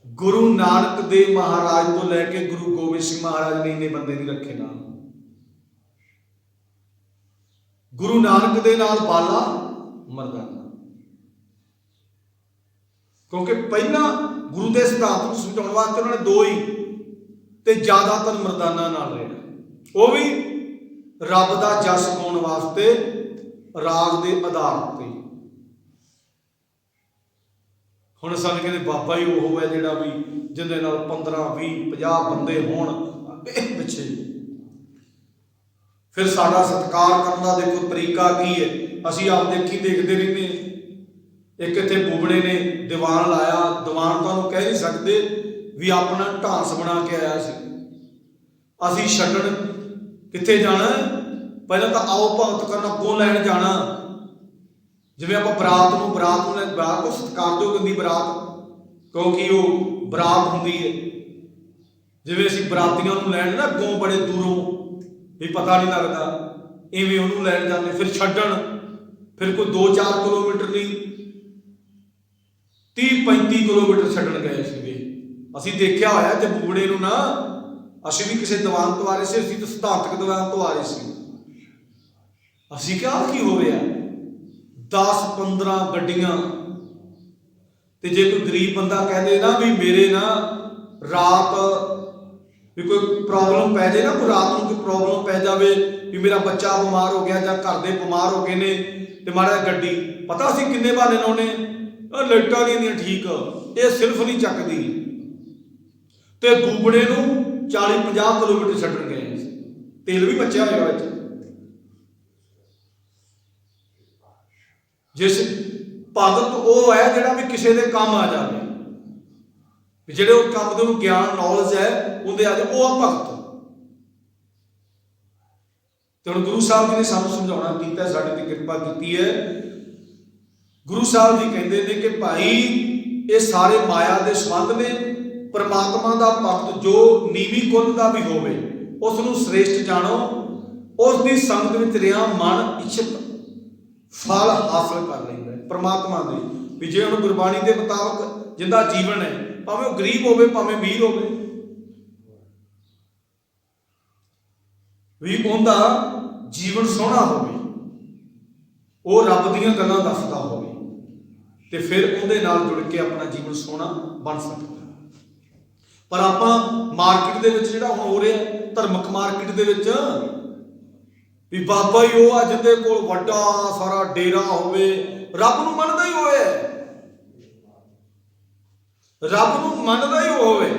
ਗੁਰੂ ਨਾਨਕ ਦੇ ਮਹਾਰਾਜ ਤੋਂ ਲੈ ਕੇ ਗੁਰੂ ਗੋਬਿੰਦ ਸਿੰਘ ਮਹਾਰਾਜ ਨੇ ਇੰਨੇ ਬੰਦੇ ਨਹੀਂ ਰੱਖੇ ਨਾਲ। ਗੁਰੂ ਨਾਨਕ ਦੇ ਨਾਲ ਬਾਲਾ ਮਰਦਾਨਾ, ਕਿਉਂਕਿ ਪਹਿਲਾਂ ਗੁਰੂ ਦੇ ਸਿਧਾਂਤ ਨੂੰ ਸਮਝਾਉਣ ਵਾਸਤੇ ਉਹਨਾਂ ਨੇ ਦੋ ਹੀ ਤੇ ਜ਼ਿਆਦਾਤਰ ਮਰਦਾਨਾ ਨਾਲ ਰਹੇ, ਉਹ ਵੀ ਰੱਬ ਦਾ ਜਸ ਗਾਉਣ ਵਾਸਤੇ ਰਾਗ ਦੇ ਆਧਾਰ ਤੇ। ਹੁਣ ਸਾਨੂੰ ਕਹਿੰਦੇ ਬਾਬਾ ਹੀ ਉਹ ਹੈ ਜਿਹੜਾ ਵੀ ਜਿਹਦੇ ਨਾਲ 15 20 50 ਬੰਦੇ ਹੋਣ ਪਿੱਛੇ। ਫਿਰ ਸਾਡਾ ਸਤਿਕਾਰ ਕਰਨ ਦਾ ਦੇਖੋ ਤਰੀਕਾ ਕੀ ਹੈ, ਅਸੀਂ ਆਪ ਦੇਖਦੇ ਰਹਿੰਦੇ ਹਾਂ। ਇੱਕ ਇੱਥੇ ਬੁਬੜੇ ਨੇ ਦੀਵਾਨ ਲਾਇਆ, ਦੀਵਾਨ ਤੁਹਾਨੂੰ ਕਹਿ ਨਹੀਂ ਸਕਦੇ ਵੀ ਆਪਣਾ ਢਾਂਸ ਬਣਾ ਕੇ ਆਇਆ ਸੀ। ਅਸੀਂ ਛੱਡਣ ਕਿੱਥੇ ਜਾਣਾ, ਪਹਿਲਾਂ ਤਾਂ ਆਓ ਭਗਤ ਕਰਨ, ਅੱਗੋਂ ਲੈਣ ਜਾਣਾ। ਜਿਵੇਂ ਆਪਾਂ ਬਰਾਤ ਨੂੰ ਬਰਾਤ ਨੂੰ ਸਤਿਕਾਰਯੋਗ ਹੁੰਦੀ ਬਰਾਤ, ਕਿਉਂਕਿ ਉਹ ਬਰਾਤ ਹੁੰਦੀ ਹੈ। ਜਿਵੇਂ ਅਸੀਂ ਬਰਾਤੀਆਂ ਨੂੰ ਲੈਣ ਨਾ ਅੱਗੋਂ ਬੜੇ ਦੂਰੋਂ ਵੀ ਪਤਾ ਨਹੀਂ ਲੱਗਦਾ, ਇਵੇਂ ਉਹਨੂੰ ਲੈਣ ਜਾਂਦੇ। ਫਿਰ ਛੱਡਣ, ਫਿਰ ਕੋਈ 2-4 ਕਿਲੋਮੀਟਰ ਨਹੀਂ 30-35 ਕਿਲੋਮੀਟਰ ਛੱਡਣ ਗਏ ਸੀਗੇ। ਅਸੀਂ ਦੇਖਿਆ ਹੋਇਆ ਤੇ ਬੁਬੜੇ ਨੂੰ ਨਾ, ਅਸੀਂ ਵੀ ਕਿਸੇ ਦੀਵਾਨ ਤੋਂ ਆ ਰਹੇ ਸੀ, ਅਸੀਂ ਤਾਂ ਸਿਧਾਂਤਕ ਦੀਵਾਨ ਤੋਂ ਆ ਰਹੇ ਸੀ। ਅਸੀਂ ਕਿਹਾ ਕੀ ਹੋ ਰਿਹਾ, 10-15 ਗੱਡੀਆਂ। ਤੇ ਜੇ ਕੋਈ ਗਰੀਬ ਬੰਦਾ ਕਹਿੰਦੇ ਨਾ ਵੀ ਮੇਰੇ ਨਾ ਰਾਤ ਵੀ ਕੋਈ ਪ੍ਰੋਬਲਮ ਪੈ ਜਾਏ ਨਾ, ਕੋਈ ਰਾਤ ਨੂੰ ਕੋਈ ਪ੍ਰੋਬਲਮ ਪੈ ਜਾਵੇ ਵੀ ਮੇਰਾ ਬੱਚਾ ਬਿਮਾਰ ਹੋ ਗਿਆ ਜਾਂ ਘਰ ਦੇ ਬਿਮਾਰ ਹੋ ਗਏ ਨੇ, ਤੇ ਮਾੜਾ ਗੱਡੀ, ਪਤਾ ਅਸੀਂ ਕਿੰਨੇ ਬਹਾਨੇ ਲਾਉਣੇ, ਲਾਈਟਾਂ ਨਹੀਂ ਹੁੰਦੀਆਂ ਠੀਕ, ਇਹ ਸਿਰਫ ਨਹੀਂ ਚੱਕਦੀ। ਤੇ ਬੂਬੜੇ ਨੂੰ 40-50 ਕਿਲੋਮੀਟਰ ਛੱਡਣ ਗਏ, ਤੇਲ ਵੀ ਬਚਿਆ ਹੋਇਆ ਵਿੱਚ। ਜਿਸ ਭਗਤ ਉਹ ਹੈ ਜਿਹੜਾ ਵੀ ਕਿਸੇ ਦੇ ਕੰਮ ਆ ਜਾਵੇ, ਜਿਹੜੇ ਉਹ ਕੰਮ ਦੇ ਨੂੰ ਗਿਆਨ ਨੌਲੇਜ ਹੈ ਉਹਦੇ ਆ ਜਾਵੇ, ਉਹ ਆ ਭਗਤ। ਤੇ ਹੁਣ ਗੁਰੂ ਸਾਹਿਬ ਜੀ ਨੇ ਸਾਨੂੰ ਸਮਝਾਉਣਾ ਕੀਤਾ, ਸਾਡੇ ਤੇ ਕਿਰਪਾ ਕੀਤੀ ਹੈ। ਗੁਰੂ ਸਾਹਿਬ ਜੀ ਕਹਿੰਦੇ ਨੇ ਕਿ ਭਾਈ ਇਹ ਸਾਰੇ ਮਾਇਆ ਦੇ ਸੰਬੰਧ ਨੇ। ਪਰਮਾਤਮਾ ਦਾ ਭਗਤ ਜੋ ਨੀਵੀਂ ਕੁਲ ਦਾ ਵੀ ਹੋਵੇ, ਉਸ ਨੂੰ ਸ੍ਰੇਸ਼ਟ ਜਾਣੋ। ਉਸ ਦੀ ਸੰਗਤ ਵਿੱਚ ਰਿਹਾ ਮਨ ਇੱਛਤ ਫਲ ਹਾਸਲ ਕਰ ਲੈਂਦਾ ਹੈ ਪਰਮਾਤਮਾ ਦੇ। ਵੀ ਜੇ ਹੁਣ ਗੁਰਬਾਣੀ ਦੇ ਮੁਤਾਬਕ ਜਿੰਦਾ ਜੀਵਨ ਹੈ, ਭਾਵੇਂ ਉਹ ਗਰੀਬ ਹੋਵੇ ਭਾਵੇਂ ਅਮੀਰ ਹੋਵੇ, ਵੀ ਉਹਦਾ ਜੀਵਨ ਸੋਹਣਾ ਹੋਵੇ, ਉਹ ਰੱਬ ਦੀਆਂ ਗੱਲਾਂ ਦੱਸਦਾ ਹੋਵੇ, ਤੇ ਫਿਰ ਉਹਦੇ ਨਾਲ ਜੁੜ ਕੇ ਆਪਣਾ ਜੀਵਨ ਸੋਹਣਾ ਬਣ ਸਕਦਾ। ਪਰ ਆਪਾਂ ਮਾਰਕੀਟ ਦੇ ਵਿੱਚ ਜਿਹੜਾ ਹੁਣ ਹੋ ਰਿਹਾ, ਧਰਮਕ ਮਾਰਕੀਟ ਦੇ ਵਿੱਚ, ਵੀ ਬਾਬਾ ਹੀ ਉਹ ਆ ਜਿਹਦੇ ਕੋਲ ਵੱਡਾ ਸਾਰਾ ਡੇਰਾ ਹੋਵੇ, ਰੱਬ ਨੂੰ ਮੰਨਦਾ ਹੀ ਹੋਵੇ, ਰੱਬ ਨੂੰ ਮੰਨਦਾ ਹੀ ਹੋਵੇ।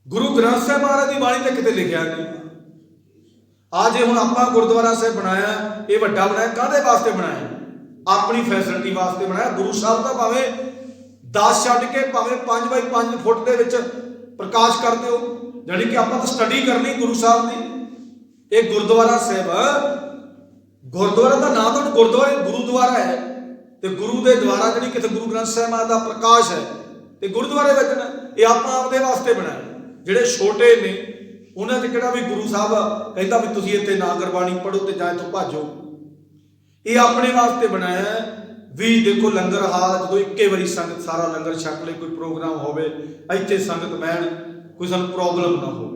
ਗੁਰੂ ਗ੍ਰੰਥ ਸਾਹਿਬ ਮਹਾਰਾਜ ਦੀ ਬਾਣੀ ਤੇ ਕਿਤੇ ਲਿਖਿਆ ਨਹੀਂ। ਆ ਜੇ ਹੁਣ ਆਪਾਂ ਗੁਰਦੁਆਰਾ ਸਾਹਿਬ ਬਣਾਇਆ, ਇਹ ਵੱਡਾ ਬਣਾਇਆ, ਕਾਹਦੇ ਵਾਸਤੇ ਬਣਾਇਆ? ਆਪਣੀ ਫੈਸਿਲਿਟੀ ਵਾਸਤੇ ਬਣਾਇਆ। ਗੁਰੂ ਸਾਹਿਬ ਦਾ ਭਾਵੇਂ 10 ਛੱਡ ਕੇ ਭਾਵੇਂ 5x5 ਫੁੱਟ ਦੇ ਵਿੱਚ ਪ੍ਰਕਾਸ਼ ਕਰ ਦਿਓ, ਜਾਣੀ ਕਿ ਆਪਾਂ ਤਾਂ ਸਟੱਡੀ ਕਰਨੀ ਗੁਰੂ ਸਾਹਿਬ ਦੀ। ਇਹ ਗੁਰਦੁਆਰਾ ਸਾਹਿਬ, ਗੁਰਦੁਆਰਾ ਦਾ ਨਾਂ ਤਾਂ ਗੁਰਦੁਆਰਾ ਗੁਰੂਦੁਆਰਾ ਹੈ, ਤੇ ਗੁਰੂ ਦੇ ਦੁਆਰਾ ਜਿਹੜੀ ਕਿਤੇ ਗੁਰੂ ਗ੍ਰੰਥ ਸਾਹਿਬ ਦਾ ਪ੍ਰਕਾਸ਼ ਹੈ, ਤੇ ਗੁਰਦੁਆਰੇ ਵਿੱਚ ਨਾ ਇਹ ਆਪਾਂ ਆਪਦੇ ਵਾਸਤੇ ਬਣਾਇਆ। ਜਿਹੜੇ ਛੋਟੇ ਨੇ ਉਹਨਾਂ 'ਚ ਕਿਹੜਾ ਵੀ ਗੁਰੂ ਸਾਹਿਬ ਕਹਿੰਦਾ ਵੀ ਤੁਸੀਂ ਇੱਥੇ ਨਾ ਗੁਰਬਾਣੀ ਪੜ੍ਹੋ ਤੇ ਜਾਂ ਇੱਥੋਂ ਭਾਜੋ। ਇਹ ਆਪਣੇ ਵਾਸਤੇ ਬਣਾਇਆ ਵੀ ਦੇਖੋ ਲੰਗਰ ਹਾਲ, ਜਦੋਂ ਇੱਕੇ ਵਾਰੀ ਸੰਗਤ ਸਾਰਾ ਲੰਗਰ ਛਕ ਲੈ, ਕੋਈ ਪ੍ਰੋਗਰਾਮ ਹੋਵੇ ਇੱਥੇ ਸੰਗਤ ਬਹਿਣ, ਕੋਈ ਸਾਨੂੰ ਪ੍ਰੋਬਲਮ ਨਾ ਹੋਵੇ।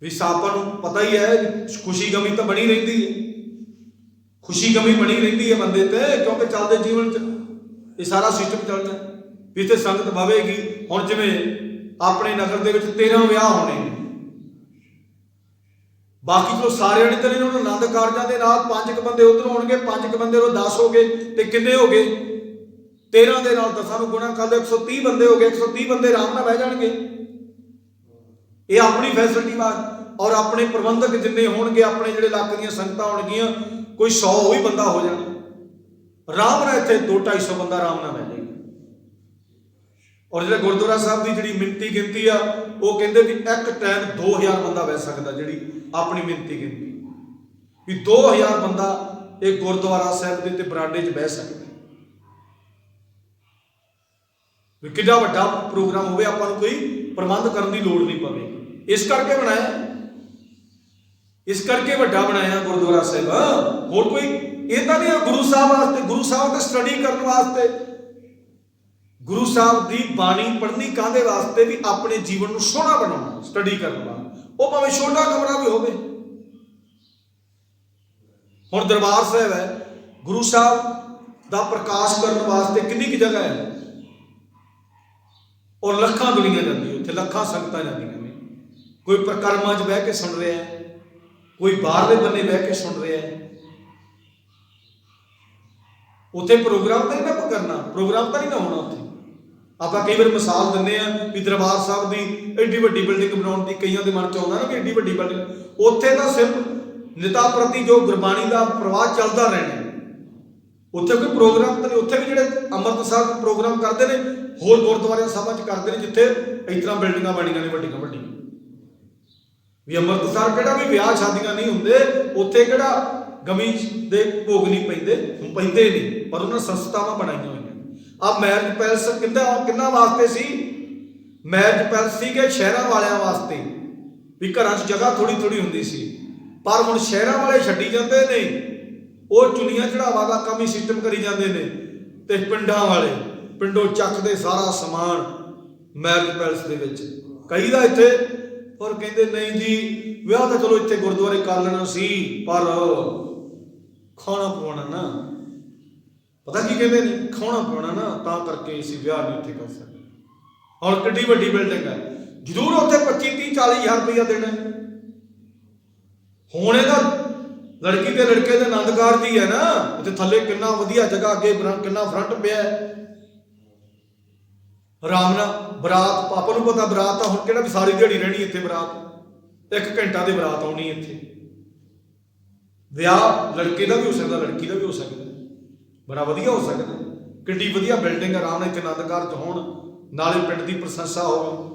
ਵੀ ਆਪਾਂ ਨੂੰ ਪਤਾ ਹੀ ਹੈ ਖੁਸ਼ੀ ਗਮੀ ਤਾਂ ਬਣੀ ਰਹਿੰਦੀ ਹੈ, ਖੁਸ਼ੀ ਗਮੀ ਬਣੀ ਰਹਿੰਦੀ ਹੈ ਬੰਦੇ ਤੇ, ਕਿਉਂਕਿ ਚੱਲਦੇ ਜੀਵਨ 'ਚ ਇਹ ਸਾਰਾ ਸਿਸਟਮ ਚੱਲਦਾ ਵੀ ਇੱਥੇ ਸੰਗਤ ਬਵੇਗੀ। ਹੁਣ ਜਿਵੇਂ ਆਪਣੇ ਨਗਰ ਦੇ ਵਿੱਚ 13 ਵਿਆਹ ਹੋਣੇ ਨੇ, ਬਾਕੀ ਚਲੋ ਸਾਰਿਆਂ ਨੇ ਤਾਂ ਨਹੀਂ, ਉਹਨਾਂ ਆਨੰਦ ਕਾਰਜਾਂ ਦੇ ਨਾਲ 5 ਬੰਦੇ ਉਧਰ ਹੋਣਗੇ, 5 ਬੰਦੇ ਉਹ 10 ਹੋ ਗਏ, ਤੇ ਕਿੰਨੇ ਹੋ ਗਏ? 13 ਦੇ ਨਾਲ 10 ਨੂੰ ਗੁਣਾ ਕਰ ਲਓ, 130 ਬੰਦੇ ਹੋ ਗਏ। 130 ਬੰਦੇ ਆਰਾਮ ਨਾਲ ਬਹਿ ਜਾਣਗੇ। ਇਹ ਆਪਣੀ ਫੈਸਿਲਿਟੀ ਬਾਅਦ, ਔਰ ਆਪਣੇ ਪ੍ਰਬੰਧਕ ਜਿੰਨੇ ਹੋਣਗੇ, ਆਪਣੇ ਜਿਹੜੇ ਇਲਾਕੇ ਦੀਆਂ ਸੰਗਤਾਂ ਹੋਣਗੀਆਂ, ਕੋਈ 100 ਹੀ ਬੰਦਾ ਹੋ ਜਾਣਾ, ਆਰਾਮ ਨਾਲ ਇੱਥੇ 200-250 ਬੰਦਾ ਆਰਾਮ ਨਾਲ ਬਹਿ ਜਾਏਗਾ। ਔਰ ਜਿਹੜਾ ਗੁਰਦੁਆਰਾ ਸਾਹਿਬ ਦੀ ਜਿਹੜੀ ਮਿੰਤੀ ਗਿਣਤੀ ਆ, ਉਹ ਕਹਿੰਦੇ ਵੀ ਇੱਕ ਟਾਈਮ 2000 ਬੰਦਾ ਬਹਿ ਸਕਦਾ। ਜਿਹੜੀ ਆਪਣੀ ਮਿੰਤੀ ਗਿਣਤੀ ਵੀ 2000 ਬੰਦਾ ਇਹ ਗੁਰਦੁਆਰਾ ਸਾਹਿਬ ਦੇ ਤੇ ਬਰਾਂਡੇ 'ਚ ਬਹਿ ਸਕਦਾ। ਵੀ ਕਿੰਨਾ ਵੱਡਾ ਪ੍ਰੋਗਰਾਮ ਹੋਵੇ, ਆਪਾਂ ਨੂੰ ਕੋਈ ਪ੍ਰਬੰਧ ਕਰਨ ਦੀ ਲੋੜ ਨਹੀਂ ਪਵੇ। ਇਸ ਕਰਕੇ ਬਣਾਇਆ, ਇਸ ਕਰਕੇ ਵੱਡਾ ਬਣਾਇਆ ਗੁਰਦੁਆਰਾ ਸਾਹਿਬ। ਹੋਰ ਕੋਈ ਇਹ ਤਾਂ ਨਹੀਂ ਹੈ ਗੁਰੂ ਸਾਹਿਬ ਵਾਸਤੇ, ਗੁਰੂ ਸਾਹਿਬ ਦੀ ਸਟੱਡੀ ਕਰਨ ਵਾਸਤੇ, ਗੁਰੂ ਸਾਹਿਬ ਦੀ ਬਾਣੀ ਪੜ੍ਹਨੀ ਕਾਹਦੇ ਵਾਸਤੇ? ਵੀ ਆਪਣੇ ਜੀਵਨ ਨੂੰ ਸੋਹਣਾ ਬਣਾਉਣਾ, ਸਟੱਡੀ ਕਰਨ ਵਾਸਤੇ। ਉਹ ਭਾਵੇਂ ਛੋਟਾ ਕਮਰਾ ਵੀ ਹੋਵੇ। ਹੁਣ ਦਰਬਾਰ ਸਾਹਿਬ ਹੈ, ਗੁਰੂ ਸਾਹਿਬ ਦਾ ਪ੍ਰਕਾਸ਼ ਕਰਨ ਵਾਸਤੇ ਕਿੰਨੀ ਕੁ ਜਗ੍ਹਾ ਹੈ, ਔਰ ਲੱਖਾਂ ਦੁਨੀਆ ਜਾਂਦੀ ਹੈ ਉੱਥੇ, ਲੱਖਾਂ ਸੰਗਤਾਂ ਜਾਂਦੀਆਂ ਨੇ। ਕੋਈ ਪ੍ਰਕਰਮਾਂ 'ਚ ਬਹਿ ਕੇ ਸੁਣ ਰਿਹਾ ਹੈ, ਕੋਈ ਬਾਹਰਲੇ ਬੰਨੇ ਬਹਿ ਕੇ ਸੁਣ ਰਿਹਾ ਹੈ। ਉੱਥੇ ਪ੍ਰੋਗਰਾਮ ਤਾਂ ਨਹੀਂ ਨਾ ਕਰਨਾ, ਪ੍ਰੋਗਰਾਮ ਤਾਂ ਨਹੀਂ ਨਾ ਹੋਣਾ ਉੱਥੇ। ਆਪਾਂ ਕਈ ਵਾਰ ਮਿਸਾਲ ਦਿੰਦੇ ਆ ਵੀ ਦਰਬਾਰ ਸਾਹਿਬ ਦੀ ਐਡੀ ਵੱਡੀ ਬਿਲਡਿੰਗ ਬਣਾਉਣ ਦੀ ਕਈਆਂ ਦੇ ਮਨ ਚ ਆਉਂਦਾ ਨਾ ਕਿ ਐਡੀ ਵੱਡੀ ਬਿਲਡਿੰਗ, ਉੱਥੇ ਤਾਂ ਸਿਰਫ ਨਿਤਾ ਪ੍ਰਤੀ ਜੋ ਗੁਰਬਾਣੀ ਦਾ ਪ੍ਰਵਾਹ ਚੱਲਦਾ ਰਹਿਣਾ, ਉੱਥੇ ਕੋਈ ਪ੍ਰੋਗਰਾਮ ਤਾਂ ਨਹੀਂ। ਉੱਥੇ ਵੀ ਜਿਹੜੇ ਅੰਮ੍ਰਿਤ ਸਾਹਿਬ ਪ੍ਰੋਗਰਾਮ ਕਰਦੇ ਨੇ ਹੋਰ ਗੁਰਦੁਆਰਿਆਂ ਸਾਹਿਬਾਂ 'ਚ ਕਰਦੇ ਨੇ ਜਿੱਥੇ ਇਸ ਤਰ੍ਹਾਂ ਬਿਲਡਿੰਗਾਂ ਬਣੀਆਂ ਨੇ ਵੱਡੀਆਂ ਵੱਡੀਆਂ। ਵੀ ਅੰਮ੍ਰਿਤਸਰ ਕਿਹੜਾ ਵੀ ਵਿਆਹ ਸ਼ਾਦੀਆਂ ਨਹੀਂ ਹੁੰਦੇ, ਉੱਥੇ ਕਿਹੜਾ ਗਮੀ ਦੇ ਭੋਗ ਨਹੀਂ ਪੈਂਦੇ ਨਹੀਂ, ਪਰ ਉਹਨਾਂ ਸੰਸਥਾਵਾਂ ਬਣਾਈਆਂ ਹੋਈਆਂ। ਆ ਮੈਰਿਜ ਪੈਲਸ ਕਿੰਨਾ ਵਾਸਤੇ ਸੀ? ਮੈਰਿਜ ਪੈਲਸ ਸੀਗੇ ਸ਼ਹਿਰਾਂ ਵਾਲਿਆਂ ਵਾਸਤੇ, ਵੀ ਘਰਾਂ 'ਚ ਜਗ੍ਹਾ ਥੋੜੀ ਥੋੜੀ ਹੁੰਦੀ ਸੀ, ਪਰ ਹੁਣ ਸ਼ਹਿਰਾਂ ਵਾਲੇ ਛੱਡੀ ਜਾਂਦੇ ਨੇ, ਉਹ ਚੁਨੀਆਂ ਚੜਾਵਾ ਦਾ ਕੰਮ ਹੀ ਸਿਸਟਮ ਕਰੀ ਜਾਂਦੇ ਨੇ, ਤੇ ਪਿੰਡਾਂ ਵਾਲੇ ਪਿੰਡੋਂ ਚੱਕਦੇ ਸਾਰਾ ਸਮਾਨ ਮੈਰਿਜ ਪੈਲਸ ਦੇ ਵਿੱਚ। ਕਈ ਦਾ ਇੱਥੇ ਪਰ ਕਹਿੰਦੇ ਨਹੀਂ ਜੀ ਵਿਆਹ ਤਾਂ ਚਲੋ ਇੱਥੇ ਗੁਰਦੁਆਰੇ ਕਰ ਲੈਣਾ ਸੀ, ਪਰ ਖਾਣਾ ਪਵਾਉਣਾ ਨਾ, ਪਤਾ ਕੀ ਕਹਿੰਦੇ ਨੇ, ਖਾਣਾ ਪਵਾਉਣਾ ਨਾ, ਤਾਂ ਕਰਕੇ ਅਸੀਂ ਵਿਆਹ ਨਹੀਂ ਉੱਥੇ ਕਰ ਸਕਦੇ। ਹੁਣ ਕਿੱਡੀ ਵੱਡੀ ਬਿਲਡਿੰਗ ਹੈ, ਜ਼ਰੂਰ ਉੱਥੇ 25, 30, 40 ਹਜ਼ਾਰ ਰੁਪਇਆ ਦੇਣਾ। ਹੁਣ ਇਹਦਾ ਲੜਕੀ ਤੇ ਲੜਕੇ ਦੇ ਆਨੰਦ ਕਾਰਜ ਹੀ ਹੈ ਨਾ, ਉੱਥੇ ਥੱਲੇ ਕਿੰਨਾ ਵਧੀਆ ਜਗ੍ਹਾ, ਅੱਗੇ ਕਿੰਨਾ ਫਰੰਟ ਪਿਆ ਆਰਾਮ ਨਾਲ। ਬਰਾਤ ਪਾਪਾ ਨੂੰ ਪਤਾ, ਬਰਾਤ ਤਾਂ ਹੁਣ ਕਿਹੜਾ ਵੀ ਸਾਰੀ ਦਿਹਾੜੀ ਰਹਿਣੀ ਇੱਥੇ, ਬਰਾਤ 1 ਘੰਟਾ ਦੀ ਬਰਾਤ ਆਉਣੀ ਇੱਥੇ। ਵਿਆਹ ਲੜਕੇ ਦਾ ਵੀ ਹੋ ਸਕਦਾ, ਲੜਕੀ ਦਾ ਵੀ ਹੋ ਸਕਦਾ, ਬੜਾ ਵਧੀਆ ਹੋ ਸਕਦਾ। ਕਿੱਡੀ ਵਧੀਆ ਬਿਲਡਿੰਗ, ਆਰਾਮ ਨਾਲ ਇੱਥੇ ਆਨੰਦ ਕਾਰਜ ਹੋਣ, ਨਾਲੇ ਪਿੰਡ ਦੀ ਪ੍ਰਸ਼ੰਸਾ ਹੋਵੇ।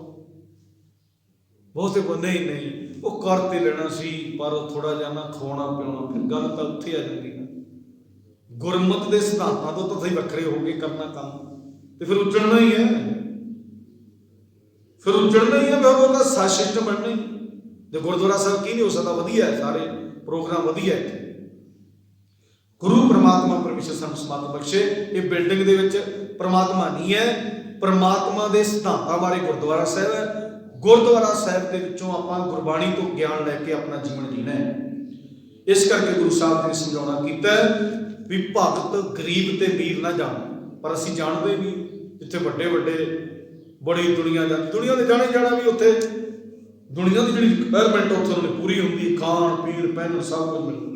ਬਹੁਤੇ ਬੰਦੇ ਹੀ ਨਹੀਂ ਉਹ ਕਰ ਤੇ ਲੈਣਾ ਸੀ, ਪਰ ਥੋੜਾ ਜਿਹਾ ਨਾ ਖਵਾਉਣਾ ਪਿਆਉਣਾ, ਫਿਰ ਗੱਲ ਤਾਂ ਉੱਥੇ ਆ ਜਾਂਦੀ ਹੈ। ਗੁਰਮਤਿ ਦੇ ਸਿਧਾਂਤਾਂ ਤੋਂ ਤਾਂ ਸਹੀ ਵੱਖਰੇ ਹੋ ਕੇ ਕਰਨਾ ਕੰਮ, ਤੇ ਫਿਰ ਉੱਜੜਨਾ ਹੀ ਹੈ, ਫਿਰ ਉਹ ਤਾਂ ਸਾ ਸਿਸਟਮ ਬਣਨਾ ਹੀ। ਤੇ ਗੁਰਦੁਆਰਾ ਸਾਹਿਬ ਕੀ ਨਹੀਂ ਹੋ ਸਕਦਾ, ਵਧੀਆ ਹੈ, ਸਾਰੇ ਪ੍ਰੋਗਰਾਮ ਵਧੀਆ ਹੈ। ਗੁਰੂ ਪਰਮਾਤਮਾ ਪਰਮੇਸ਼ਰ ਸਾਨੂੰ ਸਮਤ ਬਖਸ਼ੇ। ਇਹ ਬਿਲਡਿੰਗ ਦੇ ਵਿੱਚ ਪਰਮਾਤਮਾ ਨਹੀਂ ਹੈ, ਪਰਮਾਤਮਾ ਦੇ ਸਿਧਾਂਤਾਂ ਬਾਰੇ ਗੁਰਦੁਆਰਾ ਸਾਹਿਬ ਹੈ। ਗੁਰਦੁਆਰਾ ਸਾਹਿਬ ਦੇ ਵਿੱਚੋਂ ਆਪਾਂ ਗੁਰਬਾਣੀ ਤੋਂ ਗਿਆਨ ਲੈ ਕੇ ਆਪਣਾ ਜੀਵਨ ਜੀਣਾ ਹੈ। ਇਸ ਕਰਕੇ ਗੁਰੂ ਸਾਹਿਬ ਨੇ ਸਮਝਾਉਣਾ ਕੀਤਾ ਵੀ ਭਗਤ ਗਰੀਬ ਤੇ ਅਮੀਰ ਨਾ ਜਾਣ, ਪਰ ਅਸੀਂ ਜਾਣਦੇ ਨਹੀਂ। ਜਿੱਥੇ ਵੱਡੇ ਬੜੀ ਦੁਨੀਆ ਜਾਂਦੀ, ਦੁਨੀਆ ਦੇ ਜਾਣਾ ਵੀ ਉੱਥੇ ਦੁਨੀਆ ਦੀ ਜਿਹੜੀ ਰਿਕੁਆਇਰਮੈਂਟ ਉੱਥੇ ਉਹਨਾਂ ਨੇ ਪੂਰੀ ਹੁੰਦੀ, ਖਾਣ ਪੀਣ ਪਹਿਨਣ ਸਭ ਕੁਝ ਮਿਲਦਾ।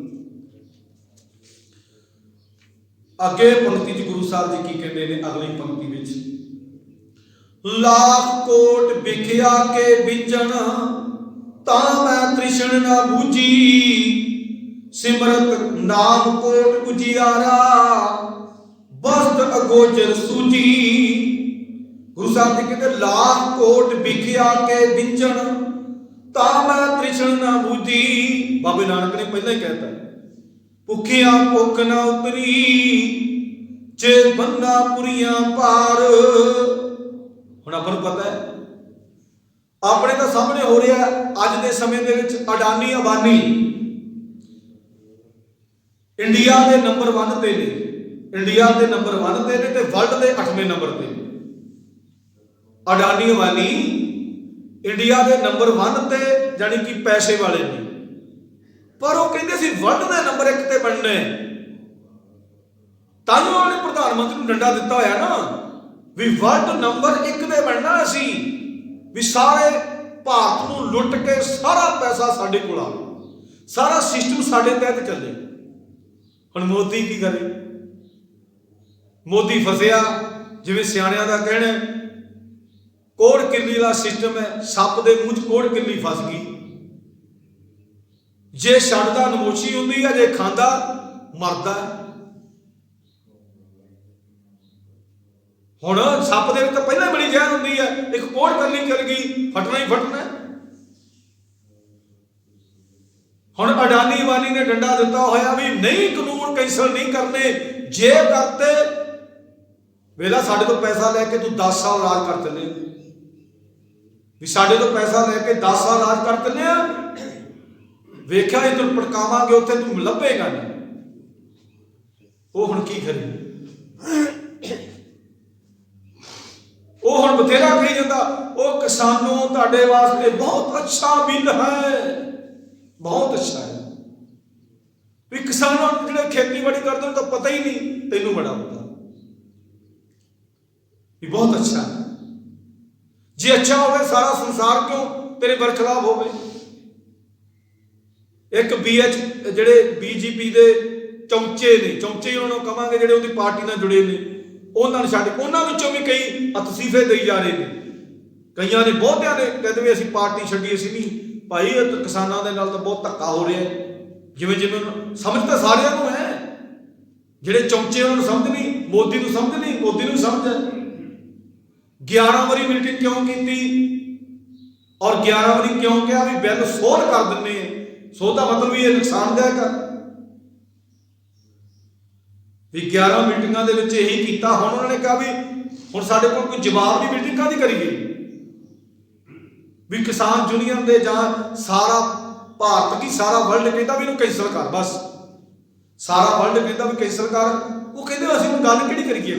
ਅੱਗੇ ਪੰਕਤੀ 'ਚ ਗੁਰੂ ਸਾਹਿਬ ਜੀ ਕੀ ਕਹਿੰਦੇ ਨੇ, ਅਗਲੀ ਪੰਕਤੀ ਵਿੱਚ, ਲੱਖ ਕੋਟ ਵਿਖਿਆ ਕੇ ਵਿੰਜਣ, ਤਾਂ ਮੈਂ ਤ੍ਰਿਸ਼ਣ ਨਾ ਬੂਝੀ, ਸਿਮਰਤ ਨਾਮ ਕੋਟ ਉਜਿਆਰਾ, ਬਸਤ ਅਗੋਚਰ ਸੂਝੀ। ਗੁਰੂ ਸਾਹਿਬ ਜੀ ਕਹਿੰਦੇ ਲੱਖ ਕੋਟ ਵਿਖਿਆ ਕੇ ਵਿੰਜਣ, ਤਾਂ ਮੈਂ ਤ੍ਰਿਸ਼ਣ ਨਾ ਬੂਝੀ। ਬਾਬੇ ਨਾਨਕ ਨੇ ਪਹਿਲਾਂ ਹੀ ਕਹਿਤਾ, ਭੁੱਖਿਆਂ ਭੁੱਖ ਨਾ ਉਤਰੀ, ਜੇ ਬੰਦਾ ਪੁਰੀਆਂ ਪਾਰ। ਹੁਣ ਆਪਾਂ ਨੂੰ ਪਤਾ ਹੈ, ਆਪਣੇ ਤਾਂ ਸਾਹਮਣੇ ਹੋ ਰਿਹਾ ਅੱਜ ਦੇ ਸਮੇਂ ਦੇ ਵਿੱਚ, ਅਡਾਨੀ ਅੰਬਾਨੀ ਇੰਡੀਆ ਦੇ ਨੰਬਰ 1 ਤੇ ਨੇ, ਇੰਡੀਆ ਦੇ ਨੰਬਰ 1 ਤੇ ਨੇ, ਤੇ ਵਰਲਡ ਦੇ 8ਵੇਂ ਨੰਬਰ ਤੇ। ਅਡਾਨੀ ਅੰਬਾਨੀ ਇੰਡੀਆ ਦੇ ਨੰਬਰ 1 ਤੇ, ਜਾਨੀ ਕਿ ਪੈਸੇ ਵਾਲੇ ਨੇ, ਪਰ ਉਹ ਕਹਿੰਦੇ ਸੀ ਵਰਲਡ ਦੇ ਨੰਬਰ 1 ਤੇ ਬਣਨਾ। ਤਾਂ ਹੀ ਉਹਨੇ ਪ੍ਰਧਾਨ ਮੰਤਰੀ ਨੂੰ ਡੰਡਾ ਦਿੱਤਾ ਹੋਇਆ ਨਾ, ਵੀ ਵਰਲਡ ਨੰਬਰ 1 ਤੇ ਬਣਨਾ ਅਸੀਂ, ਵੀ ਸਾਰੇ ਭਾਰਤ ਨੂੰ ਲੁੱਟ ਕੇ ਸਾਰਾ ਪੈਸਾ ਸਾਡੇ ਕੋਲ ਆਵੇ, ਸਾਰਾ ਸਿਸਟਮ ਸਾਡੇ ਤਹਿਤ ਚੱਲੇ। ਹੁਣ ਮੋਦੀ ਕੀ ਕਰੇ? ਮੋਦੀ ਫਸਿਆ, ਜਿਵੇਂ ਸਿਆਣਿਆਂ ਦਾ ਕਹਿਣਾ, ਕੋੜ ਕਿੱਲੀ ਦਾ ਸਿਸਟਮ ਹੈ, ਸੱਪ ਦੇ ਮੂੰਹ 'ਚ ਕੋੜ ਕਿੱਲੀ ਫਸ ਗਈ। ਜੇ ਛੱਡਦਾ ਨਮੋਸ਼ੀ ਹੁੰਦੀ ਹੈ, ਜੇ ਖਾਂਦਾ ਮਰਦਾ। ਹੁਣ ਸੱਪ ਦੇ ਵਿੱਚ ਤਾਂ ਪਹਿਲਾਂ ਬੜੀ ਜ਼ਹਿਰ ਹੁੰਦੀ ਹੈ, ਇੱਕ ਕੋੜ ਕਿੱਲੀ ਚੱਲ ਗਈ, ਫਟਣਾ ਹੀ ਫਟਣਾ। ਹੁਣ ਅਡਾਨੀ ਅੰਬਾਨੀ ਨੇ ਡੰਡਾ ਦਿੱਤਾ ਹੋਇਆ ਵੀ ਨਹੀਂ, ਕਾਨੂੰਨ ਕੈਂਸਲ ਨਹੀਂ ਕਰਨੇ, ਜੇ ਕਰਤੇ ਵੇਲਾ ਸਾਡੇ ਤੋਂ ਪੈਸਾ ਲੈ ਕੇ ਤੂੰ 10 ਸਾਲ ਰਾਜ ਕਰ ਦਿੰਦੇ, ਵੀ ਸਾਡੇ ਤੋਂ ਪੈਸਾ ਲੈ ਕੇ 10 ਸਾਲ ਰਾਜ ਕਰ ਦਿੰਦੇ ਆ, ਵੇਖਿਆ ਇਹ ਤੂੰ ਪਟਕਾਵਾਂਗੇ, ਉੱਥੇ ਤੂੰ ਲੱਭੇਗਾ ਨਹੀਂ। ਉਹ ਹੁਣ ਕੀ ਕਰੇ? ਉਹ ਹੁਣ ਬਥੇਰਾ ਕਹੀ ਜਾਂਦਾ, ਉਹ ਕਿਸਾਨੋਂ ਤੁਹਾਡੇ ਵਾਸਤੇ ਬਹੁਤ ਅੱਛਾ ਬਿੱਲ ਹੈ, ਬਹੁਤ ਅੱਛਾ ਹੈ। ਵੀ ਕਿਸਾਨਾਂ ਨੂੰ ਜਿਹੜੇ ਖੇਤੀਬਾੜੀ ਕਰਦੇ ਤਾਂ ਪਤਾ ਹੀ ਨਹੀਂ, ਤੈਨੂੰ ਬੜਾ ਪਤਾ ਵੀ ਬਹੁਤ ਅੱਛਾ। ਜੇ ਅੱਛਾ ਹੋਵੇ ਸਾਰਾ ਸੰਸਾਰ ਕਿਉਂ ਤੇਰੇ ਬਰਖਲਾਫ ਹੋਵੇ? ਇੱਕ BH ਜਿਹੜੇ BJP ਦੇ ਚਮਚੇ ਨੇ, ਚਮਚੇ ਉਹਨਾਂ ਨੂੰ ਕਹਾਂਗੇ ਜਿਹੜੇ ਉਹਦੀ ਪਾਰਟੀ ਨਾਲ ਜੁੜੇ ਨੇ, ਉਹਨਾਂ ਨੂੰ ਛੱਡ ਉਹਨਾਂ ਵਿੱਚੋਂ ਵੀ ਕਈ ਅਤਸੀਫੇ ਦੇਈ ਜਾ ਰਹੇ ਨੇ। ਕਈਆਂ ਨੇ, ਬਹੁਤਿਆਂ ਨੇ ਕਹਿੰਦੇ ਵੀ ਅਸੀਂ ਪਾਰਟੀ ਛੱਡੀ, ਅਸੀਂ ਨਹੀਂ ਭਾਈ, ਕਿਸਾਨਾਂ ਦੇ ਨਾਲ ਤਾਂ ਬਹੁਤ ਧੱਕਾ ਹੋ ਰਿਹਾ। ਜਿਵੇਂ ਜਿਵੇਂ ਸਮਝ ਤਾਂ ਸਾਰਿਆਂ ਨੂੰ ਹੈ, ਜਿਹੜੇ ਚਮਚੇ ਉਹਨਾਂ ਨੂੰ ਸਮਝ ਨਹੀਂ, ਮੋਦੀ ਨੂੰ ਸਮਝ ਨਹੀਂ, ਮੋਦੀ ਨੂੰ ਸਮਝ ਹੈ। 11 ਵਾਰੀ ਮੀਟਿੰਗ ਕਿਉਂ ਕੀਤੀ ਔਰ 11 ਵਾਰੀ ਕਿਉਂ ਕਿਹਾ ਵੀ ਬਿੱਲ ਸੋਧ ਕਰ ਦਿੰਦੇ ਆ? ਸੋਧ ਦਾ ਮਤਲਬ ਵੀ ਇਹ ਨੁਕਸਾਨਦਾਇਕ ਆ ਵੀ 11 ਮੀਟਿੰਗਾਂ ਦੇ ਵਿੱਚ ਇਹੀ ਕੀਤਾ। ਹੁਣ ਉਹਨਾਂ ਨੇ ਕਿਹਾ ਵੀ ਹੁਣ ਸਾਡੇ ਕੋਲ ਕੋਈ ਜਵਾਬ ਦੀ ਮੀਟਿੰਗ ਕਾਹਦੀ ਕਰੀਏ ਵੀ ਕਿਸਾਨ ਯੂਨੀਅਨ ਦੇ ਜਾਂ ਸਾਰਾ ਭਾਰਤ ਕੀ ਸਾਰਾ ਵਰਲਡ ਕਹਿੰਦਾ ਵੀ ਇਹਨੂੰ ਕੈਂਸਲ ਕਰ, ਬਸ ਸਾਰਾ ਵਰਲਡ ਕਹਿੰਦਾ ਵੀ ਕੈਂਸਲ ਕਰ। ਉਹ ਕਹਿੰਦੇ ਅਸੀਂ ਹੁਣ ਗੱਲ ਕਿਹੜੀ ਕਰੀਏ?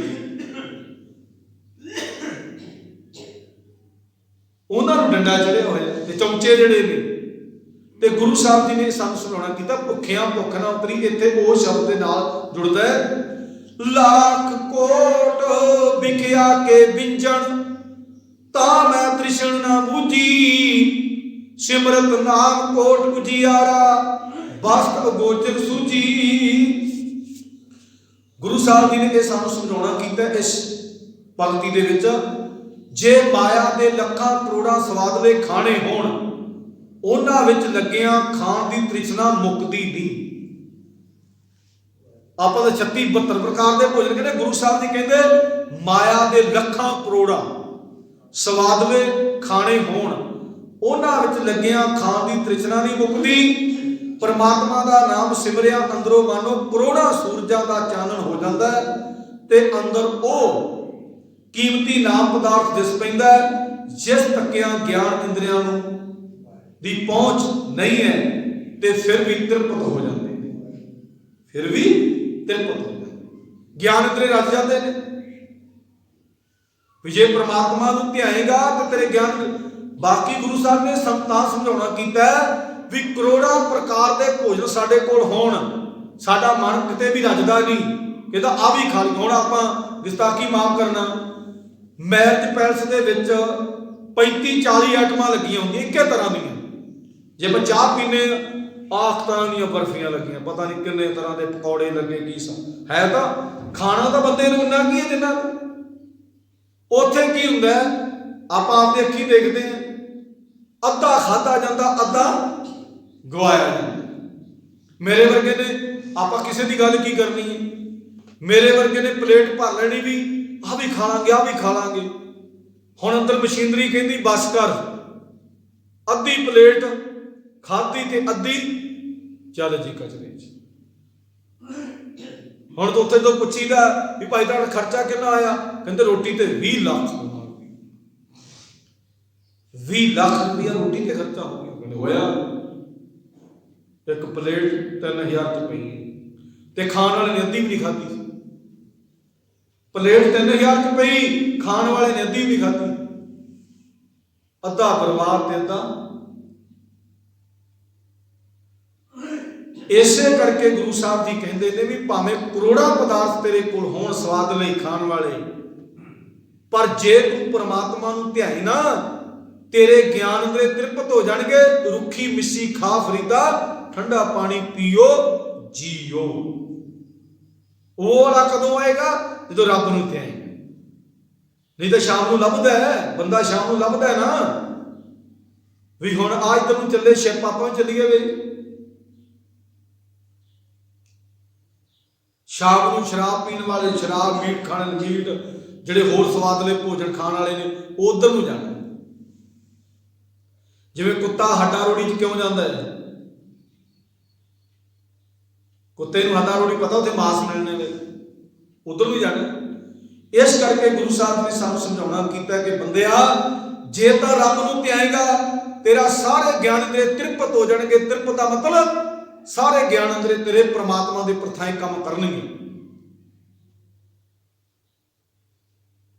ਉਹਨਾਂ ਨੂੰ ਡੰਡਾ ਚੜਿਆ ਹੋਇਆ ਤੇ ਚਮਚੇ ਜਿਹੜੇ ਨੇ। ਤੇ ਗੁਰੂ ਸਾਹਿਬ ਜੀ ਨੇ ਸਾਨੂੰ ਸੁਣਾਉਣਾ ਕੀਤਾ, ਭੁੱਖਿਆਂ ਭੁੱਖ ਨਾ ਉਤਰੀ। ਇੱਥੇ ਉਹ ਸ਼ਬਦ ਦੇ ਨਾਲ ਜੁੜਦਾ ਹੈ, ਲੱਖ ਕੋਟ ਵਿਕਿਆ ਕੇ ਵਿੰਜਣ ਤਾਂ ਮੈਂ ਤ੍ਰਿਸ਼ਣ ਨਾ ਬੂਝੀ। ਸਿਮਰਤ ਨਾਮ ਕੋਟ ਉਜਿਆਰਾ ਬਸਤ ਅਗੋਚਰ ਸੂਝੀ। ਗੁਰੂ ਸਾਹਿਬ ਜੀ ਨੇ ਇਹ ਸਾਨੂੰ ਸਮਝਾਉਣਾ ਕੀਤਾ ਇਸ ਭਗਤੀ ਦੇ ਵਿੱਚ, ਜੇ ਮਾਇਆ ਦੇ ਲੱਖਾਂ ਕਰੋੜਾਂ ਸਵਾਦਲੇ ਖਾਣੇ ਹੋਣ, ਉਹਨਾਂ ਵਿੱਚ ਲੱਗਿਆਂ ਖਾਣ ਦੀ ਤ੍ਰਿਸ਼ਨਾ ਮੁੱਕਦੀ ਨਹੀਂ। ਆਪਾਂ ਤਾਂ 36 72 ਪ੍ਰਕਾਰ ਦੇ ਭੋਜਨ ਕਹਿੰਦੇ, ਗੁਰੂ ਸਾਹਿਬ ਜੀ ਕਹਿੰਦੇ ਮਾਇਆ ਦੇ ਲੱਖਾਂ ਕਰੋੜਾਂ ਸਵਾਦਲੇ ਖਾਣੇ ਹੋਣ, ਉਹਨਾਂ ਵਿੱਚ ਲੱਗਿਆਂ ਖਾਣ ਦੀ ਤ੍ਰਿਸ਼ਨਾ ਨਹੀਂ ਮੁੱਕਦੀ। ਪਰਮਾਤਮਾ ਦਾ ਨਾਮ ਸਿਮਰਿਆ ਅੰਦਰੋਂ ਮਾਨੋ ਕਰੋੜਾਂ ਸੂਰਜਾਂ ਦਾ ਚਾਨਣ ਹੋ ਜਾਂਦਾ ਹੈ ਤੇ ਅੰਦਰ ਉਹ ਕੀਮਤੀ ਨਾਮ ਪਦਾਰਥ ਦਿਸ ਪੈਂਦਾ ਹੈ ਜਿਸ ਤੱਕਿਆਂ ਗਿਆਨ ਇੰਦਰੀਆਂ ਨੂੰ ਦੀ ਪਹੁੰਚ ਨਹੀਂ ਹੈ ਤੇ ਫਿਰ ਵੀ ਤ੍ਰਿਪਤ ਹੋ ਜਾਂਦੇ ਨੇ, ਫਿਰ ਵੀ ਤ੍ਰਿਪਤ ਹੋ ਜਾਂਦੇ, ਗਿਆਨ ਇੰਦਰੀ ਰੱਜ ਜਾਂਦੇ ਨੇ। ਵੀ ਜੇ ਪ੍ਰਮਾਤਮਾ ਨੂੰ ਧਿਆਏਗਾ ਤਾਂ ਤੇਰੇ ਗਿਆਨ। ਬਾਕੀ ਗੁਰੂ ਸਾਹਿਬ ਨੇ ਤਾਂ ਸਮਝਾਉਣਾ ਕੀਤਾ ਵੀ ਕਰੋੜਾਂ ਪ੍ਰਕਾਰ ਦੇ ਭੋਜਨ ਸਾਡੇ ਕੋਲ ਹੋਣ, ਸਾਡਾ ਮਨ ਕਿਤੇ ਵੀ ਰੱਜਦਾ ਨਹੀਂ, ਕਹਿੰਦਾ ਆ ਵੀ ਖਾ ਲਈ। ਹੁਣ ਆਪਾਂ ਗੁਸਤਾਖੀ ਮਾਫ ਕਰਨਾ, ਮੈਰਿਜ ਪੈਲਸ ਦੇ ਵਿੱਚ 35-40 ਆਈਟਮਾਂ ਲੱਗੀਆਂ ਹੁੰਦੀਆਂ ਇੱਕੇ ਤਰ੍ਹਾਂ ਦੀਆਂ। ਜੇ ਆਪਾਂ ਚਾਹ ਪੀਨੇ ਆਖ ਤਰ੍ਹਾਂ ਦੀਆਂ ਬਰਫੀਆਂ ਲੱਗੀਆਂ, ਪਤਾ ਨਹੀਂ ਕਿੰਨੇ ਤਰ੍ਹਾਂ ਦੇ ਪਕੌੜੇ ਲੱਗੇ, ਕੀ ਹੈ ਤਾਂ ਖਾਣਾ ਤਾਂ ਬੰਦੇ ਨੂੰ ਇੰਨਾ ਕੀ ਹੈ ਜਿੰਨਾ। ਉੱਥੇ ਕੀ ਹੁੰਦਾ ਆਪਾਂ ਆਪਦੇ ਅੱਖੀ ਦੇਖਦੇ ਹਾਂ, ਅੱਧਾ ਖਾਧਾ ਜਾਂਦਾ, ਅੱਧਾ ਗਵਾਇਆ ਜਾਂਦਾ। ਮੇਰੇ ਵਰਗੇ ਨੇ ਆਪਾਂ ਕਿਸੇ ਦੀ ਗੱਲ ਕੀ ਕਰਨੀ ਹੈ, ਮੇਰੇ ਵਰਗੇ ਨੇ ਪਲੇਟ ਭਰ ਲੈਣੀ ਵੀ ਆਹ ਵੀ ਖਾ ਲਾਂਗੇ, ਆਹ ਵੀ ਖਾ ਲਾਂਗੇ। ਹੁਣ ਅੰਦਰ ਮਸ਼ੀਨਰੀ ਕਹਿੰਦੀ ਬਸ ਕਰ, ਅੱਧੀ ਪਲੇਟ ਖਾਧੀ ਤੇ ਅੱਧੀ ਚੱਲ ਜੀ ਕਚਰੇ 'ਚ। ਹੁਣ ਤਾਂ ਉੱਥੇ ਤੋਂ ਪੁੱਛੀਦਾ ਵੀ ਭਾਈ ਤੁਹਾਡਾ ਖਰਚਾ ਕਿੰਨਾ ਆਇਆ, ਕਹਿੰਦੇ ਰੋਟੀ ਤੇ 20 ਲੱਖ 20 ਲੱਖ ਰੁਪਇਆ ਰੋਟੀ ਤੇ ਖਰਚਾ ਹੋ ਗਿਆ। ਕਹਿੰਦੇ ਹੋਇਆ, ਇੱਕ ਪਲੇਟ 3000 ਚ ਪਈ ਤੇ ਖਾਣ ਵਾਲੇ ਨੇ ਅੱਧੀ ਵੀ ਨਹੀਂ ਖਾਧੀ। ਪਲੇਟ 3000 ਚ ਪਈ, ਖਾਣ ਵਾਲੇ ਨੇ ਅੱਧੀ ਵੀ ਖਾਧੀ। ਅੱਧਾ ਪਰਿਵਾਰ ਤੇ ਅੱਧਾ। ਇਸੇ ਕਰਕੇ ਗੁਰੂ ਸਾਹਿਬ ਜੀ ਕਹਿੰਦੇ ਨੇ ਵੀ ਭਾਵੇਂ ਕਰੋੜਾਂ ਪਦਾਰਥ ਤੇਰੇ ਕੋਲ ਹੋਣ ਸਵਾਦ ਲਈ ਖਾਣ ਵਾਲੇ, ਪਰ ਜੇ ਤੂੰ ਪਰਮਾਤਮਾ ਨੂੰ ਧਿਆਈ ਨਾ, ਤੇਰੇ ਗਿਆਨ ਅੰਦਰੇ ਤ੍ਰਿਪਤ ਹੋ ਜਾਣਗੇ। ਰੁੱਖੀ ਮਿੱਸੀ ਖਾ ਫਰੀਦਾ, ਠੰਡਾ ਪਾਣੀ ਪੀਓ ਜੀਓ। ਉਹ ਵਾਲਾ ਕਦੋਂ ਆਏਗਾ? ਜਦੋਂ ਰੱਬ ਨੂੰ ਧਿਆਏ। ਨਹੀਂ ਤਾਂ ਸ਼ਾਮ ਨੂੰ ਲੱਭਦਾ ਹੈ ਬੰਦਾ, ਸ਼ਾਮ ਨੂੰ ਲੱਭਦਾ ਹੈ ਨਾ ਵੀ ਹੁਣ ਆ ਇੱਧਰ ਨੂੰ ਚੱਲੇ, ਸ਼ਿਪ ਆਪਾਂ ਨੂੰ ਚੱਲੀਏ ਵੇ। ਸ਼ਾਮ ਨੂੰ ਸ਼ਰਾਬ ਪੀਣ ਵਾਲੇ, ਸ਼ਰਾਬ, ਮੀਟ ਖਾਣ ਵਾਲੇ, ਮੀਟ ਜਿਹੜੇ ਹੋਰ ਸਵਾਦਲੇ ਭੋਜਨ ਖਾਣ ਵਾਲੇ ਨੇ, ਉਹ ਉਧਰ ਨੂੰ ਜਾਣਾ। ਜਿਵੇਂ ਕੁੱਤਾ ਹੱਡਾ ਰੋੜੀ 'ਚ ਕਿਉਂ ਜਾਂਦਾ ਹੈ? ਕੁੱਤੇ ਨੂੰ ਹੱਡਾ ਰੋੜੀ ਪਤਾ ਉੱਥੇ ਮਾਸ ਮਿਲਣੇ ਨੇ, ਉਧਰ ਨੂੰ ਜਾਣਾ। ਇਸ ਕਰਕੇ ਗੁਰੂ ਸਾਹਿਬ ਨੇ ਸਾਨੂੰ ਸਮਝਾਉਣਾ ਕੀਤਾ ਕਿ ਬੰਦਿਆ, ਜੇ ਤਾਂ ਰੱਬ ਨੂੰ ਧਿਆਏਗਾ, ਤੇਰਾ ਸਾਰੇ ਗਿਆਨ ਤੇਰੇ ਤ੍ਰਿਪਤ ਹੋ ਜਾਣਗੇ। ਤ੍ਰਿਪਤ ਦਾ ਮਤਲਬ ਸਾਰੇ ਗਿਆਨ ਅੰਦਰੇ ਤੇਰੇ ਪ੍ਰਮਾਤਮਾ ਦੇ ਪ੍ਰਥਾਏ ਕੰਮ ਕਰਨਗੇ।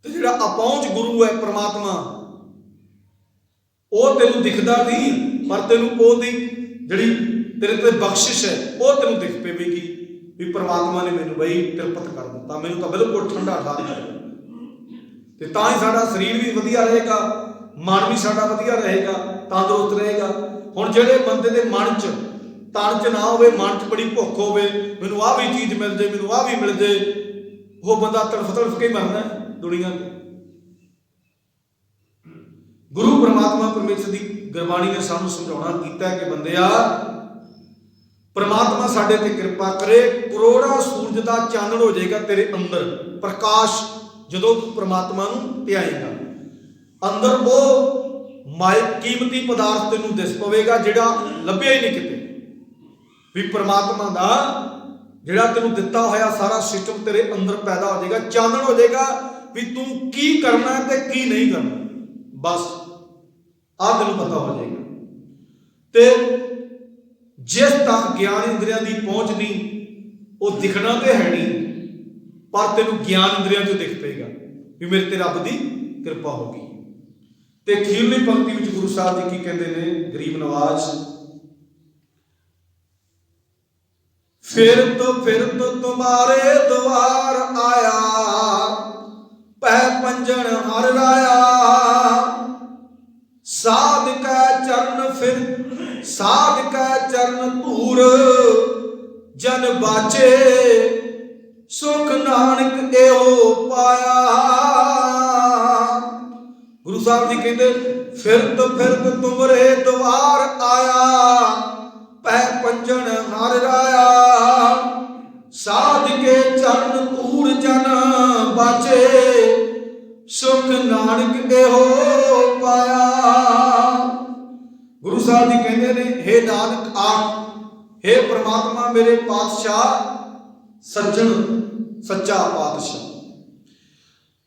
ਤੇ ਜਿਹੜਾ ਅਪਹੁੰਚ ਗੁਰੂ ਹੈ ਪ੍ਰਮਾਤਮਾ, ਉਹ ਤੈਨੂੰ ਦਿਖਦਾ ਨਹੀਂ, ਪਰ ਤੈਨੂੰ ਉਹਦੀ ਜਿਹੜੀ ਤੇਰੇ ਤੇ ਬਖਸ਼ਿਸ਼ ਹੈ ਉਹ ਤੈਨੂੰ ਦਿਖ ਪਵੇਗੀ ਵੀ ਪ੍ਰਮਾਤਮਾ ਨੇ ਮੈਨੂੰ ਬਈ ਤ੍ਰਿਪਤ ਕਰ ਦਿੱਤਾ, ਮੈਨੂੰ ਤਾਂ ਬਿਲਕੁਲ ਠੰਡਾ ਠਾਰ ਦਿੱਤਾ। ਤੇ ਤਾਂ ਹੀ ਸਾਡਾ ਸਰੀਰ ਵੀ ਵਧੀਆ ਰਹੇਗਾ, ਮਨ ਵੀ ਸਾਡਾ ਵਧੀਆ ਰਹੇਗਾ, ਤੰਦਰੁਸਤ ਰਹੇਗਾ। ਹੁਣ ਜਿਹੜੇ ਬੰਦੇ ਦੇ ਮਨ 'ਚ ਤਨ 'ਚ ਨਾ ਹੋਵੇ, ਮਨ 'ਚ ਬੜੀ ਭੁੱਖ ਹੋਵੇ, ਮੈਨੂੰ ਆਹ ਵੀ ਚੀਜ਼ ਮਿਲ ਜੇ, ਮੈਨੂੰ ਆਹ ਵੀ ਮਿਲ ਜੇ, ਉਹ ਬੰਦਾ ਤੜਫ ਤੜਫ ਕੇ ਮਰਨਾ ਦੁਨੀਆ ਤੇ। ਗੁਰੂ ਪਰਮਾਤਮਾ ਪਰਮੇਸ਼ਰ ਦੀ ਗੁਰਬਾਣੀ ਨੇ ਸਾਨੂੰ ਸਮਝਾਉਣਾ ਕੀਤਾ ਕਿ ਬੰਦਿਆ, ਪਰਮਾਤਮਾ ਸਾਡੇ ਤੇ ਕਿਰਪਾ ਕਰੇ, ਕਰੋੜਾਂ ਸੂਰਜ ਦਾ ਚਾਨਣ ਹੋ ਜਾਏਗਾ ਤੇਰੇ ਅੰਦਰ, ਪ੍ਰਕਾਸ਼। ਜਦੋਂ ਤੂੰ ਪਰਮਾਤਮਾ ਨੂੰ ਧਿਆਏਗਾ, ਅੰਦਰ ਉਹ ਕੀਮਤੀ ਪਦਾਰਥ ਤੈਨੂੰ ਦਿਸ ਪਵੇਗਾ ਜਿਹੜਾ ਲੱਭਿਆ ਹੀ ਨਹੀਂ ਕਿਤੇ। ਵੀ ਪਰਮਾਤਮਾ ਦਾ ਜਿਹੜਾ ਤੈਨੂੰ ਦਿੱਤਾ ਹੋਇਆ ਸਾਰਾ ਸਿਸਟਮ ਤੇਰੇ ਅੰਦਰ ਪੈਦਾ ਹੋ ਜਾਏਗਾ, ਚਾਨਣ ਹੋ ਜਾਏਗਾ ਵੀ ਤੂੰ ਕੀ ਕਰਨਾ ਤੇ ਕੀ ਨਹੀਂ ਕਰਨਾ, ਬਸ ਆਹ ਤੈਨੂੰ ਪਤਾ ਹੋ ਜਾਏਗਾ। ਤੇ ਜਿਸ ਤੱਕ ਗਿਆਨ ਇੰਦਰੀਆਂ ਦੀ ਪਹੁੰਚ ਨਹੀਂ, ਉਹ ਦਿਖਣਾ ਤੇ ਹੈ ਨਹੀਂ, ਪਰ ਤੈਨੂੰ ਗਿਆਨ ਇੰਦਰੀਆਂ ਤੋਂ ਦਿਖ ਪਏਗਾ ਵੀ ਮੇਰੇ ਤੇ ਰੱਬ ਦੀ ਕਿਰਪਾ ਹੋ ਗਈ। ਤੇ ਅਖੀਰਲੀ ਪੰਕਤੀ ਵਿੱਚ ਗੁਰੂ ਸਾਹਿਬ ਜੀ ਕੀ ਕਹਿੰਦੇ ਨੇ, ਗਰੀਬ ਨਵਾਜ਼, ਫਿਰਤ ਫਿਰਤ ਤੁਮਾਰੇ ਦੁਆਰ ਆਇਆ, ਪੈ ਪੰਜਣ ਹਰ ਰਾਇਆ, ਸਾਧ ਕੈ ਚਰਨ ਫਿਰ ਸਾਧ ਕੈ ਚਰਨ ਧੂਰ, ਜਨ ਬਾਚੇ ਸੁਖ ਨਾਨਕ ਇਹੋ ਪਾਇਆ। ਗੁਰੂ ਸਾਹਿਬ ਜੀ ਕਹਿੰਦੇ, ਫਿਰਤ ਫਿਰਤ ਤੁਮਰੇ ਦੁਆਰ ਆਇਆ, ਪੈ ਪੰਜਣ ਹਰ ਰਾਇਆ, ਸਾਧ ਕੇ ਚਰਨ ਧੂਰ, ਜਨ ਬਾਚੇ ਸੁਖ ਨਾਨਕ ਇਹੋ ਪਾਇਆ। ਗੁਰੂ ਸਾਹਿਬ ਜੀ ਕਹਿੰਦੇ ਨੇ, ਹੇ ਨਾਨਕ ਆਖ, ਹੇ ਪ੍ਰਮਾਤਮਾ ਮੇਰੇ ਪਾਤਸ਼ਾਹ, ਸੱਜਣ ਸੱਚਾ ਪਾਤਸ਼ਾਹ,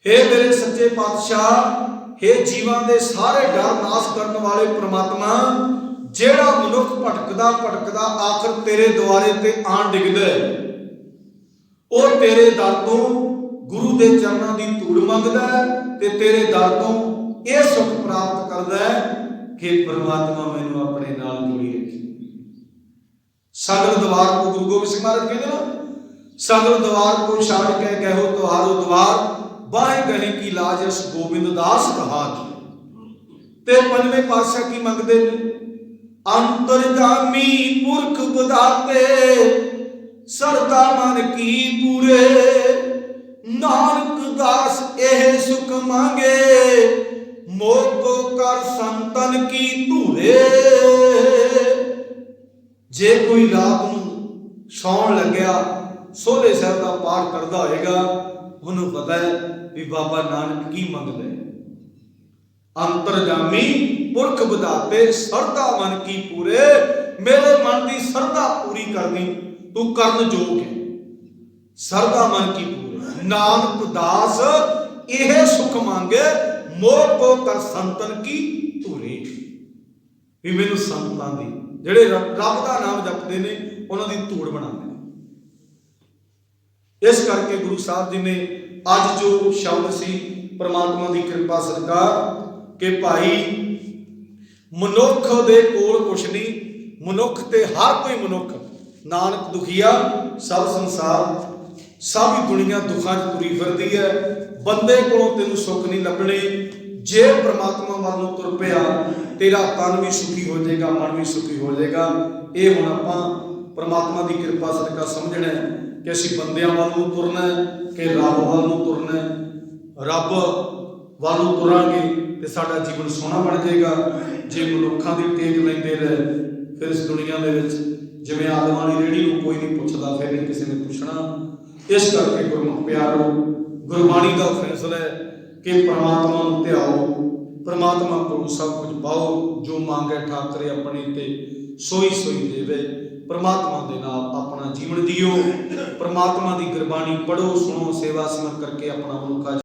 ਹੇ ਮੇਰੇ ਸੱਚੇ ਪਾਤਸ਼ਾਹ, ਹੇ ਜੀਵਾਂ ਦੇ ਸਾਰੇ ਡਰ ਨਾਸ਼ ਕਰਨ ਵਾਲੇ ਪ੍ਰਮਾਤਮਾ, ਜਿਹੜਾ ਮਨੁੱਖ ਭਟਕਦਾ ਭਟਕਦਾ ਆਖਰ ਤੇਰੇ ਦੁਆਰੇ ਤੇ ਆਣ ਡਿੱਗਦਾ, ਉਹ ਤੇਰੇ ਦਰ ਤੋਂ ਗੁਰੂ ਦੇ ਚਰਨਾਂ ਦੀ ਧੂੜ ਮੰਗਦਾ ਤੇ ਤੇਰੇ ਦਰ ਤੋਂ ਇਹ ਸੁਖ ਪ੍ਰਾਪਤ ਕਰਦਾ ਕਿ ਪ੍ਰਮਾਤਮਾ ਮੈਨੂੰ ਆਪਣੇ ਨਾਲ ਜੋੜੀ ਰੱਖੀ। ਸਗਲ ਦਵਾਰ ਕੋ, ਗੁਰੂ ਗੋਬਿੰਦ ਸਿੰਘ ਮਹਾਰਾਜ ਕਹਿੰਦੇ ਨਾ, ਸਗਲ ਦਵਾਰ ਕੋ ਛਾੜ ਕੇ ਕਹੋ ਤੁਹਾਰੋ ਦਵਾਰ, ਬਾਹੇ ਗਹੇ ਕੀ ਲਾਜ ਇਸ ਗੋਬਿੰਦ ਦਾਸ ਕਹਾਤ। ਤੇ ਪੰਜਵੇਂ ਪਾਤਸ਼ਾਹ ਕੀ ਮੰਗਦੇ ਨੇ, ਅੰਤਰਜਾਮੀ ਪੁਰਖ ਬੁਧਾਤੇ, ਸਰਦਾ ਮਨ ਕੀ ਪੂਰੇ, ਨਾਨਕ ਦਾਸ ਇਹ ਸੁਖ ਮੰਗੇ, ਮੋਹ ਕੋ ਕਰ ਸੰਤਨ ਕੀ ਧੂਰੇ। ਜੇ ਕੋਈ ਰਾਤ ਨੂੰ ਸੌਣ ਲੱਗਿਆ ਸੋਹਲੇ ਸਾਹਿਬ ਦਾ ਪਾਠ ਕਰਦਾ ਹੋਏਗਾ, ਉਹਨੂੰ ਪਤਾ ਹੈ ਵੀ ਬਾਬਾ ਨਾਨਕ ਕੀ ਮੰਗਦਾ ਹੈ। ਅੰਤਰਜਾਮੀ ਪੁਰਖ ਵਧਾਤੇ, ਸਰਦਾ ਮਨ ਕੀ ਪੂਰੇ, ਮੇਰੇ ਮਨ ਦੀ ਸਰਦਾ ਪੂਰੀ ਕਰਨੀ, ਤੂੰ ਕਰਨ ਯੋਗ ਹੈ। ਸਰਦਾ ਮਨ ਕੀ ਪੂਰੇ, ਨਾਨਕ ਦਾਸ ਇਹ ਸੁਖ ਮੰਗੇ, ਮੋਹ ਕੋ ਕਰ ਸੰਤਨ ਕੀ ਧੂਰੇ। ਵੀ ਮੈਨੂੰ ਸੰਤਾਂ ਦੀ, ਜਿਹੜੇ ਰੱਬ ਦਾ ਨਾਮ ਜਪਦੇ ਨੇ, ਉਹਨਾਂ ਦੀ ਧੂੜ ਬਣਾਉਂਦੇ ਨੇ। ਇਸ ਕਰਕੇ ਗੁਰੂ ਸਾਹਿਬ ਜੀ ਨੇ ਅੱਜ ਜੋ ਸ਼ਬਦ ਸੀ ਪ੍ਰਮਾਤਮਾ ਦੀ ਕਿਰਪਾ ਸਦਕਾ, ਕਿ ਭਾਈ ਮਨੁੱਖ ਦੇ ਕੋਲ ਕੁਛ ਨਹੀਂ, ਮਨੁੱਖ ਤੇ ਹਰ ਕੋਈ ਮਨੁੱਖ, ਨਾਨਕ ਦੁਖੀਆ ਸਭ ਸੰਸਾਰ, ਸਾਰੀ ਦੁਨੀਆ ਦੁੱਖਾਂ 'ਚ ਤੁਰੀ ਫਿਰਦੀ ਹੈ। ਬੰਦੇ ਕੋਲੋਂ ਤੈਨੂੰ ਸੁੱਖ ਨਹੀਂ ਲੱਭਣੇ। ਜੇ ਪ੍ਰਮਾਤਮਾ ਵੱਲ ਨੂੰ ਤੁਰ ਪਿਆ, ਤੇਰਾ ਤਨ ਵੀ ਸੁਖੀ ਹੋ ਜਾਏਗਾ, ਮਨ ਵੀ ਸੁਖੀ ਹੋ ਜਾਏਗਾ। ਇਹ ਹੁਣ ਆਪਾਂ ਪ੍ਰਮਾਤਮਾ ਦੀ ਕਿਰਪਾ ਸਦਕਾ ਸਮਝਣਾ ਕਿ ਅਸੀਂ ਬੰਦਿਆਂ ਵੱਲ ਨੂੰ ਤੁਰਨਾ ਕਿ ਰੱਬ ਵੱਲ ਨੂੰ ਤੁਰਨਾ। ਰੱਬ ਵੱਲ ਨੂੰ ਤੁਰਾਂਗੇ ਤੇ ਸਾਡਾ ਜੀਵਨ ਸੋਹਣਾ ਬਣ ਜਾਏਗਾ। ਜੇ ਮਨੁੱਖਾਂ ਦੀ ਟੇਕ ਲੈਂਦੇ ਰਹੇ, ਫਿਰ ਇਸ ਦੁਨੀਆ ਦੇ ਵਿੱਚ ਜਿਵੇਂ ਆਦਮਾਂ ਦੀ ਰੇਹੜੀ ਨੂੰ ਕੋਈ ਨਹੀਂ ਪੁੱਛਦਾ, ਫਿਰ ਨਹੀਂ ਕਿਸੇ ਨੇ ਪੁੱਛਣਾ। ਇਸ ਕਰਕੇ ਗੁਰਮੁਖ ਪਿਆਰੋ, ਗੁਰਬਾਣੀ ਦਾ ਫੈਸਲਾ ਹੈ ਕਿ ਪ੍ਰਮਾਤਮਾ ਨੂੰ ਧਿਆਓ, ਪ੍ਰਮਾਤਮਾ ਕੋਲ ਸਭ ਕੁਝ ਪਾਓ। ਜੋ ਮੰਗੇ ਠਾਕਰੇ ਆਪਣੇ ਤੇ ਸੋਈ ਸੋਈ ਦੇਵੇ। ਪ੍ਰਮਾਤਮਾ ਦੇ ਨਾਲ ਆਪਣਾ ਜੀਵਨ ਜੀਓ। ਪ੍ਰਮਾਤਮਾ ਦੀ ਗੁਰਬਾਣੀ ਪੜ੍ਹੋ, ਸੁਣੋ, ਸੇਵਾ ਸਿਮਰਨ ਕਰਕੇ ਆਪਣਾ ਮਨੁੱਖਾ